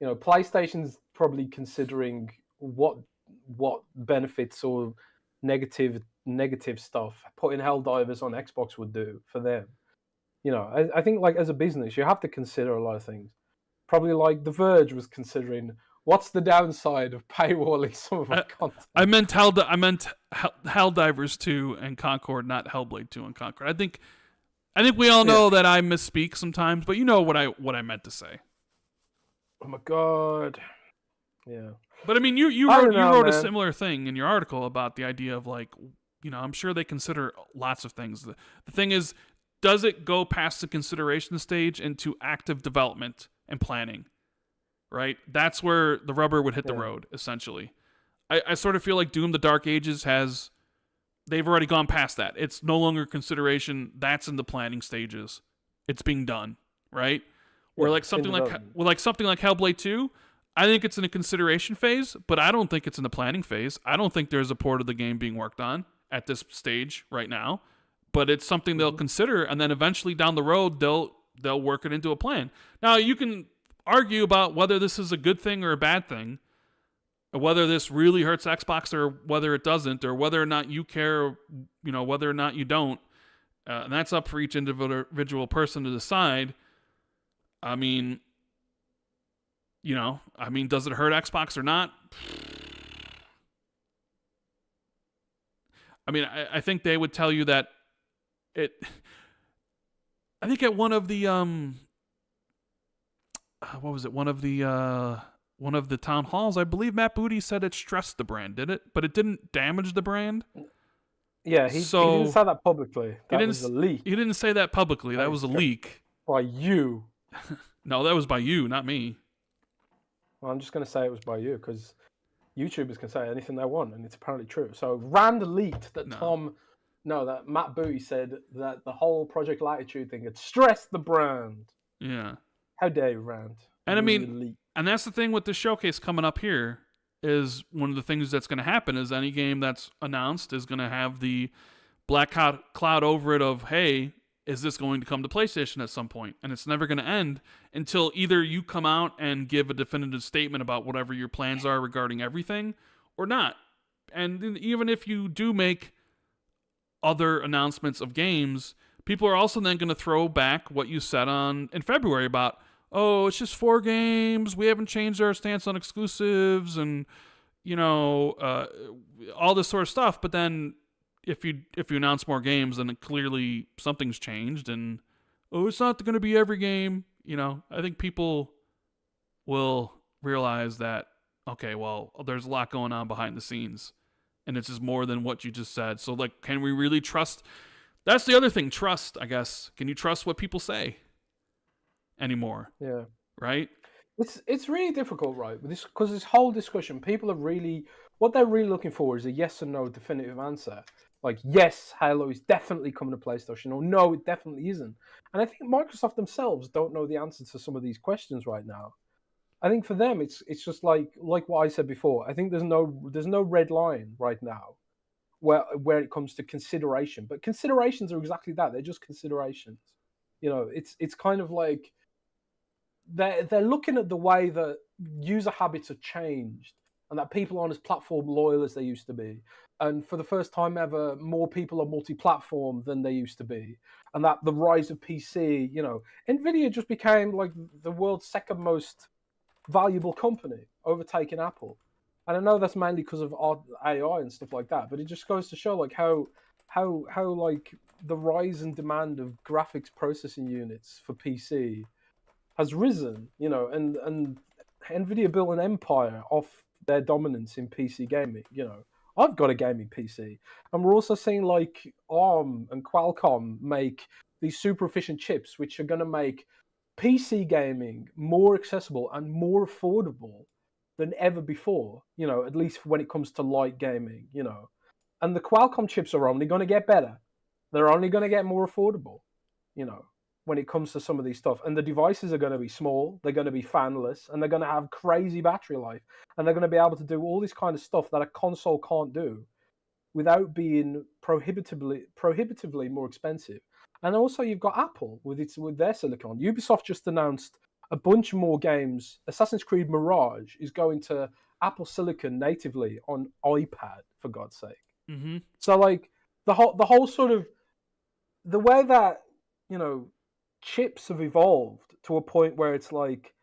You know, PlayStation's probably considering what benefits or negative stuff putting Helldivers on Xbox would do for them. You know, I think like as a business, you have to consider a lot of things. Probably like The Verge was considering what's the downside of paywalling some of our content. I meant Helldivers 2 and Concord, not Hellblade 2 and Concord. I think we all know that I misspeak sometimes, but you know what I meant to say. Oh my god. Yeah. But I mean, you wrote a similar thing in your article about the idea of, like, you know, I'm sure they consider lots of things. The thing is, does it go past the consideration stage into active development and planning? Right? That's where the rubber would hit the road, essentially. I sort of feel like Doom: The Dark Ages they've already gone past that. It's no longer consideration. That's in the planning stages. It's being done, right? Where like something like Hellblade 2, I think it's in a consideration phase, but I don't think it's in the planning phase. I don't think there's a port of the game being worked on at this stage right now. But it's something they'll consider, and then eventually down the road they'll work it into a plan. Now you can argue about whether this is a good thing or a bad thing, or whether this really hurts Xbox or whether it doesn't, or whether or not you care, you know, whether or not you don't. And that's up for each individual person to decide. I mean, you know, does it hurt Xbox or not? I mean, I think they would tell you that I think at one of the one of the town halls, I believe Matt Booty said it stressed the brand, did it? But it didn't damage the brand. Yeah, he didn't say that publicly. That was a leak. He didn't say that publicly. That was a leak. By you. No, that was by you, not me. Well, I'm just going to say it was by you because YouTubers can say anything they want, and it's apparently true. So Rand leaked that that Matt Booty said that the whole Project Latitude thing had stressed the brand. Yeah. How dare you, Rand? And I mean, and that's the thing with the showcase coming up here is one of the things that's going to happen is any game that's announced is going to have the black cloud over it of, hey, is this going to come to PlayStation at some point? And it's never going to end until either you come out and give a definitive statement about whatever your plans are regarding everything or not. And even if you do make other announcements of games, people are also then going to throw back what you said in February about, oh, it's just 4 games. We haven't changed our stance on exclusives and, you know, all this sort of stuff. But then if you announce more games, then clearly something's changed. And, oh, it's not going to be every game. You know, I think people will realize that, okay, well, there's a lot going on behind the scenes. And it's just more than what you just said. So, like, can we really trust? That's the other thing, trust, I guess. Can you trust what people say anymore? Yeah. Right? It's really difficult, right? Because this whole discussion, people are really, what they're really looking for is a yes or no definitive answer. Like, yes, Halo is definitely coming to PlayStation, or no, it definitely isn't. And I think Microsoft themselves don't know the answer to some of these questions right now. I think for them, it's just like what I said before. I think there's no red line right now where it comes to consideration. But considerations are exactly that. They're just considerations. It's kind of like they're looking at the way that user habits have changed and that people aren't as platform loyal as they used to be. And for the first time ever, more people are multi-platform than they used to be. And that the rise of PC, Nvidia just became like the world's second most valuable company, overtaking Apple. And I know that's mainly because of AI and stuff like that, but it just goes to show like how like the rise and demand of graphics processing units for PC has risen, and Nvidia built an empire off their dominance in PC gaming. I've got a gaming PC, and we're also seeing like ARM and Qualcomm make these super efficient chips, which are going to make PC gaming more accessible and more affordable than ever before. At least when it comes to light gaming. And the Qualcomm chips are only going to get better. They're only going to get more affordable. When it comes to some of these stuff. And the devices are going to be small, they're going to be fanless, and they're going to have crazy battery life. And they're going to be able to do all this kind of stuff that a console can't do without being prohibitively more expensive. And also you've got Apple with their silicon. Ubisoft just announced a bunch more games. Assassin's Creed Mirage is going to Apple Silicon natively on iPad, for God's sake. Mm-hmm. So like the whole sort of the way that, chips have evolved to a point where it's like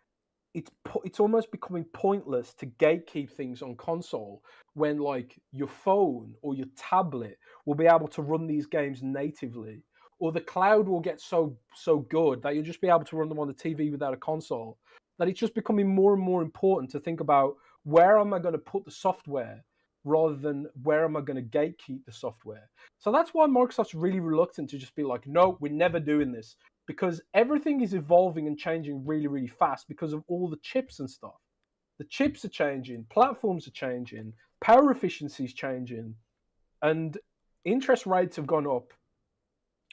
it's almost becoming pointless to gatekeep things on console when like your phone or your tablet will be able to run these games natively, or the cloud will get so good that you'll just be able to run them on the TV without a console, that it's just becoming more and more important to think about where am I going to put the software rather than where am I going to gatekeep the software. So that's why Microsoft's really reluctant to just be like, no, we're never doing this, because everything is evolving and changing really, really fast because of all the chips and stuff. The chips are changing, platforms are changing, power efficiency is changing, and interest rates have gone up,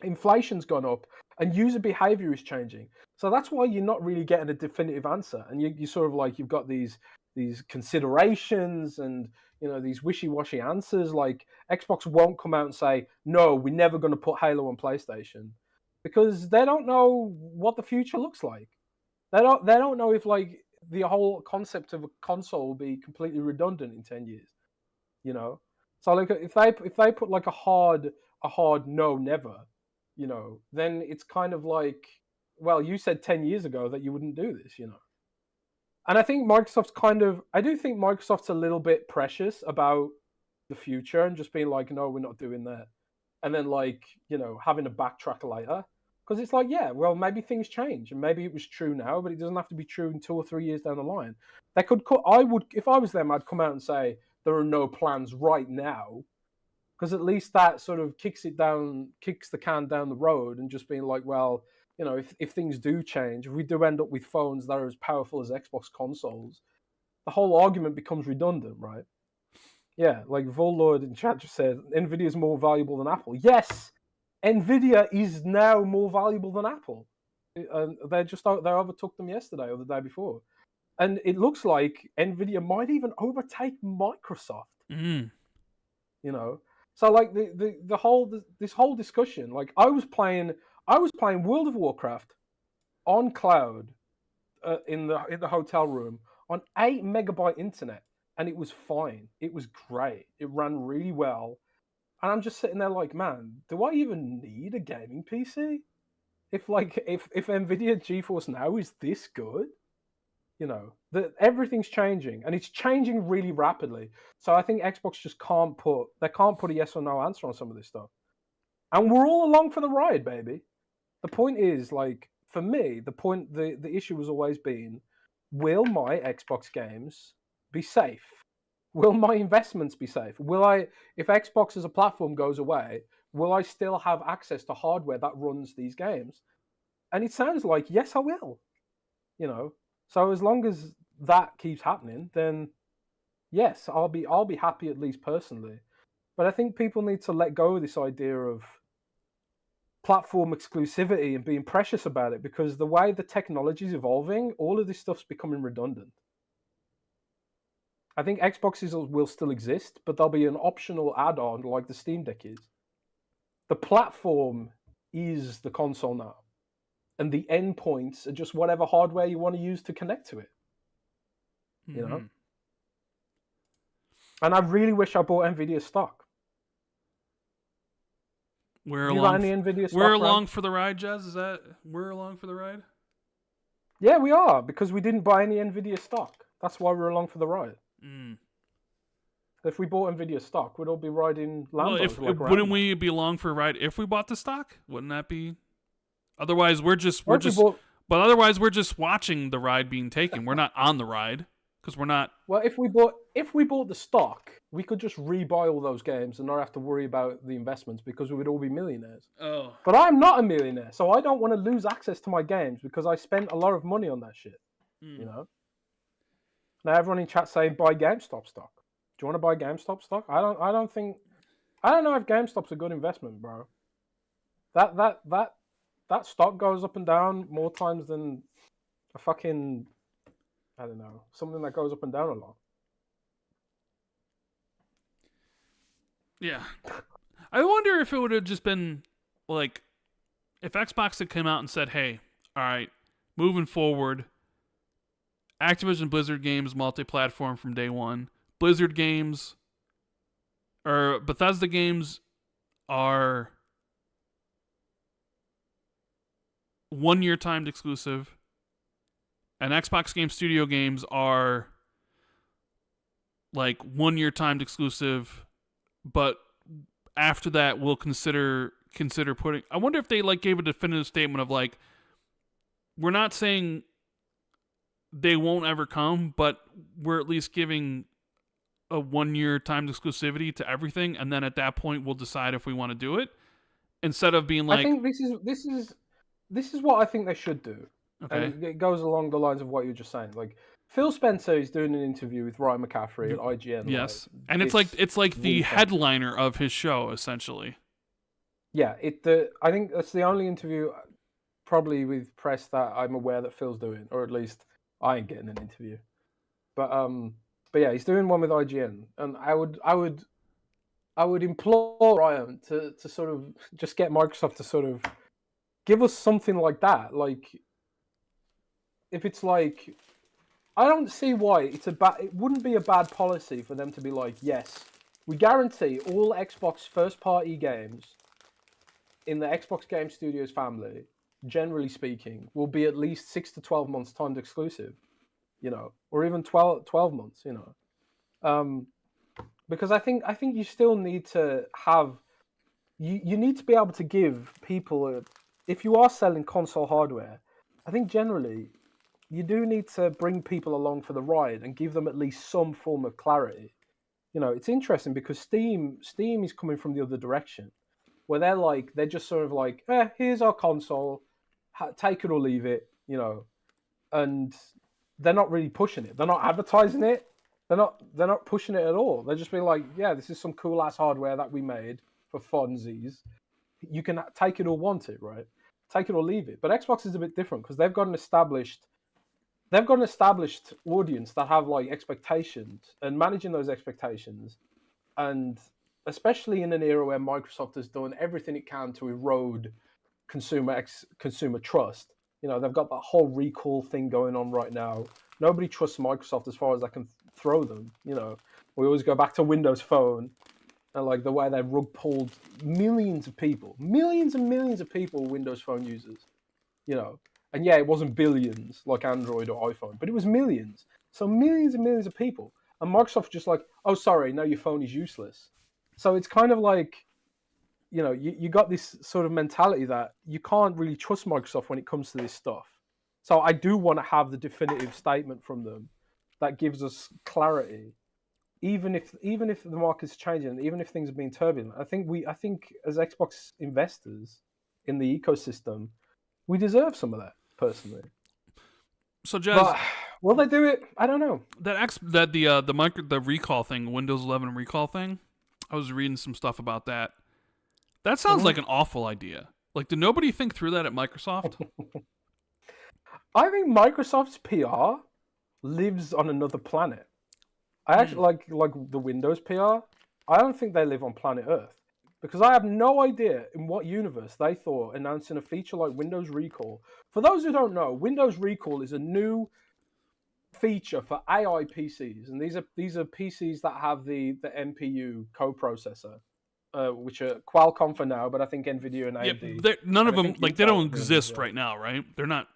inflation's gone up, and user behavior is changing. So that's why you're not really getting a definitive answer, and you sort of like you've got these considerations and these wishy-washy answers. Like Xbox won't come out and say, no, we're never going to put Halo on PlayStation, because they don't know what the future looks like. They don't know if like the whole concept of a console will be completely redundant in 10 years. So like if they put like a hard no, never, then it's kind of like, well, you said 10 years ago that you wouldn't do this. And I think I do think Microsoft's a little bit precious about the future and just being like, no, we're not doing that. And then like, having to backtrack later. Because it's like, yeah, well, maybe things change, and maybe it was true now, but it doesn't have to be true in 2 or 3 years down the line. If I was them, I'd come out and say there are no plans right now, because at least that sort of kicks the can down the road, and just being like, well, if things do change, if we do end up with phones that are as powerful as Xbox consoles, the whole argument becomes redundant, right? Yeah, like Vollord in chat just said, Nvidia is more valuable than Apple. Yes, Nvidia is now more valuable than Apple. They overtook them yesterday or the day before, and it looks like Nvidia might even overtake Microsoft. Mm. So like this whole discussion, like I was playing World of Warcraft on cloud in the hotel room on 8 megabyte internet, and it was fine. It was great. It ran really well. And I'm just sitting there like, man, do I even need a gaming PC? If Nvidia GeForce Now is this good, everything's changing, and it's changing really rapidly. So I think Xbox just can't put a yes or no answer on some of this stuff. And we're all along for the ride, baby. The point is, like, for me, the issue has always been, will my Xbox games be safe? Will my investments be safe? If Xbox as a platform goes away, will I still have access to hardware that runs these games? And it sounds like, yes, I will. So as long as that keeps happening, then yes, I'll be happy, at least personally. But I think people need to let go of this idea of platform exclusivity and being precious about it, because the way the technology is evolving, all of this stuff's becoming redundant. I think Xboxes will still exist, but there'll be an optional add-on like the Steam Deck is. The platform is the console now, and the endpoints are just whatever hardware you want to use to connect to it. You know? And I really wish I bought Nvidia stock. We're along for the ride, Jez? Is that we're along for the ride? Yeah, we are, because we didn't buy any Nvidia stock. That's why we're along for the ride. If we bought Nvidia stock, we'd all be riding Lambos. Well, wouldn't we be along for a ride if we bought the stock? Wouldn't that be? Otherwise, we're just watching the ride being taken. We're not on the ride because we're not. Well, if we bought the stock, we could just rebuy all those games and not have to worry about the investments because we would all be millionaires. Oh. But I'm not a millionaire, so I don't want to lose access to my games because I spent a lot of money on that shit. You know. Now everyone in chat saying buy GameStop stock. Do you want to buy GameStop stock? I don't know if GameStop's a good investment, bro. That stock goes up and down more times than a fucking, I don't know, something that goes up and down a lot. Yeah. I wonder if it would have just been like if Xbox had come out and said, "Hey, all right, moving forward, Activision Blizzard games multi-platform from day one. Blizzard games or Bethesda games are 1 year timed exclusive, and Xbox Game Studio games are like 1 year timed exclusive, but after that we'll consider putting." I wonder if they like gave a definitive statement of like, we're not saying they won't ever come, but we're at least giving a 1 year timed exclusivity to everything, and then at that point we'll decide if we want to do it, instead of being like. I think this is what I think they should do. Okay. And it goes along the lines of what you're just saying. Like Phil Spencer is doing an interview with Ryan McCaffrey at IGN. Yes, like, and it's like the headliner of his show essentially. Yeah, I think that's the only interview, probably with press, that I'm aware that Phil's doing, or at least I ain't getting an interview. But yeah, he's doing one with IGN, and I would implore Ryan to sort of just get Microsoft to sort of give us something like that. Like, if it's like, I don't see why it wouldn't be a bad policy for them to be like, yes, we guarantee all Xbox first-party games in the Xbox Game Studios family, generally speaking, will be at least 6 to 12 months timed exclusive. You know, or even 12 months, you know. Because I think you still need to have, you need to be able to give people, if you are selling console hardware, I think generally you do need to bring people along for the ride and give them at least some form of clarity. You know, it's interesting because Steam is coming from the other direction, where they're just sort of like, here's our console, take it or leave it, you know, and they're not really pushing it. They're not advertising it. They're not pushing it at all. They're just being like, yeah, this is some cool ass hardware that we made for funsies. You can take it or want it, right? Take it or leave it. But Xbox is a bit different because they've got an established audience that have like expectations, and managing those expectations, and especially in an era where Microsoft has done everything it can to erode consumer trust. You know, they've got that whole recall thing going on right now. Nobody trusts Microsoft as far as I can throw them. You know, we always go back to Windows Phone and like the way they rug pulled millions and millions of people, Windows Phone users. You know, and yeah, it wasn't billions like Android or iPhone, but it was millions. So millions and millions of people. And Microsoft just like, oh, sorry, now your phone is useless. So it's kind of like, you know, you got this sort of mentality that you can't really trust Microsoft when it comes to this stuff. So I do want to have the definitive statement from them that gives us clarity, even if the market's changing, even if things are being turbulent. I think as Xbox investors in the ecosystem, we deserve some of that personally. So, Jez, will they do it? I don't know. The recall thing, Windows 11 recall thing. I was reading some stuff about that. That sounds like an awful idea. Like, did nobody think through that at Microsoft? I think Microsoft's PR lives on another planet. I actually like the Windows PR. I don't think they live on planet Earth because I have no idea in what universe they thought announcing a feature like Windows Recall. For those who don't know, Windows Recall is a new feature for AI PCs, and these are PCs that have the NPU co-processor, which are Qualcomm for now, but I think Nvidia and AMD. Yep, none of them they don't exist well. right now, right? They're not.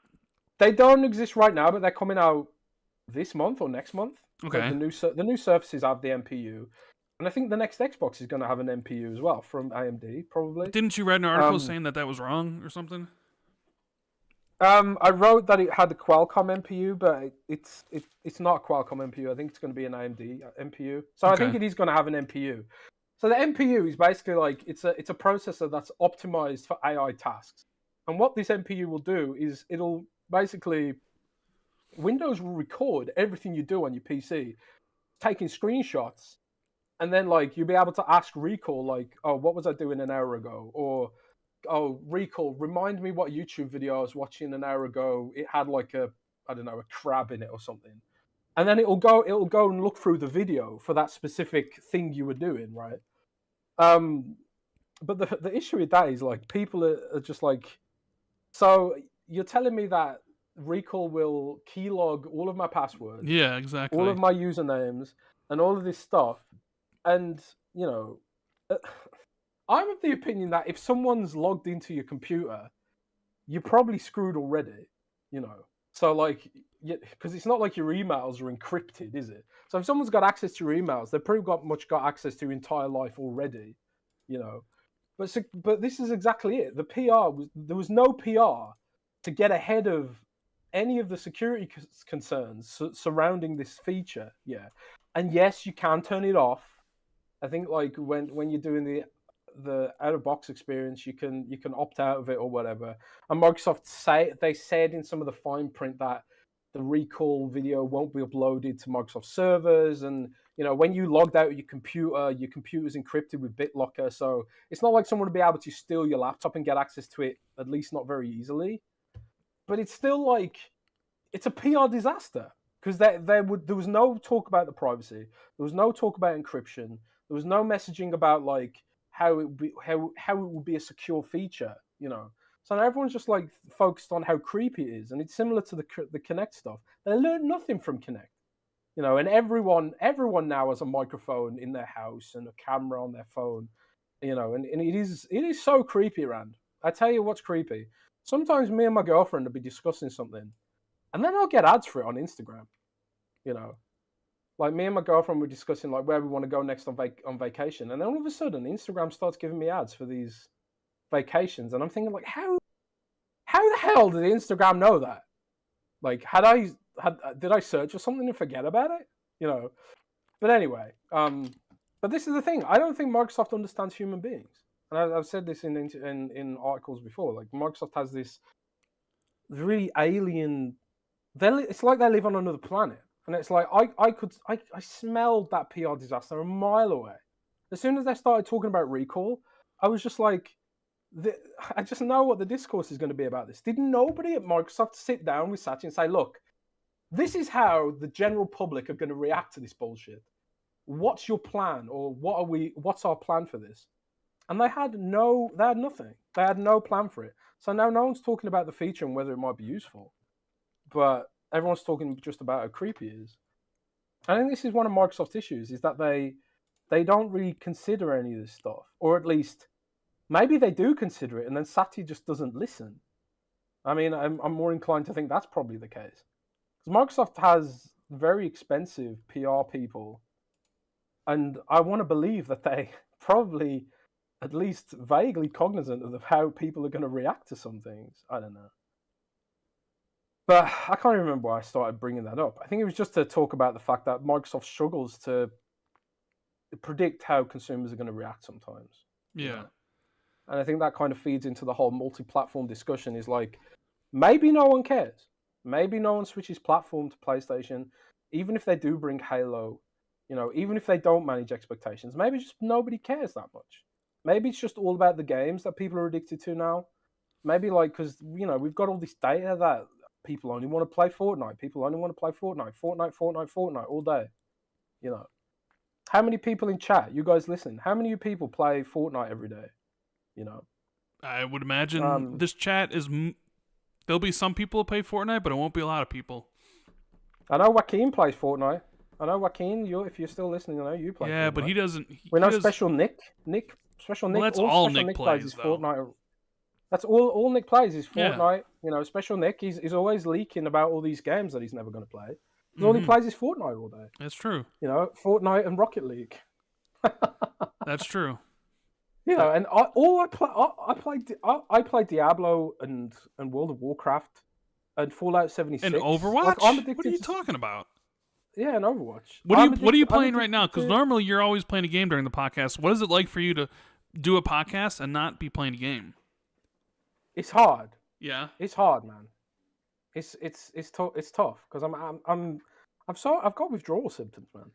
They don't exist right now, but they're coming out this month or next month. Okay. The new Surfaces have the NPU, and I think the next Xbox is going to have an NPU as well from AMD, probably. Didn't you write an article saying that was wrong or something? I wrote that it had the Qualcomm NPU, but it's not a Qualcomm NPU. I think it's going to be an AMD NPU. So I think it is going to have an NPU. So the NPU is basically like it's a processor that's optimized for AI tasks. And what this NPU will do is it'll basically Windows will record everything you do on your PC, taking screenshots, and then like you'll be able to ask Recall like, oh, what was I doing an hour ago? Or oh, Recall, remind me what YouTube video I was watching an hour ago. It had like a crab in it or something. And then it'll go and look through the video for that specific thing you were doing, right? But the issue with that is like people are just like, so you're telling me that Recall will keylog all of my passwords, yeah, exactly, all of my usernames, and all of this stuff, and you know, I'm of the opinion that if someone's logged into your computer, you're probably screwed already, you know. So like, because it's not like your emails are encrypted, is it? So if someone's got access to your emails, they've pretty got access to your entire life already, you know. But this is exactly it. There was no PR to get ahead of any of the security concerns surrounding this feature. Yeah, and yes, you can turn it off. I think like when you're doing the out of box experience, you can opt out of it or whatever. And Microsoft said in some of the fine print that the Recall video won't be uploaded to Microsoft servers, and you know when you logged out of your computer's encrypted with BitLocker, so it's not like someone would be able to steal your laptop and get access to it, at least not very easily. But it's still like it's a PR disaster because there was no talk about the privacy, there was no talk about encryption, there was no messaging about like how it would be a secure feature, you know. So now everyone's just like focused on how creepy it is, and it's similar to the Kinect stuff. They learned nothing from Kinect, you know. And everyone now has a microphone in their house and a camera on their phone, you know. And it is so creepy, Rand. I tell you what's creepy. Sometimes me and my girlfriend will be discussing something, and then I'll get ads for it on Instagram, you know. Like me and my girlfriend were discussing like where we want to go next on vacation, and then all of a sudden Instagram starts giving me ads for these vacations, and I'm thinking like, how the hell did Instagram know that? Like, did I search for something and forget about it? You know. But anyway, but this is the thing. I don't think Microsoft understands human beings, and I've said this in articles before. Like Microsoft has this really alien. It's like they live on another planet. And it's like I smelled that PR disaster a mile away. As soon as they started talking about Recall, I was just like, I just know what the discourse is going to be about this. Did nobody at Microsoft sit down with Satya and say, look, this is how the general public are going to react to this bullshit. What's your plan? Or what's our plan for this? And they had nothing. They had no plan for it. So now no one's talking about the feature and whether it might be useful. But everyone's talking just about how creepy it is. I think this is one of Microsoft's issues, is that they don't really consider any of this stuff. Or at least, maybe they do consider it, and then Satya just doesn't listen. I mean, I'm more inclined to think that's probably the case. Because Microsoft has very expensive PR people, and I want to believe that they probably at least vaguely cognizant of how people are going to react to some things. I don't know. But I can't even remember why I started bringing that up. I think it was just to talk about the fact that Microsoft struggles to predict how consumers are going to react sometimes. Yeah. You know? And I think that kind of feeds into the whole multi-platform discussion, is like, maybe no one cares. Maybe no one switches platform to PlayStation. Even if they do bring Halo, you know, even if they don't manage expectations, maybe just nobody cares that much. Maybe it's just all about the games that people are addicted to now. Maybe like, because, you know, we've got all this data that people only want to play Fortnite. People only want to play Fortnite all day. You know, how many people in chat? You guys listen. How many people play Fortnite every day? You know, I would imagine this chat is. There'll be some people who play Fortnite, but it won't be a lot of people. I know Joaquin plays Fortnite. I know Joaquin. If you're still listening, I know you play. Yeah, Fortnite. but he doesn't. We know Special Nick. Special Nick. Well, that's all Nick Nick plays is though. Fortnite. That's all Nick plays is Fortnite. Yeah. You know, Special Nick. He's always leaking about all these games that he's never going to play. Because all he plays is Fortnite all day. That's true. You know, Fortnite and Rocket League. That's true. You know, and I play Diablo and World of Warcraft and Fallout 76 and Overwatch. Like, I'm addicted what are you talking about? Yeah, and Overwatch. What are you playing right now? Because normally you're always playing a game during the podcast. What is it like for you to do a podcast and not be playing a game? It's hard. Yeah, it's hard, man. It's tough because I've got withdrawal symptoms, man.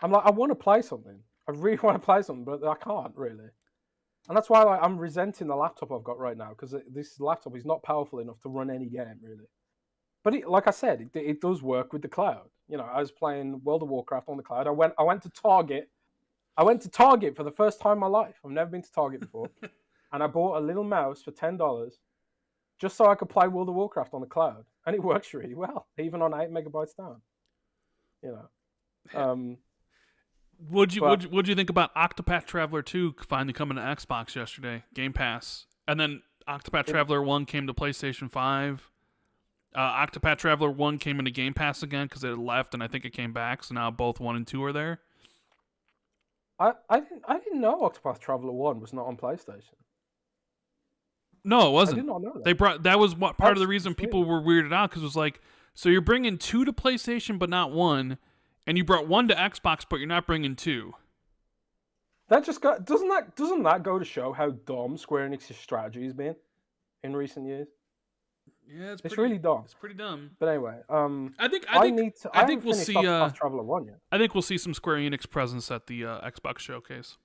I'm like, I want to play something. I really want to play something, but I can't really. And that's why I'm resenting the laptop I've got right now, because this laptop is not powerful enough to run any game, really. But like I said, it does work with the cloud. You know, I was playing World of Warcraft on the cloud. I went to Target. I went to Target for the first time in my life. I've never been to Target before. And I bought a little mouse for $10 just so I could play World of Warcraft on the cloud. And it works really well, even on 8 megabytes down. You know. What'd you think about Octopath Traveler 2 finally coming to Xbox yesterday? Game Pass. And then Octopath Traveler 1 came to PlayStation 5. Octopath Traveler 1 came into Game Pass again because it left, and I think it came back. So now both 1 and 2 are there. I didn't know Octopath Traveler 1 was not on PlayStation. No, it wasn't. I did not know that. That was what part of the reason people were weirded out, because it was like, so you're bringing 2 to PlayStation but not 1, and you brought 1 to Xbox but you're not bringing 2. That just doesn't that go to show how dumb Square Enix's strategy has been in recent years? Yeah, it's really dumb. It's pretty dumb. But anyway, I think we'll see. Traveler 1 yet. I think we'll see some Square Enix presence at the Xbox showcase.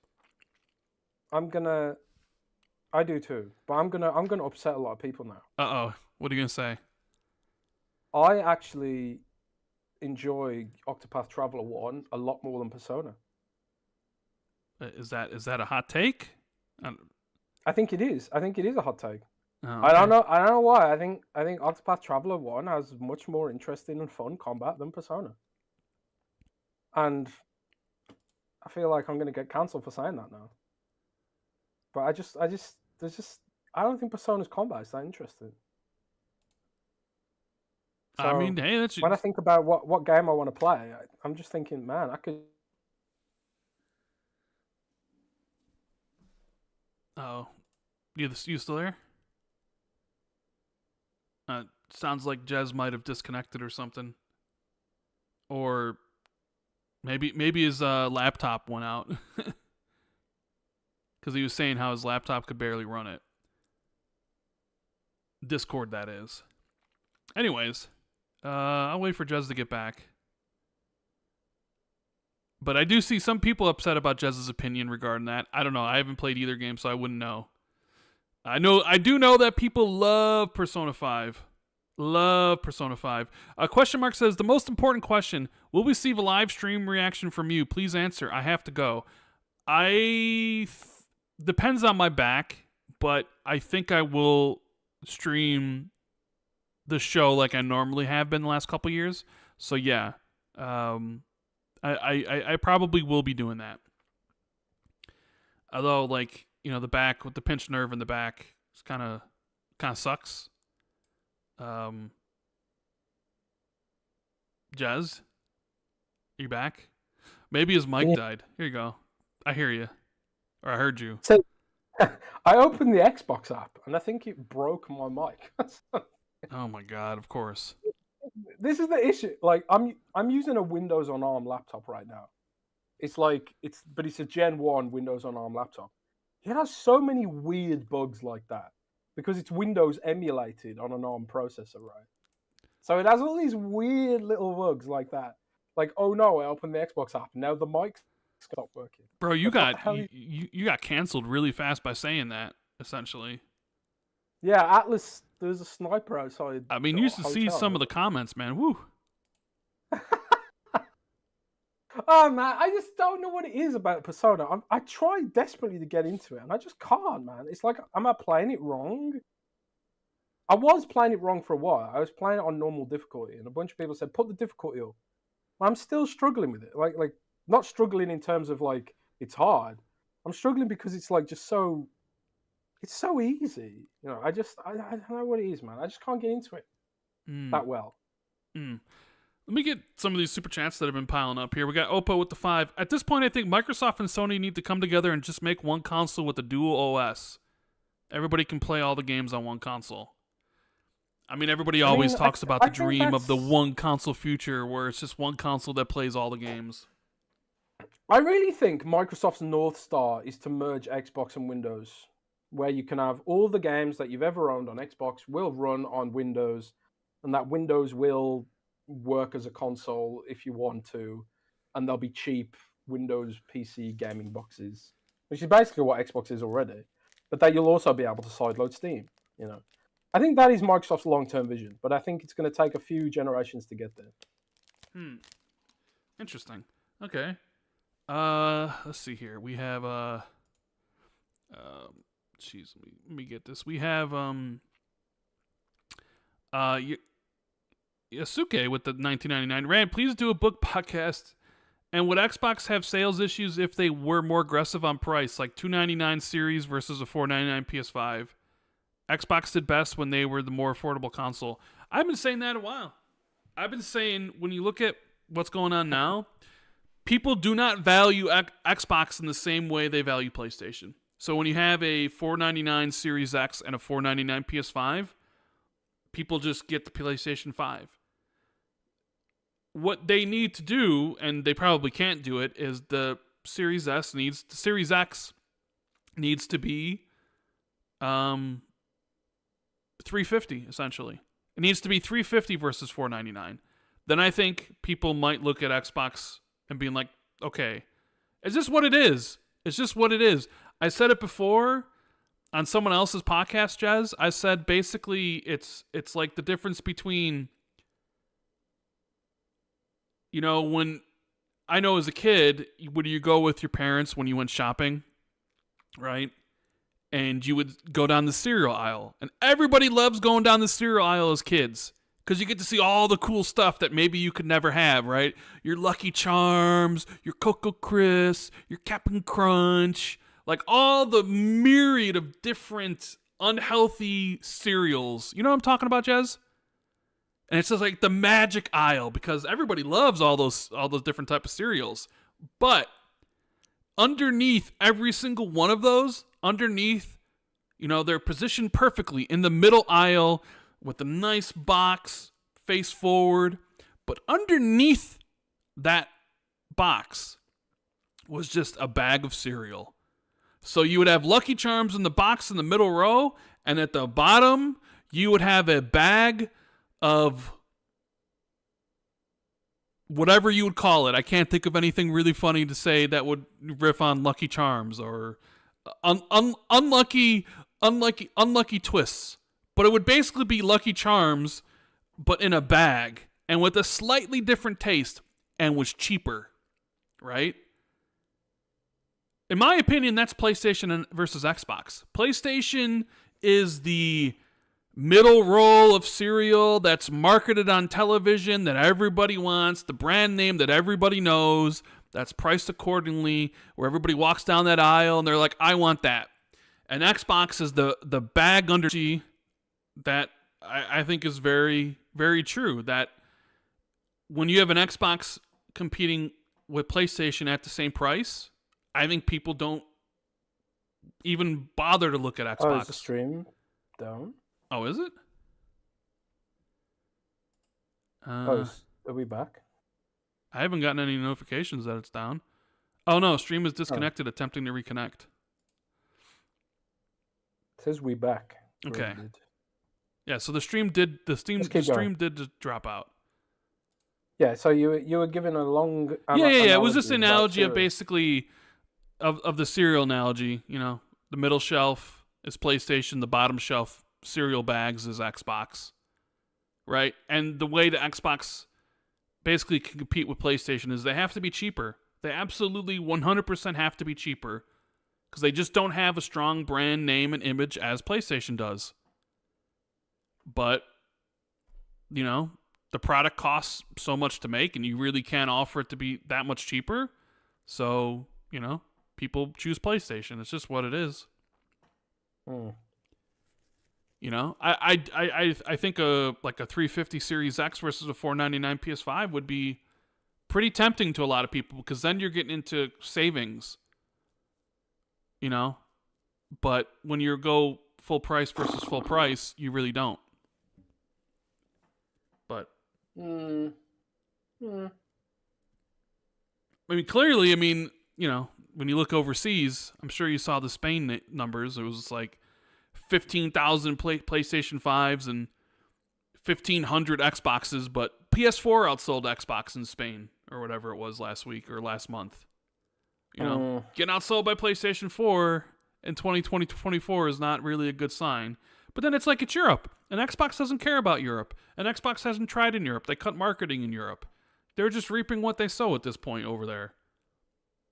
I do too, but I'm gonna upset a lot of people now. What are you gonna say? I actually enjoy Octopath Traveler 1 a lot more than Persona. Is that a hot take? I think it is. I think it is a hot take. Oh, okay. I don't know why. I think Octopath Traveler 1 has much more interesting and fun combat than Persona. And I feel like I'm going to get cancelled for saying that now. But I don't think Persona's combat is that interesting. So I mean, hey, when I think about what game I want to play, I'm just thinking, man, I could. Oh, you still there? Sounds like Jez might have disconnected or something, or maybe his laptop went out because he was saying how his laptop could barely run it. Discord, that is. Anyways, I'll wait for Jez to get back. But I do see some people upset about Jez's opinion regarding that. I don't know. I haven't played either game, so I wouldn't know. I do know that people love Persona 5. Love Persona 5. Question mark says, the most important question, will we see a live stream reaction from you? Please answer. I have to go. Depends on my back, but I think I will stream the show like I normally have been the last couple years. So yeah, I probably will be doing that. Although, like, you know, the back with the pinched nerve in the back, it's kind of sucks. Jez, are you back? Maybe his mic died. Here you go. I hear you, or I heard you. So, I opened the Xbox app and I think it broke my mic. Oh my god! Of course. This is the issue. Like, I'm using a Windows on ARM laptop right now. It's a Gen 1 Windows on ARM laptop. It has so many weird bugs like that because it's Windows emulated on an ARM processor, right? So it has all these weird little bugs like that. Like, oh no, I opened the Xbox app and now the mic stopped working. Bro, you got canceled really fast by saying that, essentially. Yeah, Atlas, there's a sniper outside. I mean, you used to see some of the comments, man. Woo. Oh man, I just don't know what it is about Persona. I try desperately to get into it, and I just can't, man. It's like, am I playing it wrong? I was playing it wrong for a while. I was playing it on normal difficulty, and a bunch of people said, "Put the difficulty up." I'm still struggling with it. Like not struggling in terms of like it's hard. I'm struggling because it's like just so. It's so easy, you know. I don't know what it is, man. I just can't get into it that well. Let me get some of these super chats that have been piling up here. We got Oppo with the 5. At this point, I think Microsoft and Sony need to come together and just make one console with a dual OS. Everybody can play all the games on one console. I mean, everybody always talks about the dream of the one console future where it's just one console that plays all the games. I really think Microsoft's North Star is to merge Xbox and Windows, where you can have all the games that you've ever owned on Xbox will run on Windows, and that Windows will work as a console if you want to, and there'll be cheap Windows PC gaming boxes, which is basically what Xbox is already, but that you'll also be able to sideload Steam, you know. I think that is Microsoft's long-term vision, but I think it's going to take a few generations to get there. Interesting. Okay. Let's see here. We have let me get this. We have Yasuke with the 1999. Rand, please do a book podcast. And would Xbox have sales issues if they were more aggressive on price, like $299 series versus a $499 PS5? Xbox did best when they were the more affordable console. I've been saying that a while. I've been saying when you look at what's going on now, people do not value Xbox in the same way they value PlayStation. So when you have a $499 Series X and a $499 PS5, people just get the PlayStation 5. What they need to do, and they probably can't do it, is the Series X needs to be $350 essentially. It needs to be $350 versus $499. Then I think people might look at Xbox and being like, okay, it's just what it is. It's just what it is. I said it before on someone else's podcast, Jez. I said basically it's like the difference between, you know, when I know as a kid, would you go with your parents when you went shopping, right? And you would go down the cereal aisle. And everybody loves going down the cereal aisle as kids because you get to see all the cool stuff that maybe you could never have, right? Your Lucky Charms, your Cocoa Crisp, your Cap'n Crunch, like all the myriad of different unhealthy cereals. You know what I'm talking about, Jez? And it's just like the magic aisle because everybody loves all those different type of cereals. But underneath every single one of those, you know, they're positioned perfectly in the middle aisle with a nice box face forward. But underneath that box was just a bag of cereal. So you would have Lucky Charms in the box in the middle row, and at the bottom, you would have a bag of whatever you would call it. I can't think of anything really funny to say that would riff on Lucky Charms or unlucky twists. But it would basically be Lucky Charms, but in a bag and with a slightly different taste and was cheaper, right? In my opinion, that's PlayStation versus Xbox. PlayStation is the middle roll of cereal that's marketed on television that everybody wants, the brand name that everybody knows, that's priced accordingly, where everybody walks down that aisle and they're like, I want that. And Xbox is the bag under that I think is very, very true, that when you have an Xbox competing with PlayStation at the same price, I think people don't even bother to look at Xbox. Oh, is the stream down? Oh, is it? Are we back? I haven't gotten any notifications that it's down. Oh no, stream is disconnected, attempting to reconnect. It says we back. Okay. Yeah, so the stream did just drop out. Yeah, so you were given a long Yeah. It was just an analogy of basically of the cereal analogy, you know. The middle shelf is PlayStation, the bottom shelf cereal bags is Xbox. Right? And the way the Xbox basically can compete with PlayStation is they have to be cheaper. They absolutely 100% have to be cheaper because they just don't have a strong brand name and image as PlayStation does. But, you know, the product costs so much to make and you really can't offer it to be that much cheaper. So, you know, people choose PlayStation. It's just what it is. You know, I think a 350 Series X versus a 499 PS5 would be pretty tempting to a lot of people because then you're getting into savings. You know, but when you go full price versus full price, you really don't. But I mean, clearly, you know, when you look overseas, I'm sure you saw the Spain numbers. It was like 15,000 PlayStation 5s and 1,500 Xboxes, but PS4 outsold Xbox in Spain or whatever it was last week or last month. You know, getting outsold by PlayStation 4 in 2024 is not really a good sign. But then it's like it's Europe. And Xbox doesn't care about Europe. And Xbox hasn't tried in Europe. They cut marketing in Europe. They're just reaping what they sow at this point over there.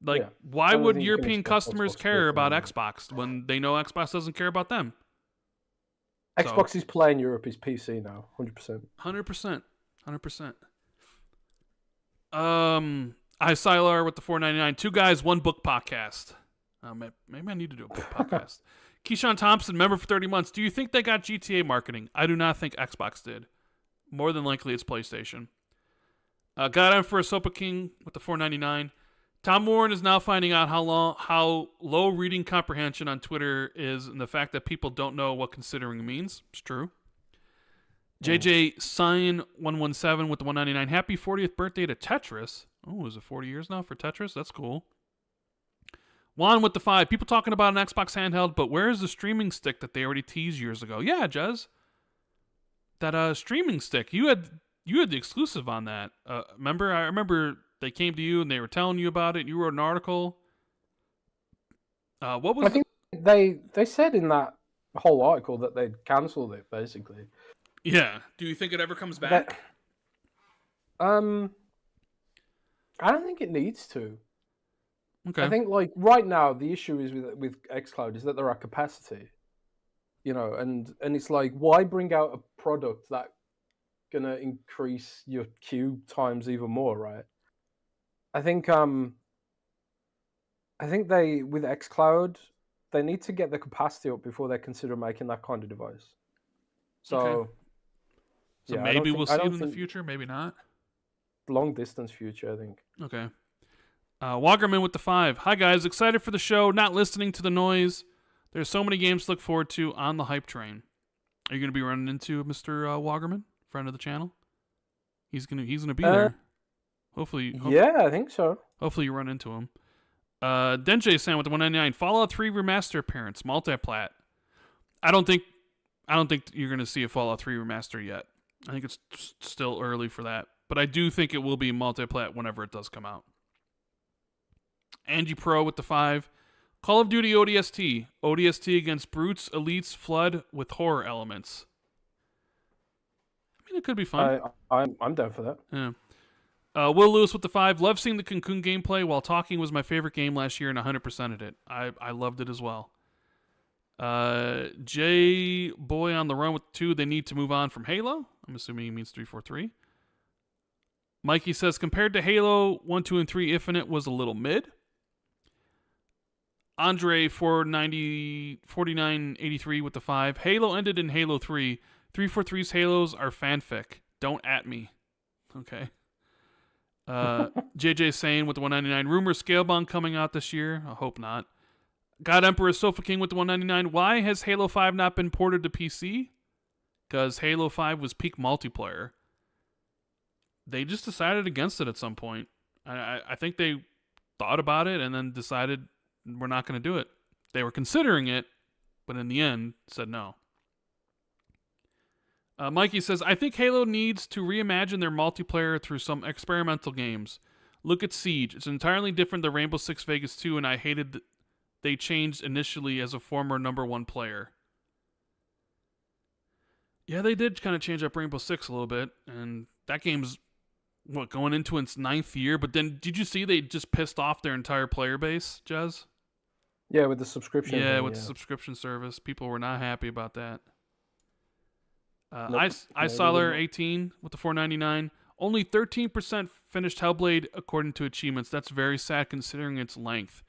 Like, why would European customers care about Xbox when they know Xbox doesn't care about them? Xbox's play in Europe is PC now, 100%. 100%. I Sylar with the $4.99. Two guys, one book podcast. Maybe I need to do a book podcast. Keyshawn Thompson, member for 30 months. Do you think they got GTA marketing? I do not think Xbox did. More than likely, it's PlayStation. Got on for a Sopa King with the $4.99. Tom Warren is now finding out how low reading comprehension on Twitter is and the fact that people don't know what considering means. It's true. JJ Sign 117 with the $1.99. Happy 40th birthday to Tetris. Oh, is it 40 years now for Tetris? That's cool. Juan with the 5. People talking about an Xbox handheld, but where is the streaming stick that they already teased years ago? Yeah, Jez. That streaming stick. You had the exclusive on that. Remember? I remember they came to you and they were telling you about it. You wrote an article. What was? I think they said in that whole article that they'd cancelled it, basically. Yeah. Do you think it ever comes back? I don't think it needs to. Okay. I think like right now the issue is with xCloud is that they're at capacity. You know, and it's like, why bring out a product that gonna increase your queue times even more, right? I think they with xCloud they need to get the capacity up before they consider making that kind of device. So, okay. So maybe we'll see it in the future, maybe not. Long distance future, I think. Okay. Wagerman with the 5. Hi guys, excited for the show. Not listening to the noise. There's so many games to look forward to on the hype train. Are you going to be running into Mr. Wagerman, friend of the channel? He's gonna be there. Hopefully. Yeah, I think so. Hopefully you run into him. Denjay San with the 199. Fallout 3 remaster appearance, multiplat. I don't think you're going to see a Fallout 3 remaster yet. I think it's still early for that. But I do think it will be multiplat whenever it does come out. Angie Pro with the 5. Call of Duty ODST. ODST against brutes, elites, flood with horror elements. I mean, it could be fun. I'm down for that. Yeah. Will Lewis with the 5. Love seeing the Cocoon gameplay. While Talking was my favorite game last year and 100%ed it. I loved it as well. J Boy on the Run with 2. They need to move on from Halo. I'm assuming he means 343. Mikey says, compared to Halo 1, 2, and 3, Infinite was a little mid. Andre 4983 with the 5. Halo ended in Halo 3. 343's Halos are fanfic. Don't at me. Okay. JJ Sane with the 199. Rumor Scalebound coming out this year. I hope not. God Emperor Sofa King with the 199. Why has Halo 5 not been ported to PC? Because Halo 5 was peak multiplayer. They just decided against it at some point. I think they thought about it and then decided we're not going to do it. They were considering it, but in the end said no. Mikey says, I think Halo needs to reimagine their multiplayer through some experimental games. Look at Siege. It's entirely different than Rainbow Six Vegas 2, and I hated that they changed initially as a former number 1 player. Yeah, they did kind of change up Rainbow Six a little bit, and that game's going into its 9th year? But then, did you see they just pissed off their entire player base, Jez? Yeah, with the subscription. Yeah, with the subscription service, people were not happy about that. Nope. I saw there 18 with the $4.99. Only 13% finished Hellblade according to achievements. That's very sad considering its length.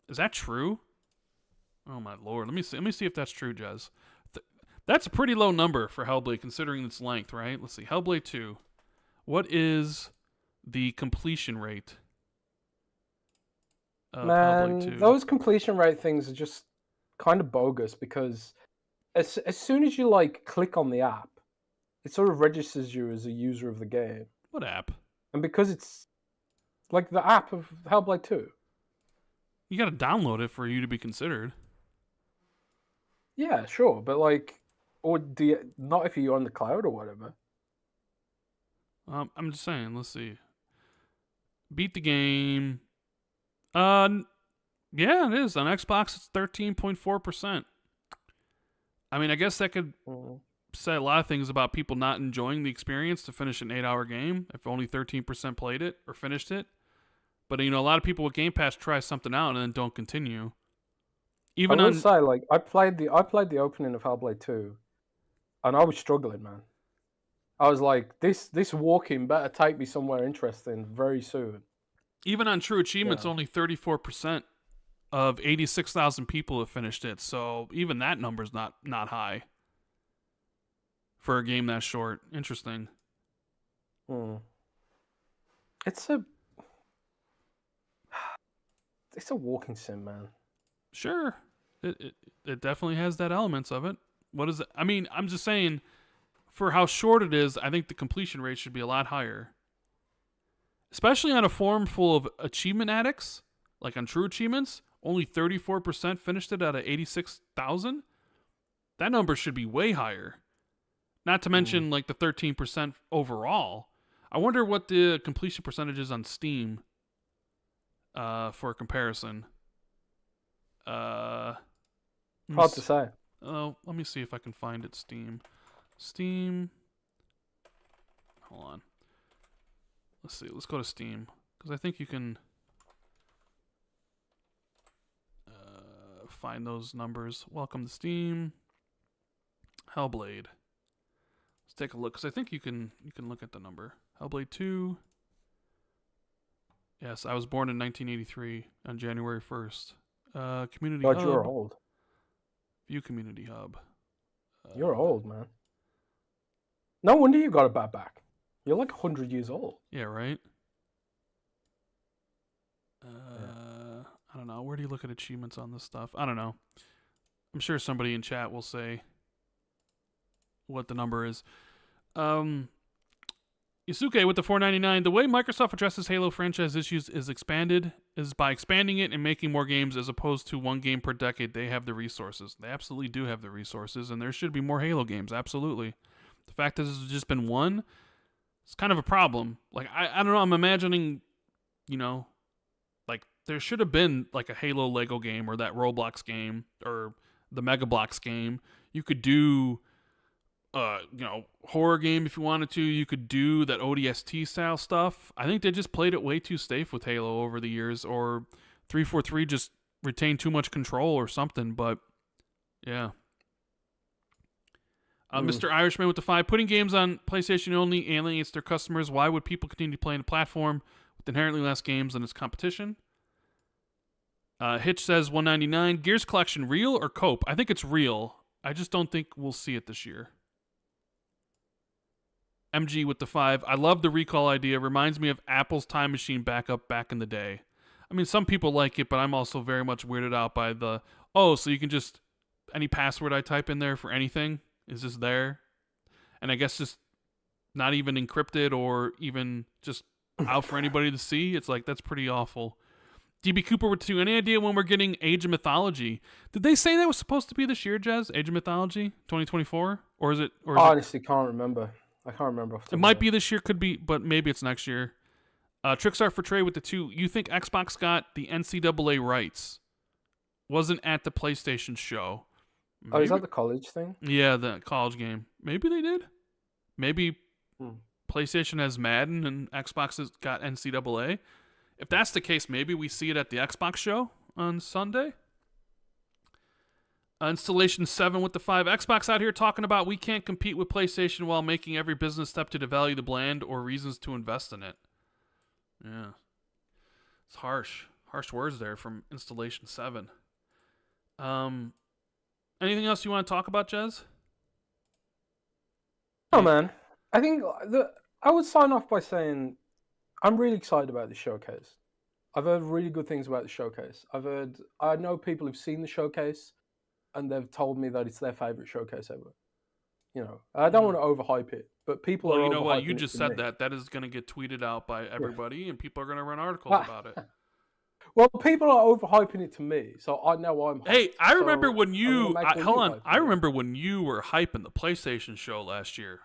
Is that true? Oh my lord! Let me see if that's true, Jez. That's a pretty low number for Hellblade considering its length, right? Let's see. Hellblade 2. What is the completion rate of Hellblade 2? Those completion rate things are just kind of bogus because as soon as you like click on the app, it sort of registers you as a user of the game. What app? And because it's like the app of Hellblade 2. You got to download it for you to be considered. Yeah, sure, but like, or do you, not if you're on the cloud or whatever. I'm just saying. Let's see. Beat the game. Yeah, it is on Xbox. It's 13.4%. I mean, I guess that could say a lot of things about people not enjoying the experience to finish an 8-hour game if only 13% played it or finished it. But a lot of people with Game Pass try something out and then don't continue. Even I would say, like, I played the opening of Hellblade 2, and I was struggling, man. I was like, this walking better take me somewhere interesting very soon. Even on True Achievements, only 34% of 86,000 people have finished it. So even that number's not high for a game that short. Interesting. It's a walking sim, man. Sure. It definitely has that elements of it. What is it? I mean, I'm just saying, for how short it is, I think the completion rate should be a lot higher. Especially on a forum full of achievement addicts, like on True Achievements, only 34% finished it out of 86,000. That number should be way higher. Not to mention like the 13% overall. I wonder what the completion percentage is on Steam for comparison. Hard to say. Oh, let me see if I can find it. Steam. Hold on. Let's see. Let's go to Steam because I think you can find those numbers. Welcome to Steam. Hellblade. Let's take a look because I think you can look at the number. Hellblade 2. Yes, I was born in 1983 on January 1st. Community Hub. You're old. View Community Hub. You're old, man. No wonder you got a bad back. You're like 100 years old. Yeah, right? I don't know. Where do you look at achievements on this stuff? I don't know. I'm sure somebody in chat will say what the number is. Yusuke with the $4.99. The way Microsoft addresses Halo franchise issues is by expanding it and making more games as opposed to one game per decade. They have the resources. They absolutely do have the resources, and there should be more Halo games. Absolutely. The fact that this has just been one, it's kind of a problem. Like, I don't know. I'm imagining, like there should have been like a Halo Lego game or that Roblox game or the Mega Bloks game. You could do horror game if you wanted to. You could do that ODST style stuff. I think they just played it way too safe with Halo over the years, or 343 just retained too much control or something. But yeah. Mr. Irishman with the 5. Putting games on PlayStation only alienates their customers. Why would people continue playing the platform with inherently less games than its competition? Hitch says $1.99. Gears Collection, real or cope? I think it's real. I just don't think we'll see it this year. MG with the 5. I love the recall idea. Reminds me of Apple's Time Machine backup back in the day. I mean, some people like it, but I'm also very much weirded out by so you can just, any password I type in there for anything is just there. And I guess just not even encrypted or even just out for anybody to see. It's like, that's pretty awful. DB Cooper with 2. Any idea when we're getting Age of Mythology? Did they say that was supposed to be this year, Jez? Age of Mythology 2024? Or is it? I honestly can't remember. I can't remember. It might be this year, could be, but maybe it's next year. Trickstar for Trey with the 2. You think Xbox got the NCAA rights? Wasn't at the PlayStation show. Maybe. Oh, is that the college thing? Yeah, the college game. Maybe they did. Maybe PlayStation has Madden and Xbox has got NCAA. If that's the case, maybe we see it at the Xbox show on Sunday. Installation 7 with the 5. Xbox out here talking about we can't compete with PlayStation while making every business step to devalue the brand or reasons to invest in it. Yeah. It's harsh. Harsh words there from Installation 7. Anything else you want to talk about, Jez? Oh, man. I think I would sign off by saying I'm really excited about the showcase. I've heard really good things about the showcase. I know people who've seen the showcase, and they've told me that it's their favorite showcase ever. You know, I don't want to overhype it, but people are. Well, you know what? overhyping You it just to said me. that is going to get tweeted out by everybody, and people are going to run articles about it. Well, people are overhyping it to me, so I know I'm. Hey, hyped, I remember so when you I'm gonna make hold you on. hype, I man. remember when you were hyping the PlayStation show last year.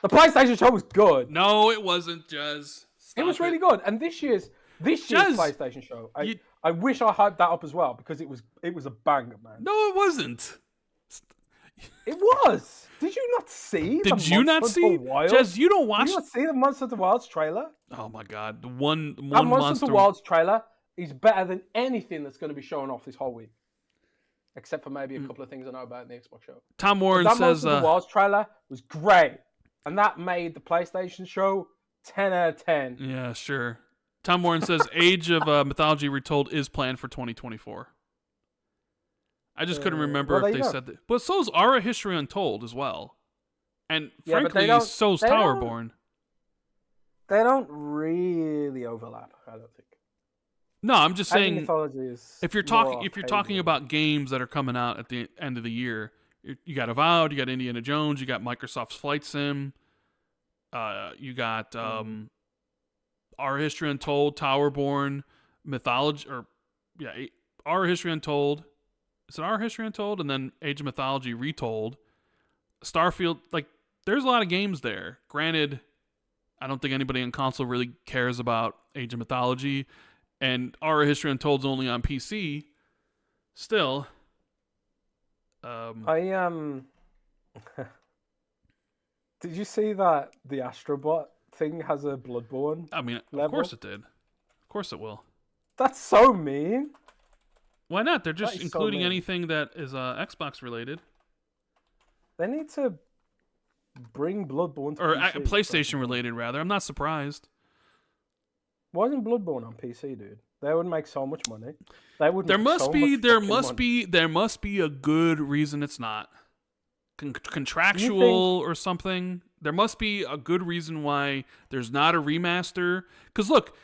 The PlayStation show was good. No, it wasn't, Jez. It was really good, and this year's Jez, PlayStation show, I wish I hyped that up as well because it was a banger, man. No, it wasn't. It was. Did you not see? Did you not see? Jez, you don't watch. Did you not see the Monster Hunter Wilds trailer? Oh my God, the one That monster. Monster Hunter Wilds trailer is better than anything that's going to be showing off this whole week, except for maybe a couple of things I know about in the Xbox show. Tom Warren that says Monster Hunter Wilds trailer was great, and that made the PlayStation show 10 out of 10. Yeah, sure. Tom Warren says Age of Mythology Retold is planned for 2024. I just couldn't remember if they said that. But so's Aura History Untold as well. And frankly, so's Towerborn. They don't really overlap, I don't think. No, I'm just saying if you're talking casual. about games that are coming out at the end of the year, you got Avowed, you got Indiana Jones, you got Microsoft's Flight Sim, you got Our History Untold, Towerborn, Mythology, Our History Untold. Is it Our History Untold? And then Age of Mythology Retold. Starfield, like, there's a lot of games there. Granted, I don't think anybody on console really cares about Age of Mythology, and Our History Untold's only on PC. Still. Did you see that the Astrobot thing has a Bloodborne? I mean, level? Of course it did. Of course it will. That's so mean. Why not? They're just including so anything that is Xbox related. They need to bring Bloodborne to or PC, PlayStation related, rather. I'm not surprised. Why isn't Bloodborne on PC, dude? They would make so much money. They would. There must be a good reason it's not contractual or something. There must be a good reason why there's not a remaster. Because look,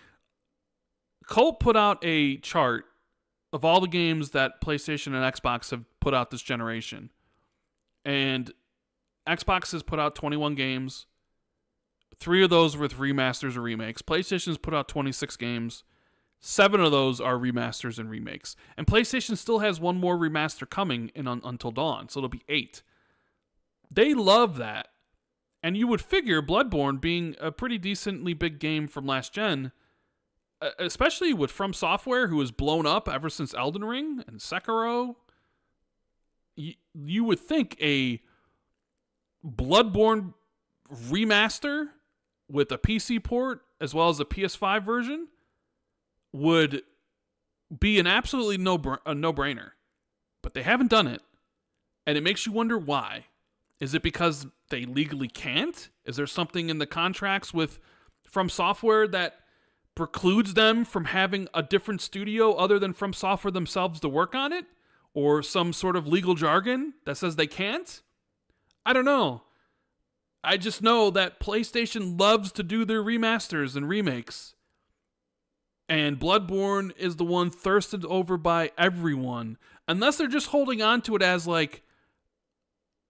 Colt put out a chart of all the games that PlayStation and Xbox have put out this generation. And Xbox has put out 21 games. 3 of those were with remasters or remakes. PlayStation's put out 26 games. 7 of those are remasters and remakes. And PlayStation still has one more remaster coming in Until Dawn, so it'll be 8. They love that. And you would figure Bloodborne being a pretty decently big game from last gen, especially with From Software, who has blown up ever since Elden Ring and Sekiro, you would think a Bloodborne remaster with a PC port as well as a PS5 version would be an absolutely no-brainer. But they haven't done it, and it makes you wonder why. Is it because they legally can't? Is there something in the contracts with From Software that precludes them from having a different studio other than From Software themselves to work on it? Or some sort of legal jargon that says they can't? I don't know. I just know that PlayStation loves to do their remasters and remakes. And Bloodborne is the one thirsted over by everyone. Unless they're just holding on to it as like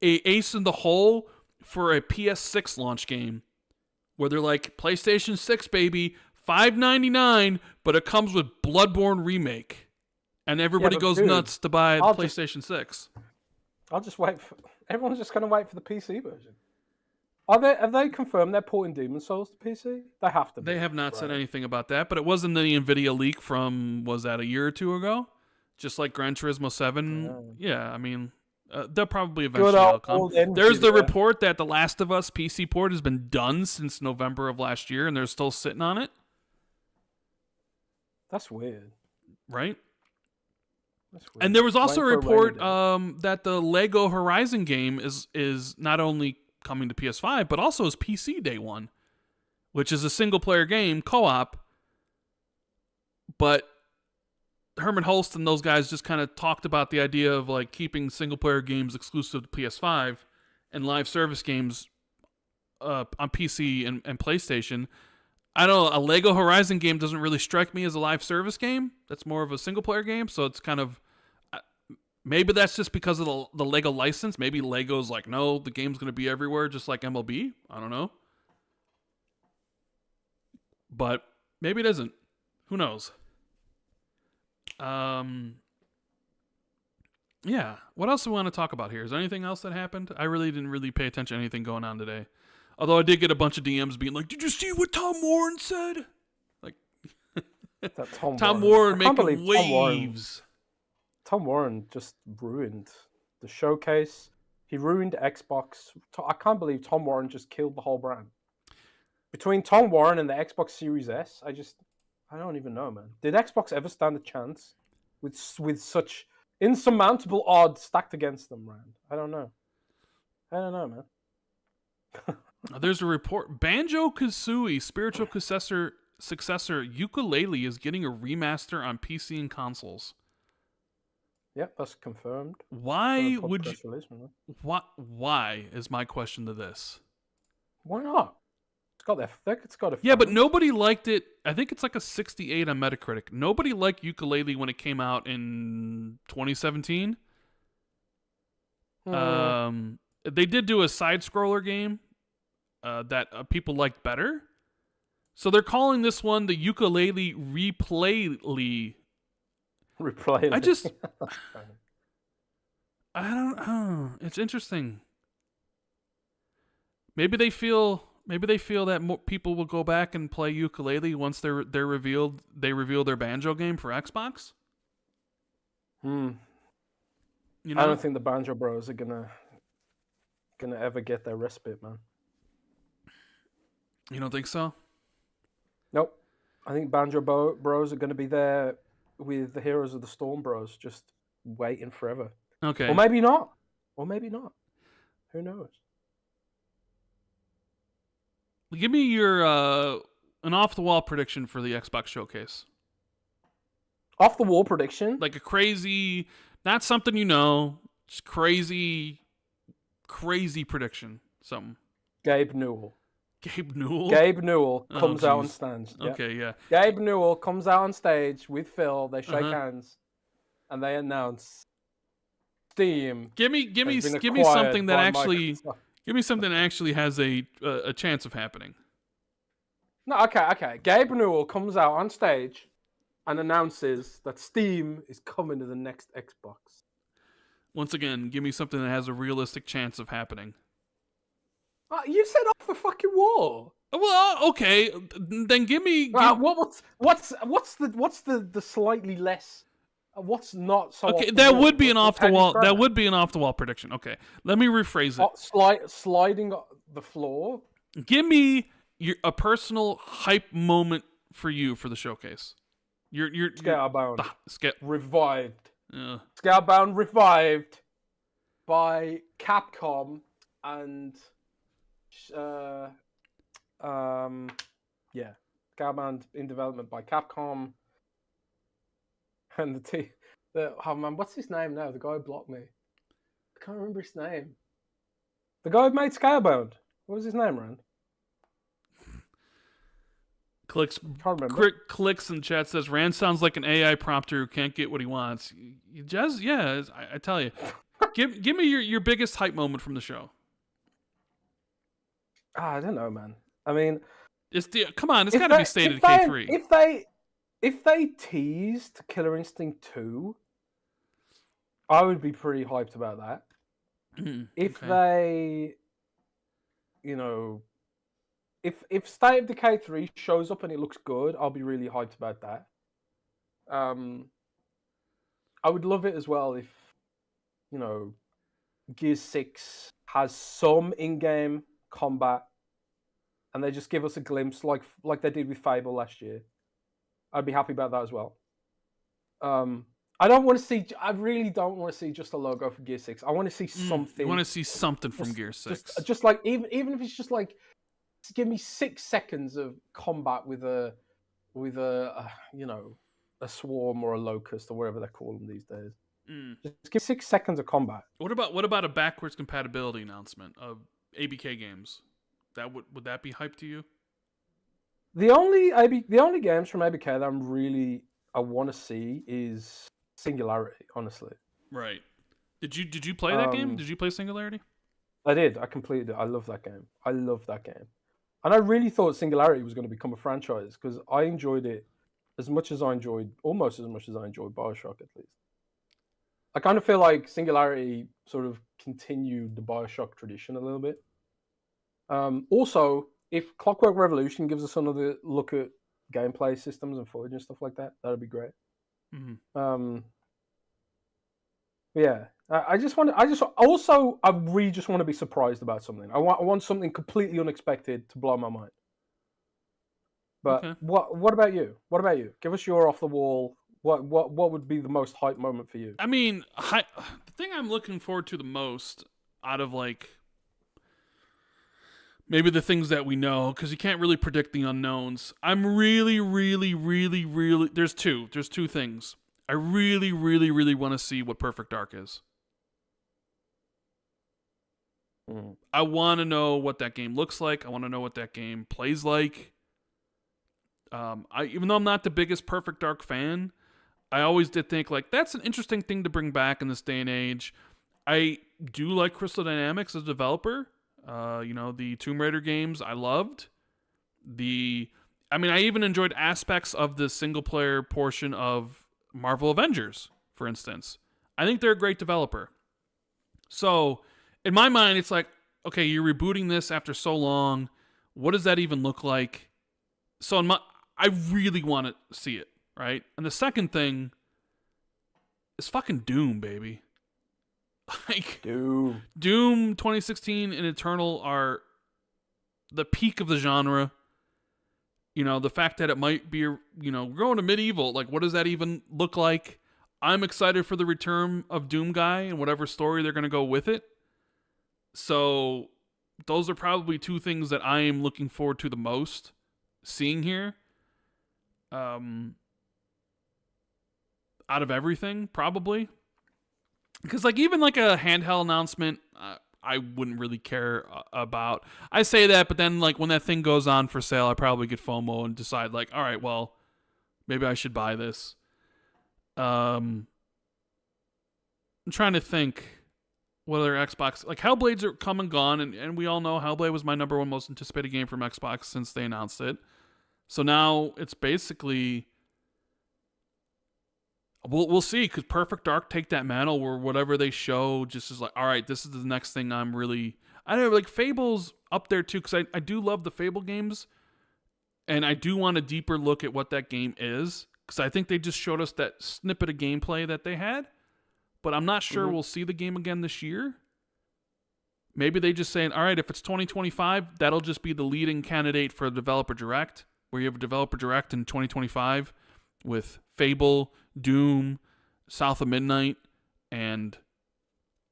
a ace in the hole for a PS6 launch game. Where they're like, PlayStation 6, baby, $5.99, but it comes with Bloodborne Remake. And everybody goes nuts to buy the PlayStation 6. I'll just wait for... Everyone's just going to wait for the PC version. Have they confirmed they're porting Demon's Souls to PC? They have to be. They have not said anything about that, but it wasn't the NVIDIA leak from, was that a year or two ago? Just like Gran Turismo 7. Yeah, I mean, They'll probably eventually come. There's the report that The Last of Us PC port has been done since November of last year, and they're still sitting on it. That's weird. Right? That's weird. And there was also a report that the Lego Horizon game is not only coming to PS5, but also is PC day one, which is a single-player game, co-op, but Herman Holst and those guys just kind of talked about the idea of like keeping single-player games exclusive to PS5 and live service games on PC and PlayStation. I don't know, a Lego Horizon game doesn't really strike me as a live service game. That's more of a single-player game, so it's kind of... Maybe that's just because of the Lego license. Maybe Lego's like, no, the game's going to be everywhere, just like MLB. I don't know. But maybe it isn't. Who knows? Yeah. What else do we want to talk about here? Is there anything else that happened? I really didn't really pay attention to anything going on today. Although I did get a bunch of DMs being like, did you see what Tom Warren said? Like, Tom Warren making waves. Tom Warren just ruined the showcase. He ruined Xbox. I can't believe Tom Warren just killed the whole brand. Between Tom Warren and the Xbox Series S, I don't even know, man. Did Xbox ever stand a chance with such insurmountable odds stacked against them, Rand? I don't know, man. There's a report. Banjo-Kazooie spiritual successor Yooka-Laylee is getting a remaster on PC and consoles. Yep, that's confirmed. Why would you? Why is my question to this? Why not? It's got a. Yeah, but nobody liked it. I think it's like a 68 on Metacritic. Nobody liked Yooka-Laylee when it came out in 2017. They did do a side scroller game that people liked better. So they're calling this one the Yooka-Laylee Replay-ly. I don't know. It's interesting. Maybe they feel that more people will go back and play Yooka-Laylee once they reveal their Banjo game for Xbox. You know? I don't think the Banjo Bros are gonna ever get their respite, man. You don't think so? Nope. I think Banjo Bros are gonna be there with the Heroes of the Storm Bros, just waiting forever. Okay. Or maybe not. Who knows? Give me your an off-the-wall prediction for the Xbox Showcase. Off-the-wall prediction? Like a crazy, not something you know, just crazy prediction. Something. Gabe Newell comes out on stage. Yep. Okay, yeah. Gabe Newell comes out on stage with Phil. They shake hands, and they announce Steam. Give me something that actually. Microsoft. Give me something that actually has a chance of happening. No, okay. Gabe Newell comes out on stage and announces that Steam is coming to the next Xbox. Once again, give me something that has a realistic chance of happening. You said off the fucking wall. Well, okay, then give me. What's the slightly less? What's not so? Okay, that would be an off the wall. That would be an off the wall prediction. Okay, let me rephrase it. Sliding the floor. Give me a personal hype moment for you for the showcase. Your Scalebound revived. Scalebound revived by Capcom and Scalebound in development by Capcom. And what's his name now? The guy who blocked me. I can't remember his name. The guy who made Scalebound. What was his name, Rand? Clicks in chat says Rand sounds like an AI prompter who can't get what he wants. Jez, yeah, I tell you. Give me your biggest hype moment from the show. I don't know, man. I mean, come on, it's got to be stated at K3. If they teased Killer Instinct 2, I would be pretty hyped about that. If they, if State of Decay 3 shows up and it looks good, I'll be really hyped about that. I would love it as well if, Gears 6 has some in-game combat, and they just give us a glimpse, like they did with Fable last year, I'd be happy about that as well. I really don't want to see just a logo for Gear 6. I want to see something. You want to see something from Gear 6. Just like, even if it's just like, give me 6 seconds of combat with a swarm or a locust or whatever they call them these days. Just give 6 seconds of combat. What about a backwards compatibility announcement of ABK games? Would that be hype to you? The only games from ABK that I want to see is Singularity, honestly. Right. Did you play that game? Did you play Singularity? I did. I completed it. I love that game. And I really thought Singularity was going to become a franchise because I enjoyed it almost as much as I enjoyed BioShock, at least. I kind of feel like Singularity sort of continued the BioShock tradition a little bit. Also, if Clockwork Revolution gives us another look at gameplay systems and footage and stuff like that, that'd be great. Mm-hmm. Yeah, I really just want to be surprised about something. I want something completely unexpected to blow my mind. But okay. What about you? Give us your off the wall. What would be the most hype moment for you? I mean, the thing I'm looking forward to the most out of like maybe the things that we know, because you can't really predict the unknowns. I'm really, really, really, really. There's two things. I really, really, really want to see what Perfect Dark is. I want to know what that game looks like. I want to know what that game plays like. Even though I'm not the biggest Perfect Dark fan, I always did think like that's an interesting thing to bring back in this day and age. I do like Crystal Dynamics as a developer. The Tomb Raider games I loved. I even enjoyed aspects of the single player portion of Marvel Avengers, for instance. I think they're a great developer. So, in my mind, it's like, okay, you're rebooting this after so long. What does that even look like? So, I really want to see it, right? And the second thing is fucking Doom, baby. Like Doom 2016 and Eternal are the peak of the genre. The fact that it might be, we're going to medieval. Like, what does that even look like? I'm excited for the return of Doom Guy and whatever story they're going to go with it. So those are probably two things that I am looking forward to the most seeing here. Out of everything, probably. Because even like a handheld announcement, I wouldn't really care about. I say that, but then like when that thing goes on for sale, I probably get FOMO and decide like, all right, well, maybe I should buy this. I'm trying to think whether Xbox, like Hellblades are come and gone, and we all know Hellblade was my number one most anticipated game from Xbox since they announced it. So now it's basically, we'll see. Could Perfect Dark take that mantle where whatever they show just is like, all right, this is the next thing I don't know, like Fable's up there too, because I do love the Fable games, and I do want a deeper look at what that game is, because I think they just showed us that snippet of gameplay that they had, but I'm not sure we'll see the game again this year. Maybe they just saying, all right, if it's 2025, that'll just be the leading candidate for a Developer Direct, where you have a Developer Direct in 2025 with Fable, Doom, South of Midnight, and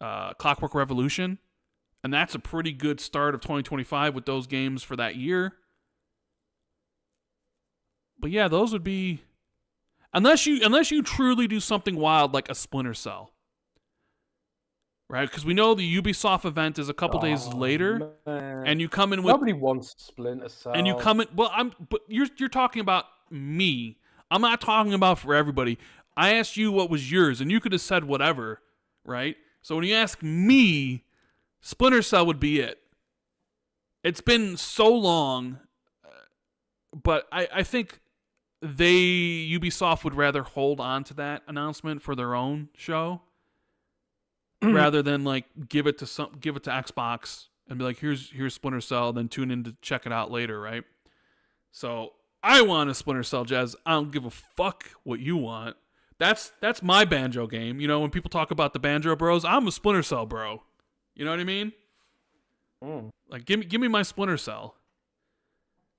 Clockwork Revolution. And that's a pretty good start of 2025 with those games for that year. But yeah, those would be, unless you truly do something wild like a Splinter Cell. Right? Because we know the Ubisoft event is a couple days later, and you come in with nobody wants Splinter Cell. And you come in, but you're talking about me. I'm not talking about for everybody. I asked you what was yours, and you could have said whatever, right? So when you ask me, Splinter Cell would be it. It's been so long, but I think Ubisoft would rather hold on to that announcement for their own show rather than like give it to Xbox and be like, here's Splinter Cell, then tune in to check it out later, right? So I want a Splinter Cell, Jez. I don't give a fuck what you want. That's my Banjo game. When people talk about the Banjo Bros, I'm a Splinter Cell bro. You know what I mean? Mm. Like, give me my Splinter Cell.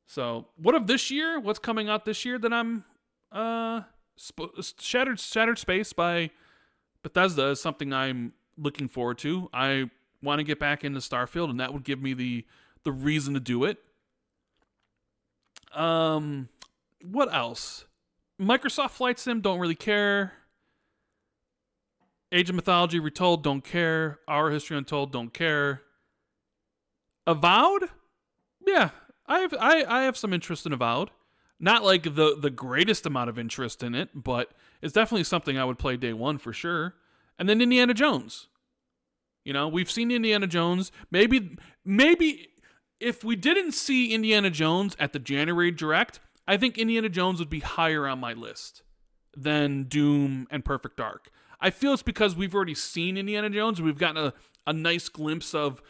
So, what of this year? What's coming out this year that I'm Shattered Space by Bethesda is something I'm looking forward to. I want to get back into Starfield, and that would give me the reason to do it. What else? Microsoft Flight Sim, don't really care. Age of Mythology Retold, don't care. Our History Untold, don't care. Avowed? Yeah, I have some interest in Avowed. Not like the greatest amount of interest in it, but it's definitely something I would play day one for sure. And then Indiana Jones. You know, we've seen Indiana Jones. Maybe if we didn't see Indiana Jones at the January Direct, I think Indiana Jones would be higher on my list than Doom and Perfect Dark. I feel it's because we've already seen Indiana Jones. We've gotten a nice glimpse of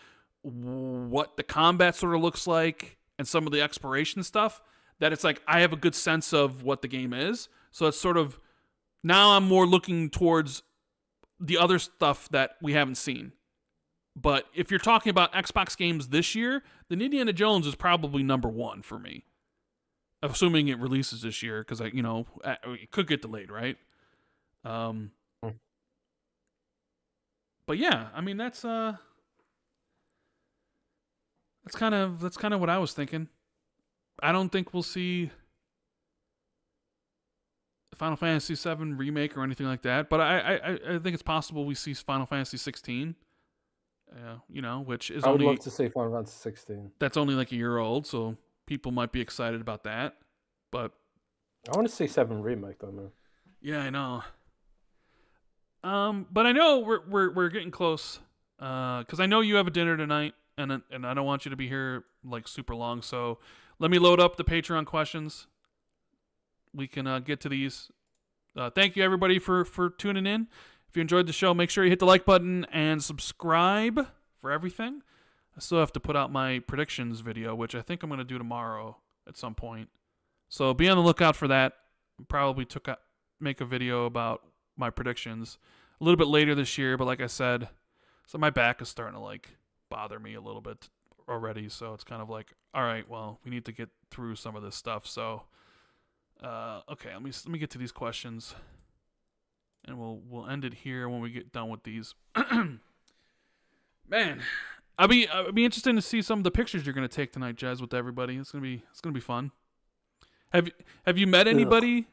what the combat sort of looks like and some of the exploration stuff, that it's like I have a good sense of what the game is. So it's sort of, now I'm more looking towards the other stuff that we haven't seen. But if you're talking about Xbox games this year, then Indiana Jones is probably number one for me. Assuming it releases this year, because it could get delayed, right? But yeah, I mean that's kind of what I was thinking. I don't think we'll see Final Fantasy VII remake or anything like that, but I think it's possible we see Final Fantasy 16. Which is I would love to see Final Fantasy 16. That's only like a year old, so people might be excited about that. But I want to see 7 remake though, man. Yeah, I know. But I know we're getting close. Because I know you have a dinner tonight, and I don't want you to be here like super long. So let me load up the Patreon questions. We can get to these. Thank you everybody for tuning in. If you enjoyed the show, make sure you hit the like button and subscribe for everything. I still have to put out my predictions video, which I think I'm going to do tomorrow at some point. So be on the lookout for that. Probably make a video about my predictions a little bit later this year, but like I said, so my back is starting to like bother me a little bit already, so it's kind of like, all right, well, we need to get through some of this stuff. So okay, let me get to these questions, and we'll end it here when we get done with these. Man, I'd be interested to see some of the pictures you're gonna take tonight, Jez, with everybody. It's gonna be fun. Have you met anybody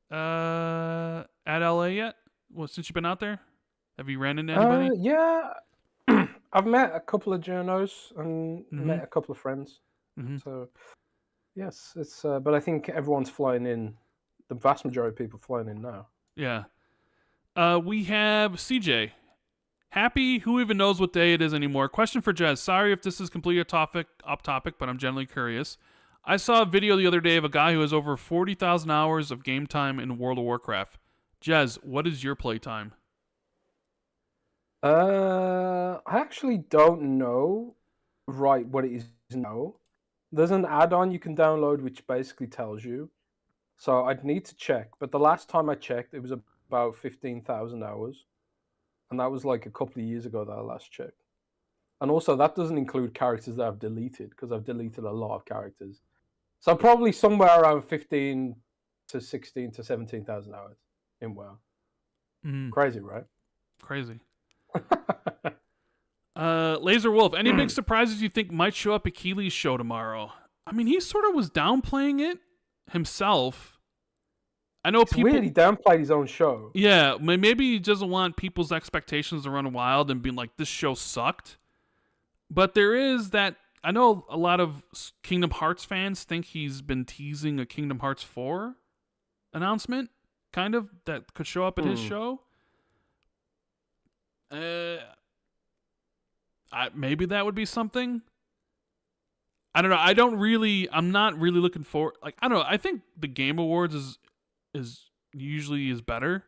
at LA yet? Well, since you've been out there, have you ran into anybody? Yeah, I've met a couple of journos and met a couple of friends. Mm-hmm. So yes, it's but I think everyone's flying in. The vast majority of people flying in now. Yeah. We have CJ. Happy, who even knows what day it is anymore? Question for Jez. Sorry if this is completely off topic, but I'm generally curious. I saw a video the other day of a guy who has over 40,000 hours of game time in World of Warcraft. Jez, what is your play time? I actually don't know what it is now. There's an add-on you can download which basically tells you. So I'd need to check. But the last time I checked, it was about 15,000 hours. And that was like a couple of years ago that I last checked. And also, that doesn't include characters that I've deleted, because I've deleted a lot of characters. So probably somewhere around 15 to 16 to 17,000 hours in WoW. Crazy, right? Crazy. Laser Wolf, any big surprises you think might show up at Keely's show tomorrow? I mean, he sort of was downplaying it himself. I know people. Weird, he downplayed his own show. Yeah, maybe he doesn't want people's expectations to run wild and being like, this show sucked. But there is that. I know a lot of Kingdom Hearts fans think he's been teasing a Kingdom Hearts 4 announcement, kind of, that could show up at his show. Maybe that would be something. I don't know. I'm not really looking for, like, I don't know. I think the Game Awards is usually better.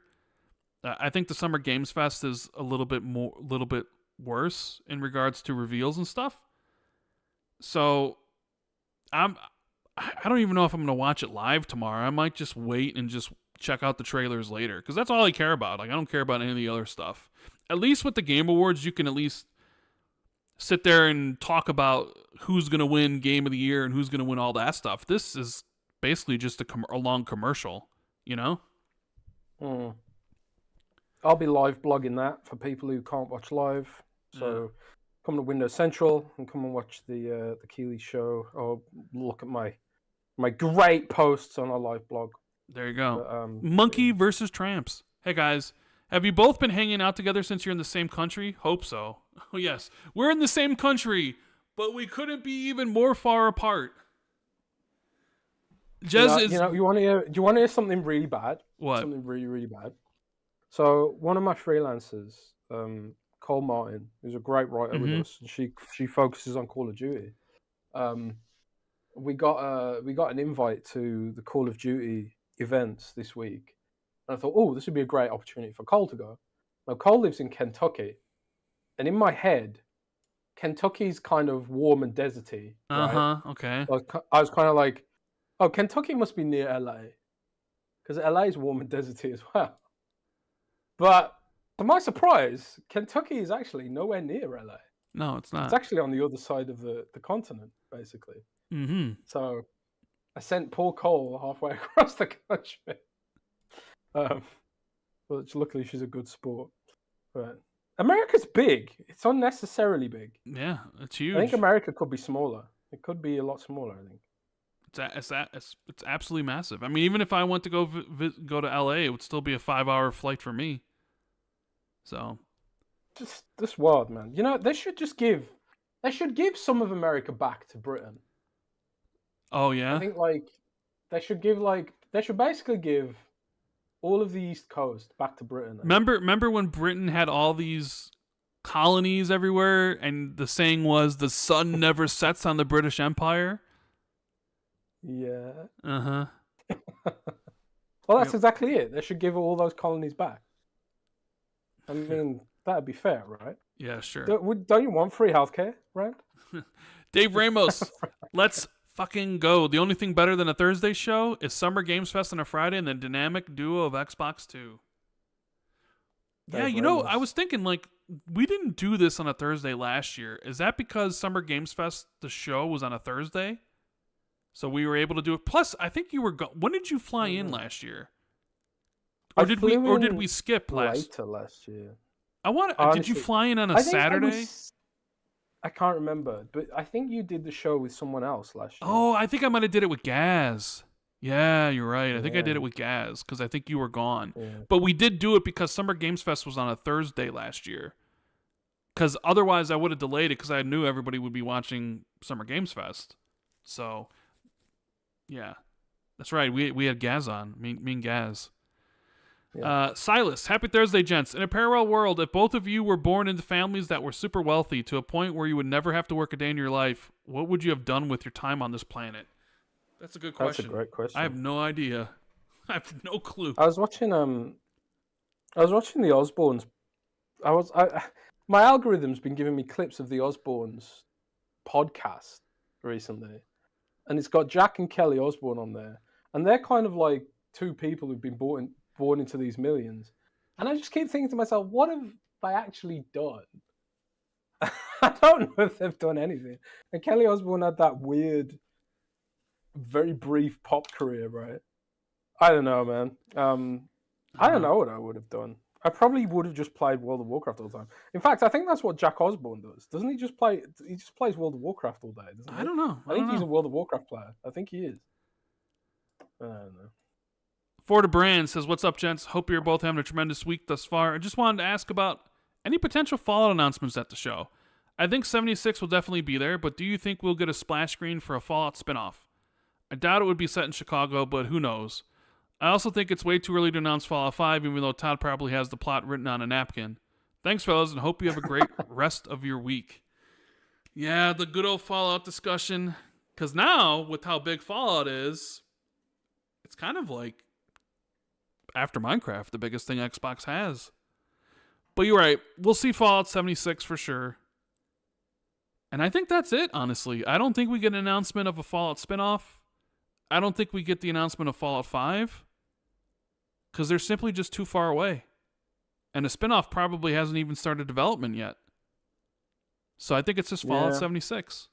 I think the Summer Games Fest is a little bit worse in regards to reveals and stuff. So I don't even know if I'm going to watch it live tomorrow. I might just wait and just check out the trailers later, because that's all I care about. Like, I don't care about any of the other stuff. At least with the Game Awards, you can at least sit there and talk about who's going to win Game of the Year and who's going to win all that stuff. This is basically just a long commercial, you know? I'll be live blogging that for people who can't watch live. So come to Windows Central and come and watch the Keeley show, or look at my great posts on our live blog. There you go. But, Monkey versus Tramps. Hey guys, have you both been hanging out together since you're in the same country? Hope so. Oh yes, we're in the same country, but we couldn't be even more far apart. Jez is. You want to hear? Do you want to hear something really bad? What? Something really, really bad. So one of my freelancers, Cole Martin, who's a great writer with us, and she focuses on Call of Duty. We got an invite to the Call of Duty events this week, and I thought, oh, this would be a great opportunity for Cole to go. Now Cole lives in Kentucky, and in my head, Kentucky's kind of warm and deserty. Right? Okay. I was kind of like, oh, Kentucky must be near LA, because LA is warm and deserty as well. But to my surprise, Kentucky is actually nowhere near LA. No, it's not. It's actually on the other side of the continent, basically. Mm-hmm. So I sent poor Cole halfway across the country. But luckily she's a good sport. But America's big. It's unnecessarily big. Yeah, it's huge. I think America could be smaller. It could be a lot smaller, I think. It's absolutely massive. I mean, even if I went to go to LA, it would still be a 5-hour flight for me. So, just wild, man. You know, they should give some of America back to Britain. Oh yeah. I think they should basically give all of the East Coast back to Britain. Remember when Britain had all these colonies everywhere, and the saying was the sun never sets on the British Empire? Yeah. Uh-huh. Well, that's exactly it. They should give all those colonies back. I mean, that'd be fair, right? Yeah, sure. Don't you want free healthcare, Rand? Dave Ramos, let's fucking go. The only thing better than a Thursday show is Summer Games Fest on a Friday and the dynamic duo of Xbox 2. Yeah, you know, I was thinking, like, we didn't do this on a Thursday last year. Is that because Summer Games Fest, the show, was on a Thursday? So we were able to do it. Plus, I think you were. When did you fly in last year? Or did we skip later last year? Did you fly in on a Saturday? I can't remember, but I think you did the show with someone else last year. Oh, I think I might have did it with Gaz. Yeah, you're right. I think I did it with Gaz because I think you were gone. Yeah. But we did do it because Summer Games Fest was on a Thursday last year. Because otherwise I would have delayed it because I knew everybody would be watching Summer Games Fest. So, yeah. That's right. We had Gaz on. Me and Gaz. Yeah. Silas, happy Thursday, gents. In a parallel world, if both of you were born into families that were super wealthy to a point where you would never have to work a day in your life, what would you have done with your time on this planet? That's a good question. That's a great question. I have no idea. I have no clue. I was watching the Osbournes. My algorithm's been giving me clips of the Osbournes podcast recently, and it's got Jack and Kelly Osbourne on there, and they're kind of like two people who've been born into these millions. And I just keep thinking to myself, what have they actually done? I don't know if they've done anything. And Kelly Osbourne had that weird, very brief pop career, right? I don't know, man. I don't know what I would have done. I probably would have just played World of Warcraft all the time. In fact, I think that's what Jack Osbourne does. Doesn't he just play? He just plays World of Warcraft all day, doesn't he? I don't know. I think he's a World of Warcraft player. I think he is. I don't know. Forda Brand says, what's up, gents? Hope you're both having a tremendous week thus far. I just wanted to ask about any potential Fallout announcements at the show. I think 76 will definitely be there, but do you think we'll get a splash screen for a Fallout spinoff? I doubt it would be set in Chicago, but who knows? I also think it's way too early to announce Fallout 5, even though Todd probably has the plot written on a napkin. Thanks, fellas, and hope you have a great rest of your week. Yeah, the good old Fallout discussion. Because now, with how big Fallout is, it's kind of like, after Minecraft, the biggest thing Xbox has. But you're right. We'll see Fallout 76 for sure. And I think that's it, honestly. I don't think we get an announcement of a Fallout spinoff. I don't think we get the announcement of Fallout 5. Because they're simply just too far away. And a spinoff probably hasn't even started development yet. So I think it's just Fallout 76.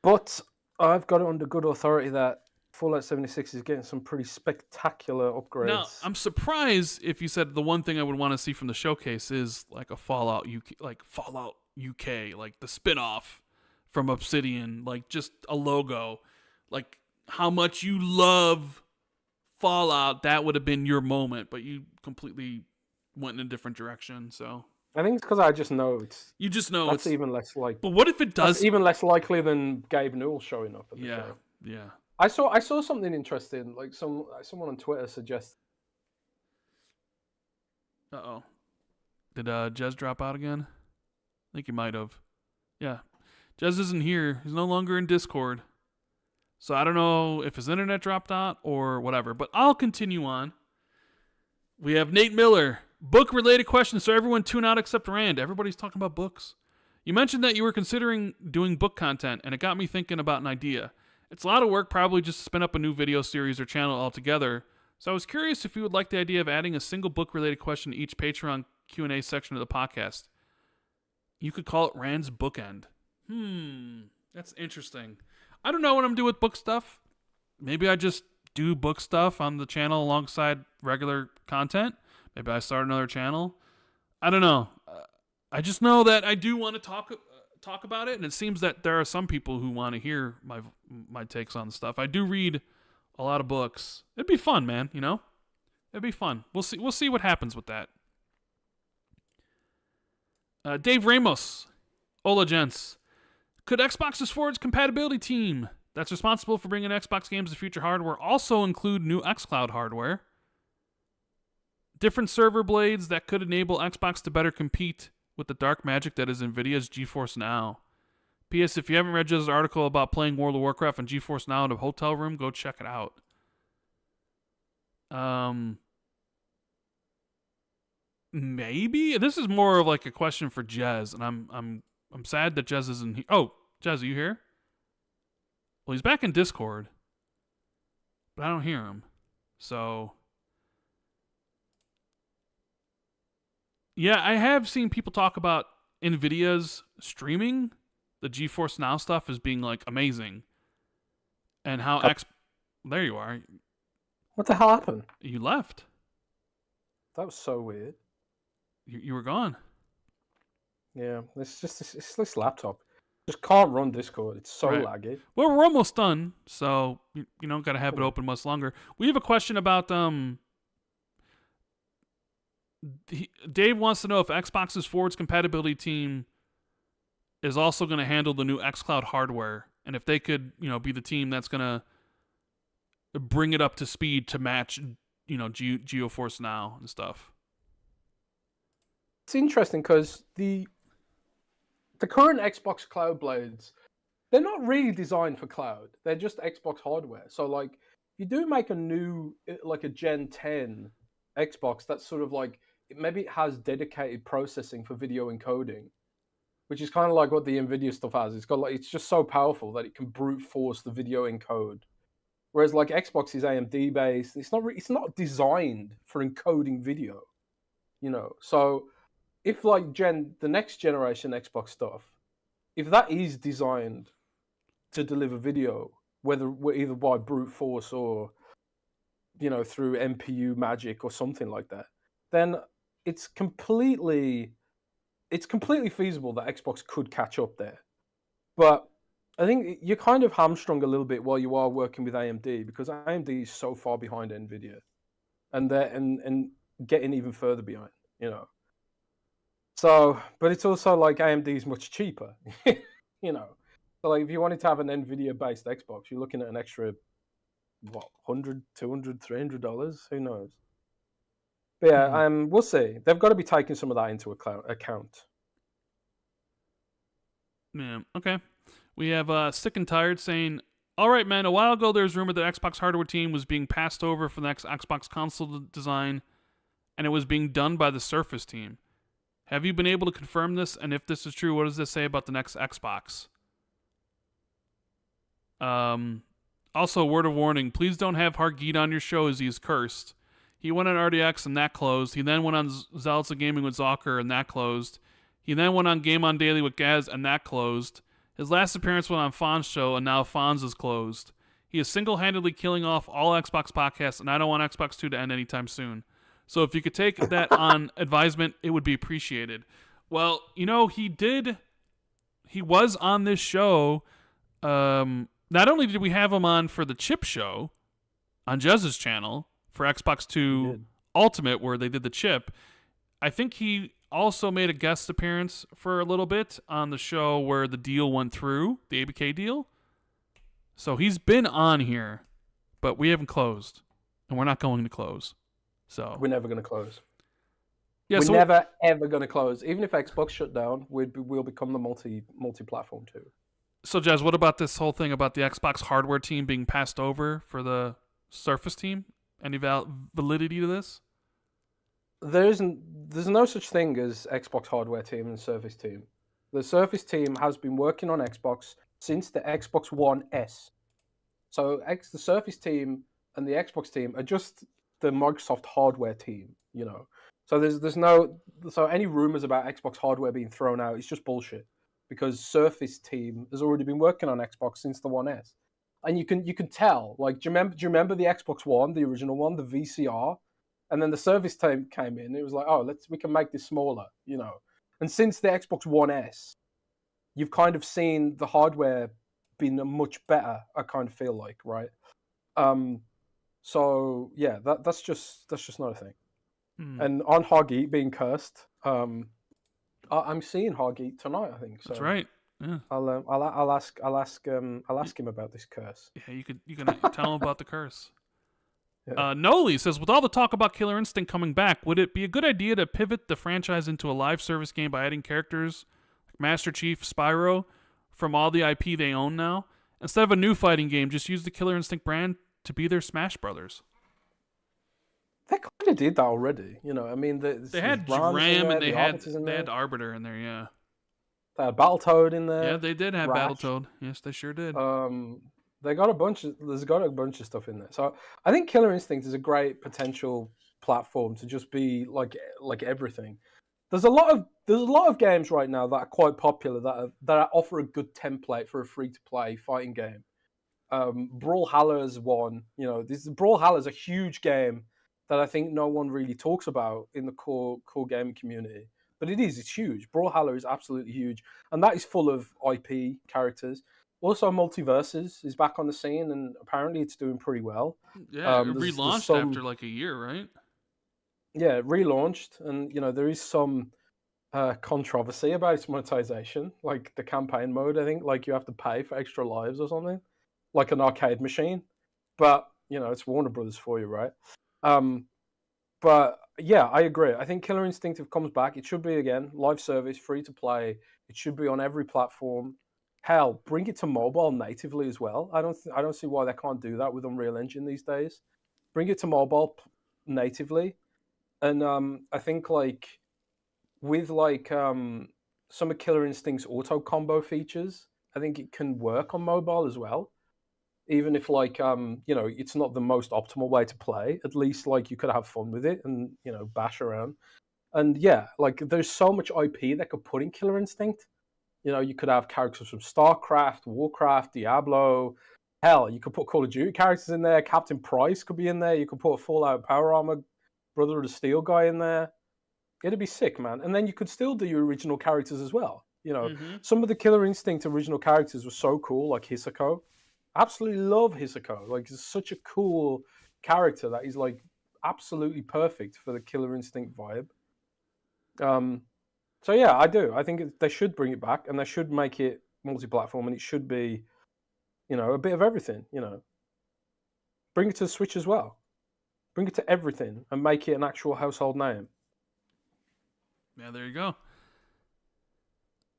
But I've got it under good authority that Fallout 76 is getting some pretty spectacular upgrades. Now, I'm surprised if you said the one thing I would want to see from the showcase is like a Fallout UK, like the spin-off from Obsidian, like just a logo. Like how much you love Fallout, that would have been your moment, but you completely went in a different direction, so... I think it's because I just know it's... You just know that's even less like... But what if it does... That's even less likely than Gabe Newell showing up at the show. Yeah. I saw something interesting. Like someone on Twitter suggested... Uh-oh. Did Jez drop out again? I think he might have. Yeah. Jez isn't here. He's no longer in Discord. So I don't know if his internet dropped out or whatever. But I'll continue on. We have Nate Miller. Book-related questions, so everyone tune out except Rand. Everybody's talking about books. You mentioned that you were considering doing book content, and it got me thinking about an idea. It's a lot of work probably just to spin up a new video series or channel altogether. So I was curious if you would like the idea of adding a single book-related question to each Patreon Q&A section of the podcast. You could call it Rand's Bookend. That's interesting. I don't know what I'm doing with book stuff. Maybe I just do book stuff on the channel alongside regular content. Maybe I start another channel. I don't know. I just know that I do want to talk about it, and it seems that there are some people who want to hear my takes on stuff. I do read a lot of books. It'd be fun, man. You know, it'd be fun. We'll see what happens with that. Dave Ramos, Ola gents. Could Xbox's forwards compatibility team that's responsible for bringing Xbox games to future hardware also include new xCloud hardware? Different server blades that could enable Xbox to better compete with the dark magic that is NVIDIA's GeForce Now. P.S. If you haven't read Jez's article about playing World of Warcraft on GeForce Now in a hotel room, go check it out. Maybe this is more of like a question for Jez, and I'm sad that Jez isn't here. Oh, Jez, are you here? Well, he's back in Discord, but I don't hear him. So, yeah, I have seen people talk about NVIDIA's streaming, the GeForce Now stuff, as being like amazing, and how there you are. What the hell happened? You left. That was so weird. You were gone. Yeah, it's this laptop just can't run Discord. It's so laggy. Well, we're almost done, so you don't got to have it open much longer. We have a question about Dave wants to know if Xbox's forwards compatibility team is also going to handle the new xCloud hardware, and if they could, be the team that's going to bring it up to speed to match, GeForce Now and stuff. It's interesting because the current Xbox Cloud blades, they're not really designed for cloud. They're just Xbox hardware. So, like, you do make a new, like a Gen 10 Xbox that's sort of like, maybe it has dedicated processing for video encoding, which is kind of like what the NVIDIA stuff has. It's just so powerful that it can brute force the video encode. Whereas like Xbox is AMD based. It's not designed for encoding video, So if like the next generation Xbox stuff, if that is designed to deliver video, whether either by brute force or through MPU magic or something like that, then it's completely feasible that Xbox could catch up there. But I think you're kind of hamstrung a little bit while you are working with AMD, because AMD is so far behind NVIDIA, and getting even further behind, So, but it's also like AMD is much cheaper, So like if you wanted to have an NVIDIA-based Xbox, you're looking at an extra, $100, $200, $300? Who knows? But yeah, we'll see. They've got to be taking some of that into account. Yeah, okay. We have Sick and Tired saying, all right, man, a while ago there was rumor that Xbox hardware team was being passed over for the next Xbox console design, and it was being done by the Surface team. Have you been able to confirm this? And if this is true, what does this say about the next Xbox? Also, word of warning, please don't have Hargeet on your show as he is cursed. He went on RDX and that closed. He then went on Zelda Gaming with Zocker and that closed. He then went on Game On Daily with Gaz, and that closed. His last appearance was on Fonz's show, and now Fonz is closed. He is single-handedly killing off all Xbox podcasts, and I don't want Xbox 2 to end anytime soon. So if you could take that on advisement, it would be appreciated. Well, he was on this show. Not only did we have him on for the Chip Show on Jez's channel for Xbox 2 Ultimate, where they did the chip, I think he also made a guest appearance for a little bit on the show where the deal went through, the ABK deal. So he's been on here, but we haven't closed, and we're not going to close. So we're never going to close. Yeah, we're never ever going to close. Even if Xbox shut down, we'll become the multi-platform too. So Jez, what about this whole thing about the Xbox hardware team being passed over for the Surface team? Any validity to this? There's no such thing as Xbox hardware team and Surface team. The Surface team has been working on Xbox since the Xbox One S. So the Surface team and the Xbox team are just the Microsoft hardware team, So so any rumors about Xbox hardware being thrown out is just bullshit, because Surface team has already been working on Xbox since the One S. And you can tell, like, do you remember the Xbox One, the original one, the VCR? And then the Surface team came in. It was like, we can make this smaller, And since the Xbox One S, you've kind of seen the hardware being much better. I kind of feel like, right? So yeah, that's just not a thing. And on Hoggy being cursed, I'm seeing Hoggy tonight, I think. So that's right. Yeah. I'll ask him about this curse. Yeah, you can tell him about the curse. Yeah. Noli says, with all the talk about Killer Instinct coming back, would it be a good idea to pivot the franchise into a live service game by adding characters like Master Chief, Spyro from all the IP they own now? Instead of a new fighting game, just use the Killer Instinct brand to be their Smash Brothers. They kind of did that already, I mean, they had Ram and they had Arbiter in there, yeah. They had Battletoad in there. Yeah, they did have Battletoad. Yes, they sure did. There's got a bunch of stuff in there. So I think Killer Instinct is a great potential platform to just be like everything. There's a lot of games right now that are quite popular that offer a good template for a free-to-play fighting game. Brawlhalla is one. Brawlhalla is a huge game that I think no one really talks about in the core gaming community. But it's huge. Brawlhalla is absolutely huge. And that is full of IP characters. Also, Multiverses is back on the scene, and apparently it's doing pretty well. Yeah, it relaunched after like a year, right? Yeah, it relaunched, and there is some controversy about its monetization, like the campaign mode. I think like you have to pay for extra lives or something, like an arcade machine. But it's Warner Brothers for you, right? But yeah, I agree. I think Killer Instinct, if it comes back, it should be again live service, free to play. It should be on every platform. Hell, bring it to mobile natively as well. I don't see why they can't do that with Unreal Engine these days. Bring it to mobile natively, and I think like with some of Killer Instinct's auto combo features, I think it can work on mobile as well. Even if it's not the most optimal way to play, at least like you could have fun with it and bash around. And yeah, like there's so much IP that could put in Killer Instinct. You could have characters from StarCraft, Warcraft, Diablo. Hell, you could put Call of Duty characters in there. Captain Price could be in there. You could put a Fallout Power Armor, Brother of the Steel guy in there. It'd be sick, man. And then you could still do your original characters as well. Some of the Killer Instinct original characters were so cool, like Hisako. Absolutely love Hisako. Like, he's such a cool character that he's like absolutely perfect for the Killer Instinct vibe. So yeah, I do. I think they should bring it back, and they should make it multi-platform, and it should be, a bit of everything. Bring it to the Switch as well. Bring it to everything, and make it an actual household name. Yeah, there you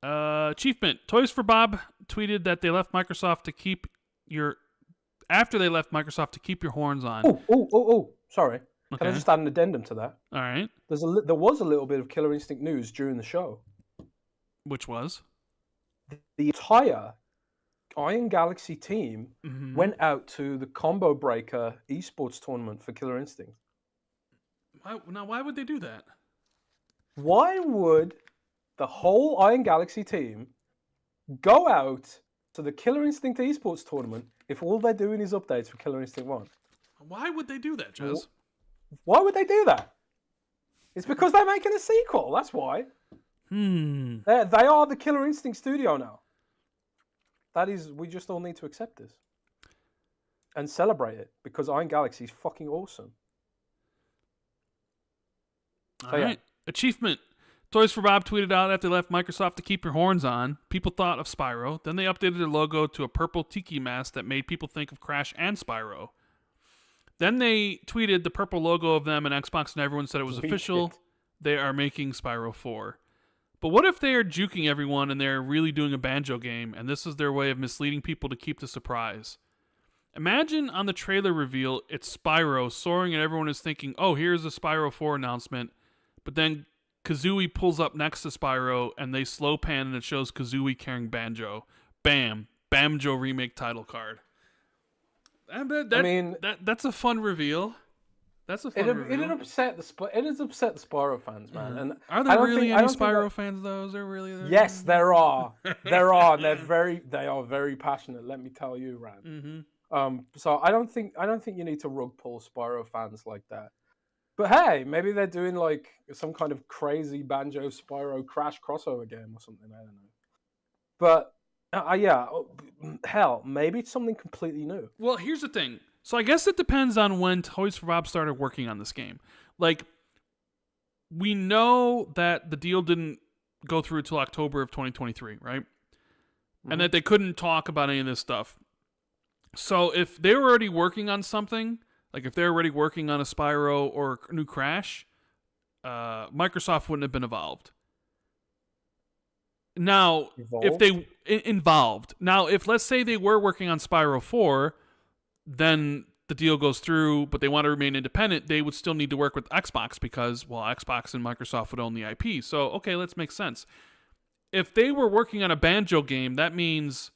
go. Chief Mint, Toys for Bob tweeted that they left Microsoft to keep your horns on. Oh! Sorry. Okay. Can I just add an addendum to that? All right. There was a little bit of Killer Instinct news during the show. Which was? The entire Iron Galaxy team went out to the Combo Breaker esports tournament for Killer Instinct. Why would they do that? Why would the whole Iron Galaxy team go out to the Killer Instinct Esports tournament if all they're doing is updates for Killer Instinct 1. Why would they do that, Jez? Why would they do that? It's because they're making a sequel. That's why. They are the Killer Instinct studio now. That is, we just all need to accept this and celebrate it because Iron Galaxy is fucking awesome. All right. Achievement. Toys for Bob tweeted out after they left Microsoft to keep your horns on. People thought of Spyro. Then they updated their logo to a purple tiki mask that made people think of Crash and Spyro. Then they tweeted the purple logo of them and Xbox, and everyone said it was official. They are making Spyro 4. But what if they are juking everyone and they're really doing a Banjo game, and this is their way of misleading people to keep the surprise? Imagine on the trailer reveal, it's Spyro soaring and everyone is thinking, oh, here's a Spyro 4 announcement. But then Kazooie pulls up next to Spyro and they slow pan and it shows Kazooie carrying Banjo. Bam. Banjo remake title card. That's a fun reveal. That's a fun reveal. It has upset the Spyro fans, man. And are there really any Spyro fans though? Is there really? Yes, there are. There are. They are very passionate. Let me tell you, Rand. So I don't think you need to rug pull Spyro fans like that. But hey, maybe they're doing like some kind of crazy Banjo Spyro Crash crossover game or something. I don't know. But hell, maybe it's something completely new. Well, here's the thing. So I guess it depends on when Toys for Bob started working on this game. Like, we know that the deal didn't go through until October of 2023, right? And that they couldn't talk about any of this stuff. So if they were already working on something, like if they're already working on a Spyro or a new Crash, Microsoft wouldn't have been involved. Now, if let's say they were working on Spyro 4, then the deal goes through, but they want to remain independent, they would still need to work with Xbox because, well, Xbox and Microsoft would own the IP. So, okay, let's make sense. If they were working on a Banjo game, that means...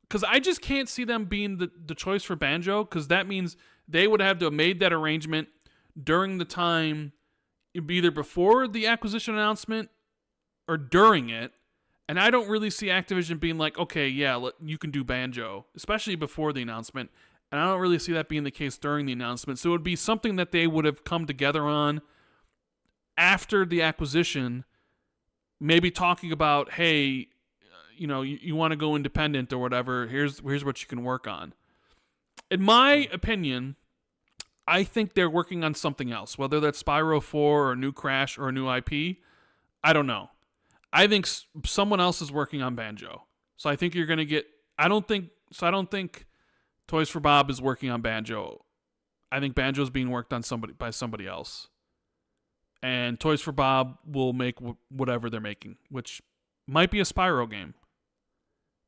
Because I just can't see them being the choice for Banjo, because that means they would have to have made that arrangement during the time, either before the acquisition announcement or during it. And I don't really see Activision being like, okay, yeah, you can do Banjo, especially before the announcement. And I don't really see that being the case during the announcement. So it would be something that they would have come together on after the acquisition, maybe talking about, hey, you want to go independent or whatever, here's what you can work on. In my opinion, I think they're working on something else, whether that's Spyro 4 or a new Crash or a new IP. I don't know. I think someone else is working on Banjo. So I think you're going to get... I don't think Toys for Bob is working on Banjo. I think Banjo's being worked on by somebody else. And Toys for Bob will make whatever they're making, which might be a Spyro game,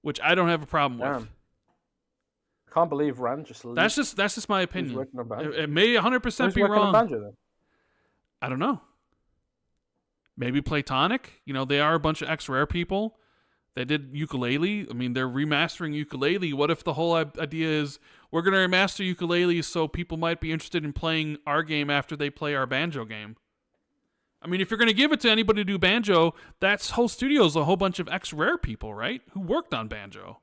which I don't have a problem with. I can't believe Rand just... That's just my opinion. It may 100% be wrong. Banjo, then? I don't know. Maybe Platonic. They are a bunch of ex-Rare people. They did Ukulele. I mean, they're remastering Ukulele. What if the whole idea is we're going to remaster Ukulele so people might be interested in playing our game after they play our Banjo game? I mean, if you're going to give it to anybody to do Banjo, that whole studio is a whole bunch of ex-Rare people, right? Who worked on Banjo.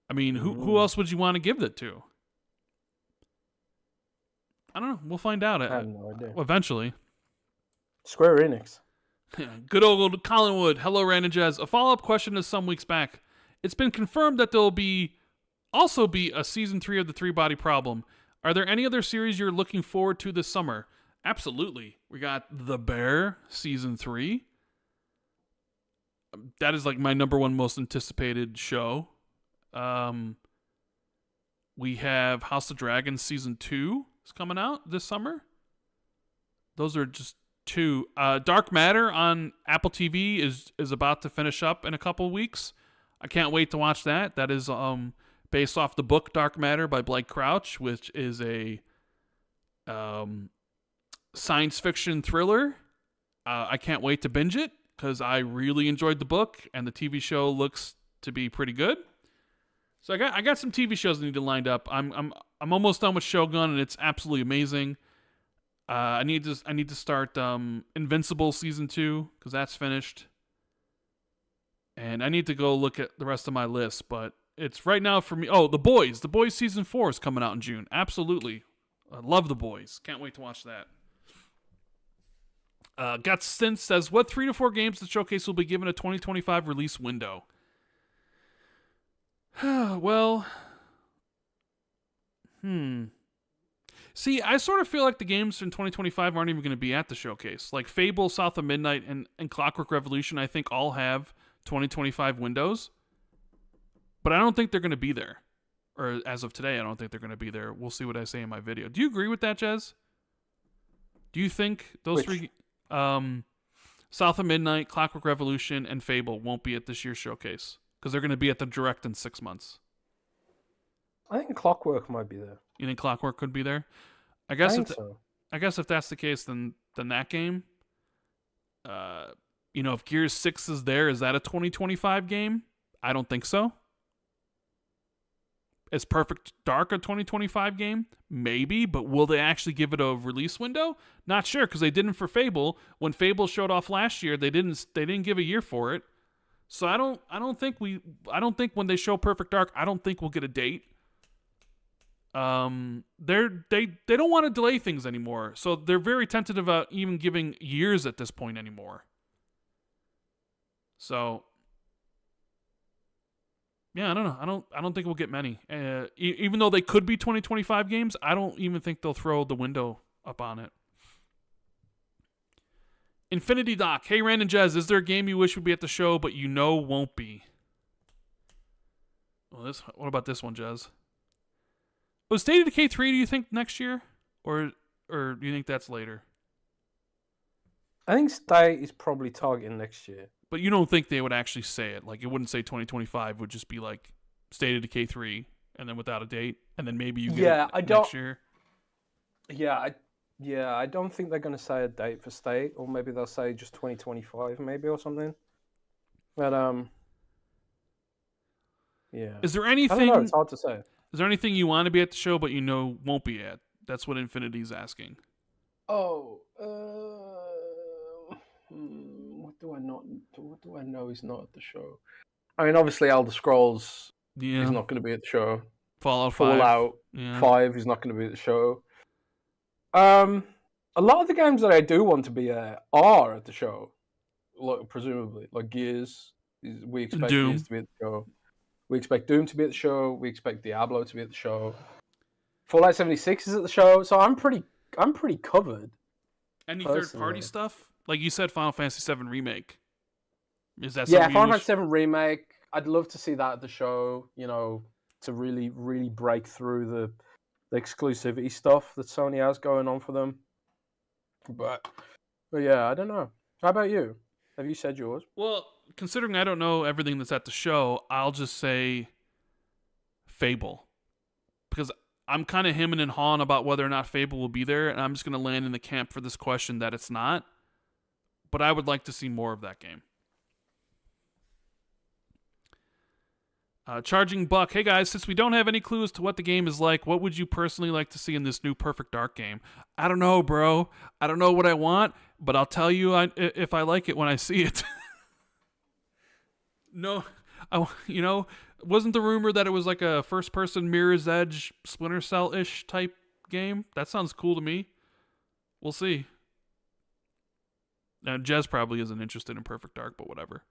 I mean, who else would you want to give that to? I don't know. We'll find out. I have no idea. Eventually. Square Enix. Good old Collinwood. Hello, Rand Jez. A follow-up question to some weeks back. It's been confirmed that there'll also be a Season 3 of the Three-Body Problem. Are there any other series you're looking forward to this summer? Absolutely. We got The Bear Season 3. That is like my number one most anticipated show. We have House of Dragons Season 2 is coming out this summer. Those are just two. Dark Matter on Apple TV is about to finish up in a couple weeks. I can't wait to watch that. That is based off the book Dark Matter by Blake Crouch, which is a science fiction thriller. I can't wait to binge it because I really enjoyed the book and the TV show looks to be pretty good. So I got some TV shows that need to line up. I'm almost done with Shogun and it's absolutely amazing. I need to start Invincible season 2 because that's finished, and I need to go look at the rest of my list. But it's right now for me. Oh, The Boys. The Boys season 4 is coming out in June. Absolutely, I love The Boys. Can't wait to watch that. Got Stint says, what 3 to 4 games the showcase will be given a 2025 release window? Well, see, I sort of feel like the games in 2025 aren't even going to be at the showcase. Like Fable, South of Midnight, and Clockwork Revolution, I think all have 2025 windows. But I don't think they're going to be there. Or as of today, I don't think they're going to be there. We'll see what I say in my video. Do you agree with that, Jez? Do you think those three... South of Midnight, Clockwork Revolution, and Fable won't be at this year's showcase because they're going to be at the Direct in 6 months. I think Clockwork might be there. You think Clockwork could be there? I guess so. I guess if that's the case, then that game. If Gears 6 is there, is that a 2025 game? I don't think so. Is Perfect Dark a 2025 game? Maybe, but will they actually give it a release window? Not sure, because they didn't for Fable. When Fable showed off last year, they didn't give a year for it. So I don't think when they show Perfect Dark, I don't think we'll get a date. They don't want to delay things anymore, so they're very tentative about even giving years at this point anymore. So. Yeah, I don't know. I don't think we'll get many. Even though they could be 2025 games, I don't even think they'll throw the window up on it. Infinity Doc. Hey, Rand and Jez, is there a game you wish would be at the show but you know won't be? Well, what about this one, Jez? Was State of Decay 3, do you think, next year? Or do you think that's later? I think State is probably targeting next year. But you don't think they would actually say it? Like, it wouldn't say 2025. It would just be like State of Decay 3, and then without a date, and then maybe you get it next year. I don't think they're going to say a date for State, or maybe they'll say just 2025, maybe, or something. But yeah. Is there anything? I don't know. It's hard to say. Is there anything you want to be at the show but you know won't be at? That's what Infinity's asking. Oh. What do I know is not at the show? I mean, obviously, Elder Scrolls is not going to be at the show. Fallout 5 is not going to be at the show. A lot of the games that I do want to be at are at the show, presumably. Like Gears, we expect Doom. Gears to be at the show. We expect Doom to be at the show. We expect Diablo to be at the show. Fallout 76 is at the show, so I'm pretty covered. Any third-party stuff? Like you said, Final Fantasy VII Remake. Is that Final Fantasy VII Remake. I'd love to see that at the show, to really, really break through the exclusivity stuff that Sony has going on for them. But yeah, I don't know. How about you? Have you said yours? Well, considering I don't know everything that's at the show, I'll just say Fable. Because I'm kind of hemming and hawing about whether or not Fable will be there, and I'm just going to land in the camp for this question that it's not. But I would like to see more of that game. Charging Buck. Hey guys, since we don't have any clues to what the game is like, what would you personally like to see in this new Perfect Dark game? I don't know, bro. I don't know what I want, but I'll tell you if I like it when I see it. No, wasn't the rumor that it was like a first-person Mirror's Edge Splinter Cell-ish type game? That sounds cool to me. We'll see. Now, Jez probably isn't interested in Perfect Dark, but whatever.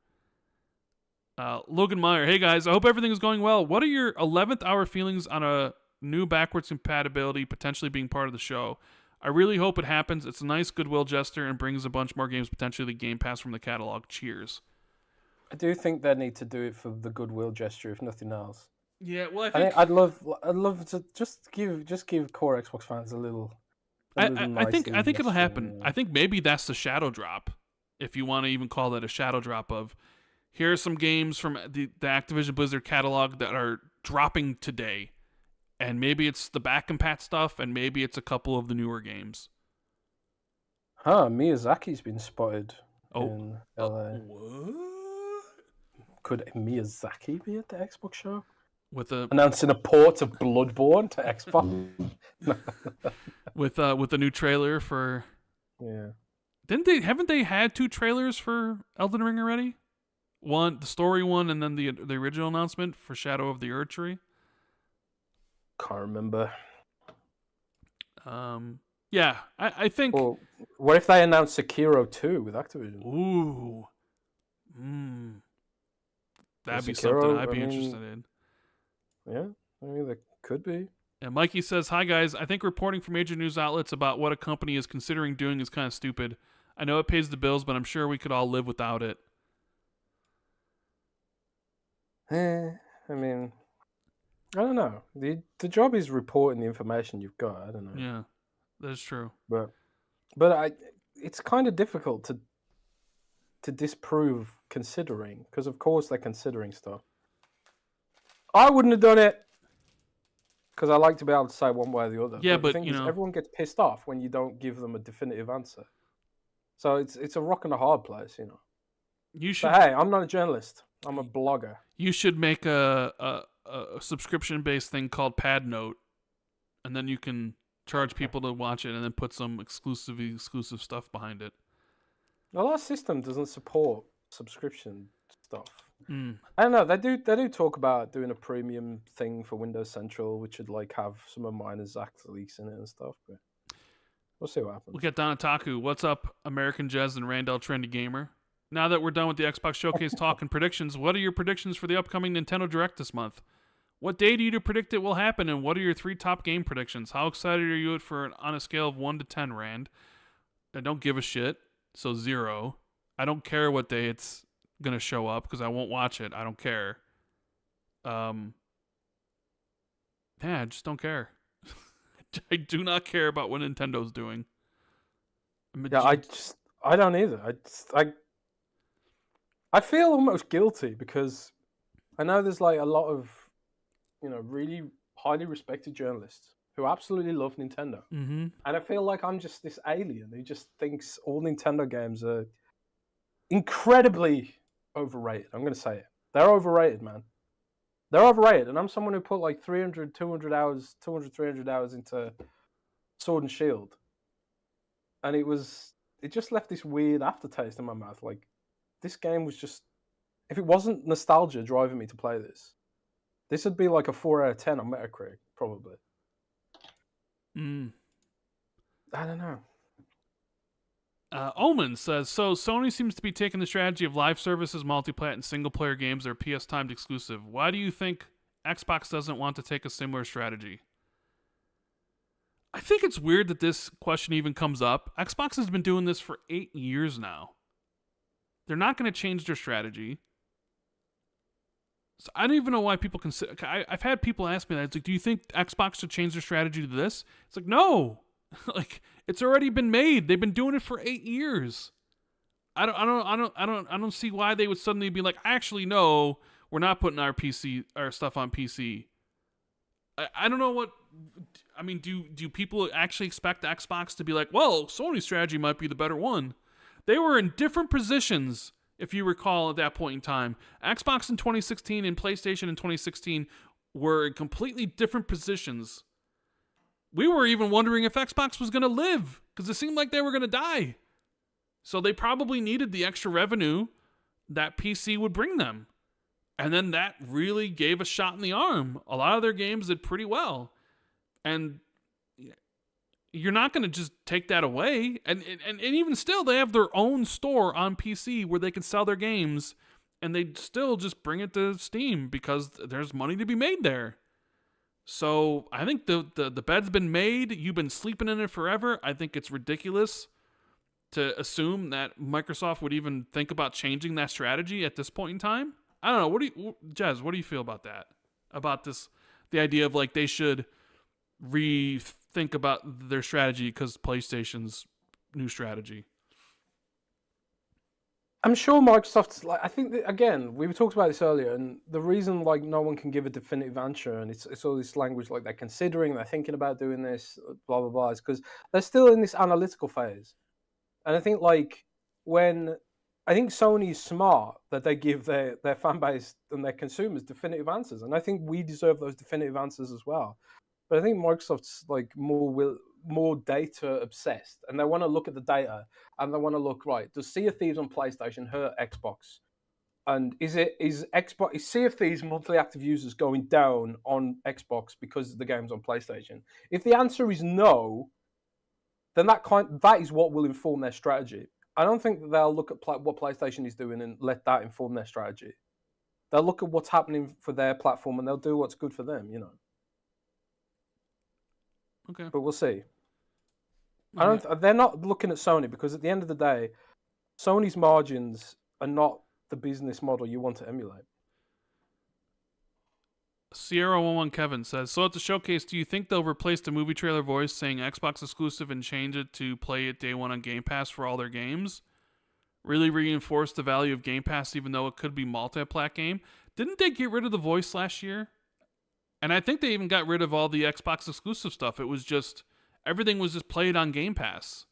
Logan Meyer, hey guys, I hope everything is going well. What are your 11th hour feelings on a new backwards compatibility potentially being part of the show? I really hope it happens. It's a nice goodwill gesture and brings a bunch more games potentially to Game Pass from the catalog. Cheers. I do think they need to do it for the goodwill gesture, if nothing else. Yeah, well, I think I'd love to just give core Xbox fans a little. I think it'll happen. I think maybe that's the shadow drop, if you want to even call that a shadow drop of, here are some games from the Activision Blizzard catalog that are dropping today, and maybe it's the back compat stuff, and maybe it's a couple of the newer games. Miyazaki's been spotted in LA. What? Could Miyazaki be at the Xbox show? announcing a port of Bloodborne to Xbox. with a new trailer for. Yeah. Haven't they had 2 trailers for Elden Ring already? One, the story one, and then the original announcement for Shadow of the Erdtree. Can't remember. Yeah, I think. Well, what if they announced Sekiro 2 with Activision? Ooh. That'd be something I'd be interested in. Yeah, I mean, that could be. And Mikey says, "Hi guys, I think reporting from major news outlets about what a company is considering doing is kind of stupid. I know it pays the bills, but I'm sure we could all live without it." I mean, I don't know. The job is reporting the information you've got. I don't know. Yeah, that's true. But it's kind of difficult to disprove considering, because of course they're considering stuff. I wouldn't have done it because I like to be able to say one way or the other. Yeah, but the thing is, everyone gets pissed off when you don't give them a definitive answer. So it's a rock and a hard place, you know. But hey, I'm not a journalist. I'm a blogger. You should make a subscription-based thing called Pad Note, and then you can charge people to watch it, and then put some exclusive stuff behind it. Well, our system doesn't support subscription stuff. I don't know. They do talk about doing a premium thing for Windows Central, which would like have some of Miner's Act leaks in it and stuff. But we'll see what happens. We'll get Donataku. What's up, American Jez and Randall Trendy Gamer? Now that we're done with the Xbox Showcase talk and predictions, what are your predictions for the upcoming Nintendo Direct this month? What day do you predict it will happen, and what are your 3 top game predictions? How excited are you on a scale of 1 to 10, Rand? I don't give a shit, so 0. I don't care what day it's gonna show up because I won't watch it. I don't care. I just don't care. I do not care about what Nintendo's doing. I don't either. I feel almost guilty because I know there's like a lot of, you know, really highly respected journalists who absolutely love Nintendo. Mm-hmm. And I feel like I'm just this alien who just thinks all Nintendo games are incredibly overrated. I'm going to say it. They're overrated, man. They're overrated. And I'm someone who put like 300 hours into Sword and Shield. And it just left this weird aftertaste in my mouth. Like, this game was just, if it wasn't nostalgia driving me to play this would be like a 4 out of 10 on Metacritic, probably. I don't know. Omen says, so Sony seems to be taking the strategy of live services, multiplayer, and single-player games are PS-timed exclusive. Why do you think Xbox doesn't want to take a similar strategy? I think it's weird that this question even comes up. Xbox has been doing this for 8 years now. They're not going to change their strategy. So I don't even know why people consider... I've had people ask me that. It's like, do you think Xbox should change their strategy to this? It's like, no. Like, it's already been made. They've been doing it for 8 years. I don't see why they would suddenly be like, actually, no, we're not putting our stuff on PC. I don't know what. I mean, do people actually expect Xbox to be like, well, Sony's strategy might be the better one? They were in different positions, if you recall, at that point in time. Xbox in 2016 and PlayStation in 2016 were in completely different positions. We were even wondering if Xbox was going to live because it seemed like they were going to die. So they probably needed the extra revenue that PC would bring them. And then that really gave a shot in the arm. A lot of their games did pretty well. And you're not going to just take that away. And even still, they have their own store on PC where they can sell their games. And they still just bring it to Steam because there's money to be made there. So I think the bed's been made. You've been sleeping in it forever. I think it's ridiculous to assume that Microsoft would even think about changing that strategy at this point in time. I don't know. Jez, what do you feel about that? About this, the idea of like they should rethink about their strategy because PlayStation's new strategy. I'm sure Microsoft's like. I think that, again, we talked about this earlier, and the reason like no one can give a definitive answer, and it's all this language like they're considering, they're thinking about doing this, blah blah blah, is because they're still in this analytical phase. And I think like when I think Sony is smart that they give their fan base and their consumers definitive answers, and I think we deserve those definitive answers as well. But I think Microsoft's like more data obsessed, and they want to look at the data and they want to look right. Does Sea of Thieves on PlayStation hurt Xbox? And is Sea of Thieves monthly active users going down on Xbox because the game's on PlayStation? If the answer is no, then that is what will inform their strategy. I don't think that they'll look at what PlayStation is doing and let that inform their strategy. They'll look at what's happening for their platform and they'll do what's good for them, you know. Okay. But we'll see. They're not looking at Sony because at the end of the day, Sony's margins are not the business model you want to emulate. Sierra11 Kevin says, so at the showcase, do you think they'll replace the movie trailer voice saying Xbox exclusive and change it to play it day one on Game Pass for all their games? Really reinforce the value of Game Pass even though it could be multi-plat game? Didn't they get rid of the voice last year? And I think they even got rid of all the Xbox exclusive stuff. It was just, everything was just played on Game Pass.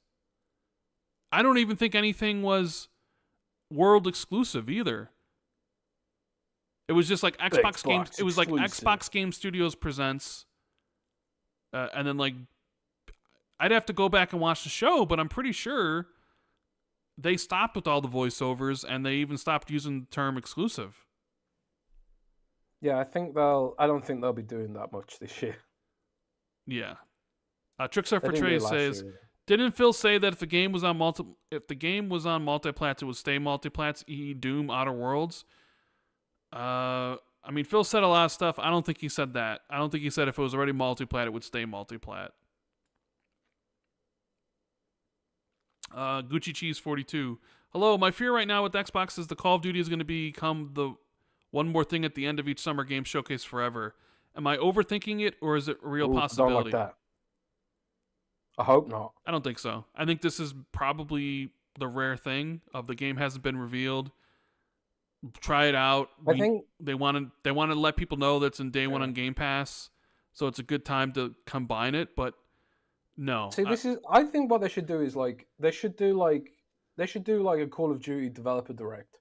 I don't even think anything was world exclusive either. It was just like Xbox games. It was like Xbox Game Studios presents, and then like I'd have to go back and watch the show, but I'm pretty sure they stopped with all the voiceovers and they even stopped using the term exclusive. Yeah, I don't think they'll be doing that much this year. Yeah. Trickster for Trey says, didn't Phil say that if the game was on multiplats, it would stay multiplats? E.e. Doom, Outer Worlds. I mean, Phil said a lot of stuff. I don't think he said that. I don't think he said if it was already multiplat, it would stay multiplat. Gucci Cheese 42. Hello, my fear right now with Xbox is the Call of Duty is going to become the one more thing at the end of each summer game showcase forever. Am I overthinking it, or is it a real possibility? Don't like that. I hope not. I don't think so. I think this is probably the rare thing of the game hasn't been revealed. Try it out. I think they want to let people know that's in day one on Game Pass, so it's a good time to combine it. But no, see, I think what they should do is they should do like a Call of Duty developer direct,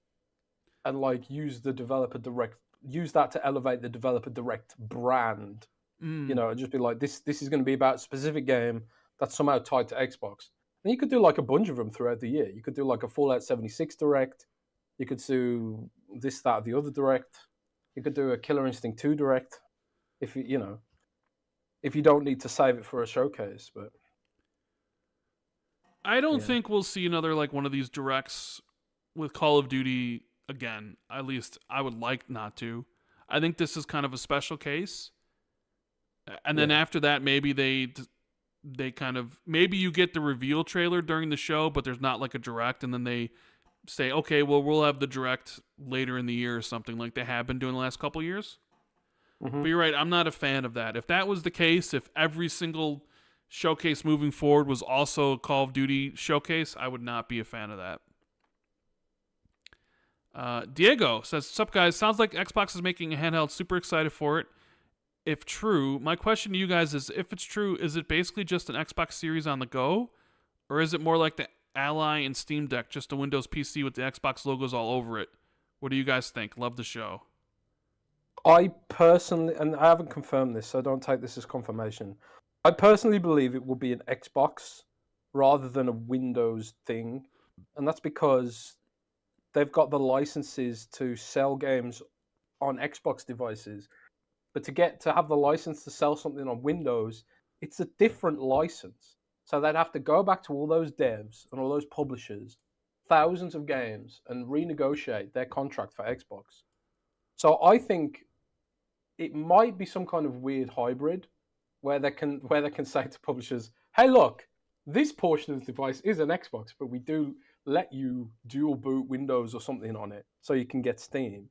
and like use the developer direct, use that to elevate the developer direct brand. You know, and just be like, this is going to be about a specific game that's somehow tied to Xbox. And you could do like a bunch of them throughout the year. You could do like a Fallout 76 direct. You could do this, that, or the other direct. You could do a Killer Instinct 2 direct, if you don't need to save it for a showcase. But I don't think we'll see another like one of these directs with Call of Duty again. At least I would like not to. I think this is kind of a special case. And then after that, maybe they kind of, maybe you get the reveal trailer during the show, but there's not like a direct, and then they say, okay, well, we'll have the direct later in the year or something like they have been doing the last couple years. But you're right, I'm not a fan of that. If that was the case, if every single showcase moving forward was also a Call of Duty showcase, I would not be a fan of that. Diego says, sup guys, sounds like Xbox is making a handheld, super excited for it. If true, my question to you guys is, if it's true, is it basically just an Xbox Series on the go? Or is it more like the Ally and Steam Deck, just a Windows PC with the Xbox logos all over it? What do you guys think? Love the show. I personally, and I haven't confirmed this, so don't take this as confirmation. I personally believe it will be an Xbox rather than a Windows thing. And that's because they've got the licenses to sell games on Xbox devices. But to have the license to sell something on Windows, it's a different license. So they'd have to go back to all those devs and all those publishers, thousands of games, and renegotiate their contract for Xbox. So I think it might be some kind of weird hybrid where they can say to publishers, hey, look, this portion of the device is an Xbox, but we do let you dual boot Windows or something on it so you can get Steam.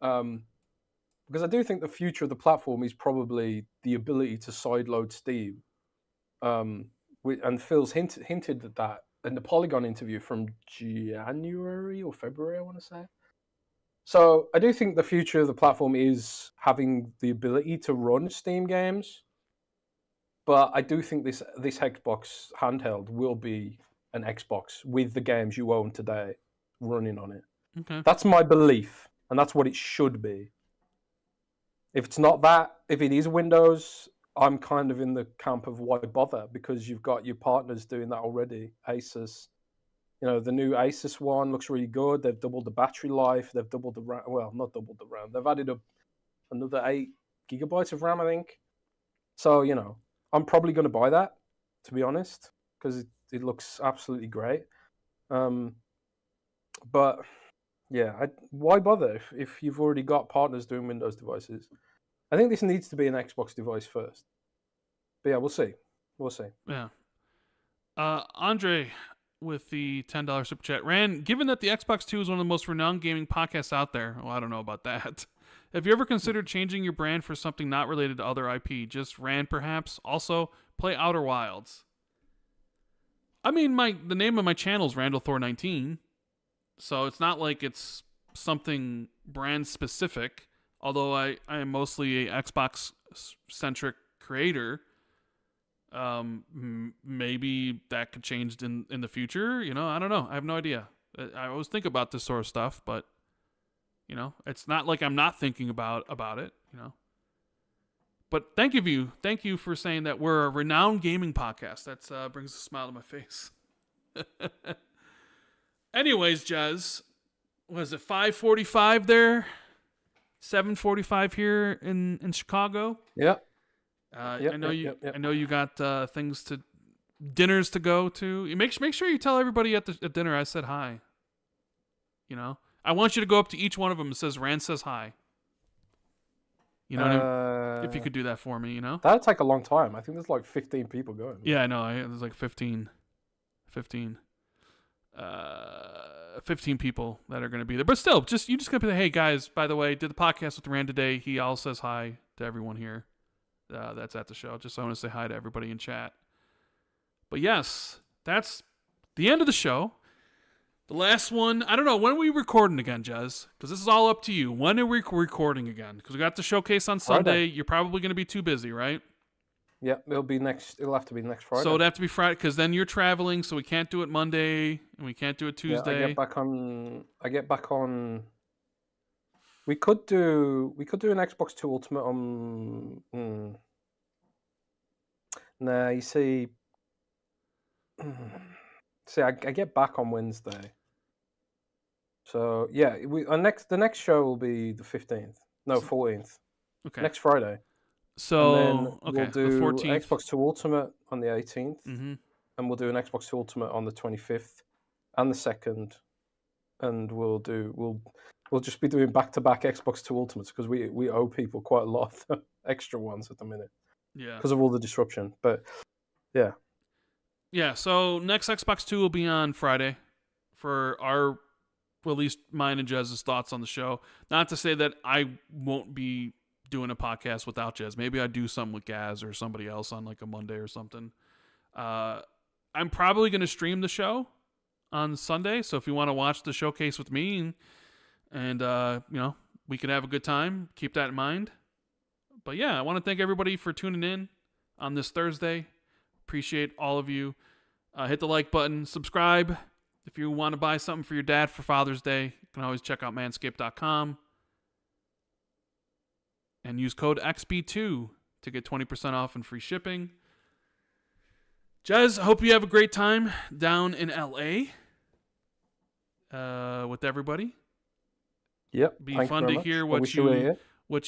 Because I do think the future of the platform is probably the ability to sideload Steam. And Phil's hinted at that in the Polygon interview from January or February, I want to say. So I do think the future of the platform is having the ability to run Steam games. But I do think this Xbox handheld will be an Xbox with the games you own today running on it. Okay. That's my belief, and that's what it should be. If it's not that, if it is Windows, I'm kind of in the camp of why bother, because you've got your partners doing that already. Asus, the new Asus one looks really good. They've doubled the battery life. They've doubled the RAM. Well, not doubled the RAM. They've added another 8 gigabytes of RAM, I think. So, I'm probably going to buy that, to be honest, because it looks absolutely great. But yeah, why bother if you've already got partners doing Windows devices? I think this needs to be an Xbox device first. But yeah, we'll see. Yeah. Andre with the $10 super chat. Rand, given that the Xbox 2 is one of the most renowned gaming podcasts out there, well, I don't know about that. Have you ever considered changing your brand for something not related to other IP? Just Rand, perhaps? Also, play Outer Wilds. I mean, the name of my channel is Randall Thor 19, so it's not like it's something brand specific. Although I am mostly a Xbox centric creator, maybe that could change in the future. I don't know. I have no idea. I always think about this sort of stuff, but it's not like I'm not thinking about it. But thank you for saying that we're a renowned gaming podcast. That brings a smile to my face. Anyways, Jez, was it 5:45 there? 7:45 here in Chicago. Yep. I know you got dinners to go to. You make sure you tell everybody at dinner I said hi. I want you to go up to each one of them and says Rand says hi. If you could do that for me, That'd take a long time. I think there's like 15 people going. Yeah, I know. There's like 15 people that are going to be there. But still, you just going to be like, hey, guys, by the way, did the podcast with Rand today. He all says hi to everyone here that's at the show. Just so I want to say hi to everybody in chat. But yes, that's the end of the show. The last one, I don't know, when are we recording again, Jez? Because this is all up to you. When are we recording again? Because we got the showcase on Sunday. Friday. You're probably going to be too busy, right? Yeah, it'll have to be next Friday. So it'd have to be Friday, because then you're traveling, so we can't do it Monday, and we can't do it Tuesday. Yeah, I get back on. We could do an Xbox 2 Ultimate on. Nah, you see. I get back on Wednesday. So yeah, the next show will be the 15th. No, 14th. Okay. Next Friday. So and then we'll do the 14th. Xbox 2 Ultimate on the 18th, Mm-hmm. and we'll do an Xbox 2 Ultimate on the 25th and the 2nd, and we'll just be doing back-to-back Xbox 2 Ultimates because we owe people quite a lot of extra ones at the minute. Yeah. Because of all the disruption, but yeah. Yeah. So next Xbox 2 will be on Friday for our. Well, at least mine and Jez's thoughts on the show. Not to say that I won't be doing a podcast without Jez. Maybe I'd do something with Gaz or somebody else on like a Monday or something. I'm probably going to stream the show on Sunday. So if you want to watch the showcase with me and we can have a good time, keep that in mind. But yeah, I want to thank everybody for tuning in on this Thursday. Appreciate all of you. Hit the like button, subscribe. If you want to buy something for your dad for Father's Day, you can always check out manscaped.com and use code XB2 to get 20% off and free shipping. Jez, I hope you have a great time down in LA with everybody. Yep. Be fun to hear what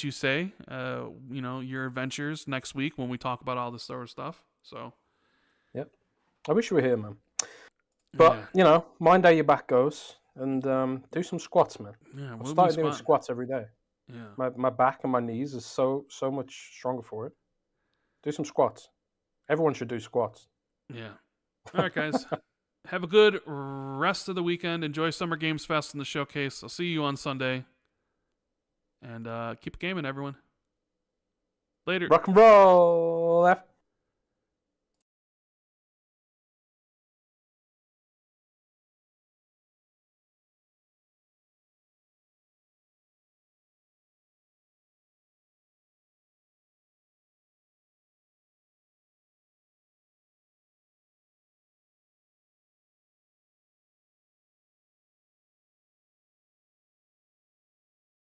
you say. Your adventures next week when we talk about all this sort of stuff. So. Yep. I wish you were here, man. But, mind how your back goes and do some squats, man. Yeah, I'm starting doing squats every day. Yeah. My back and my knees is so much stronger for it. Do some squats. Everyone should do squats. Yeah. All right, guys. Have a good rest of the weekend. Enjoy Summer Games Fest and the showcase. I'll see you on Sunday. And keep gaming, everyone. Later. Rock and roll.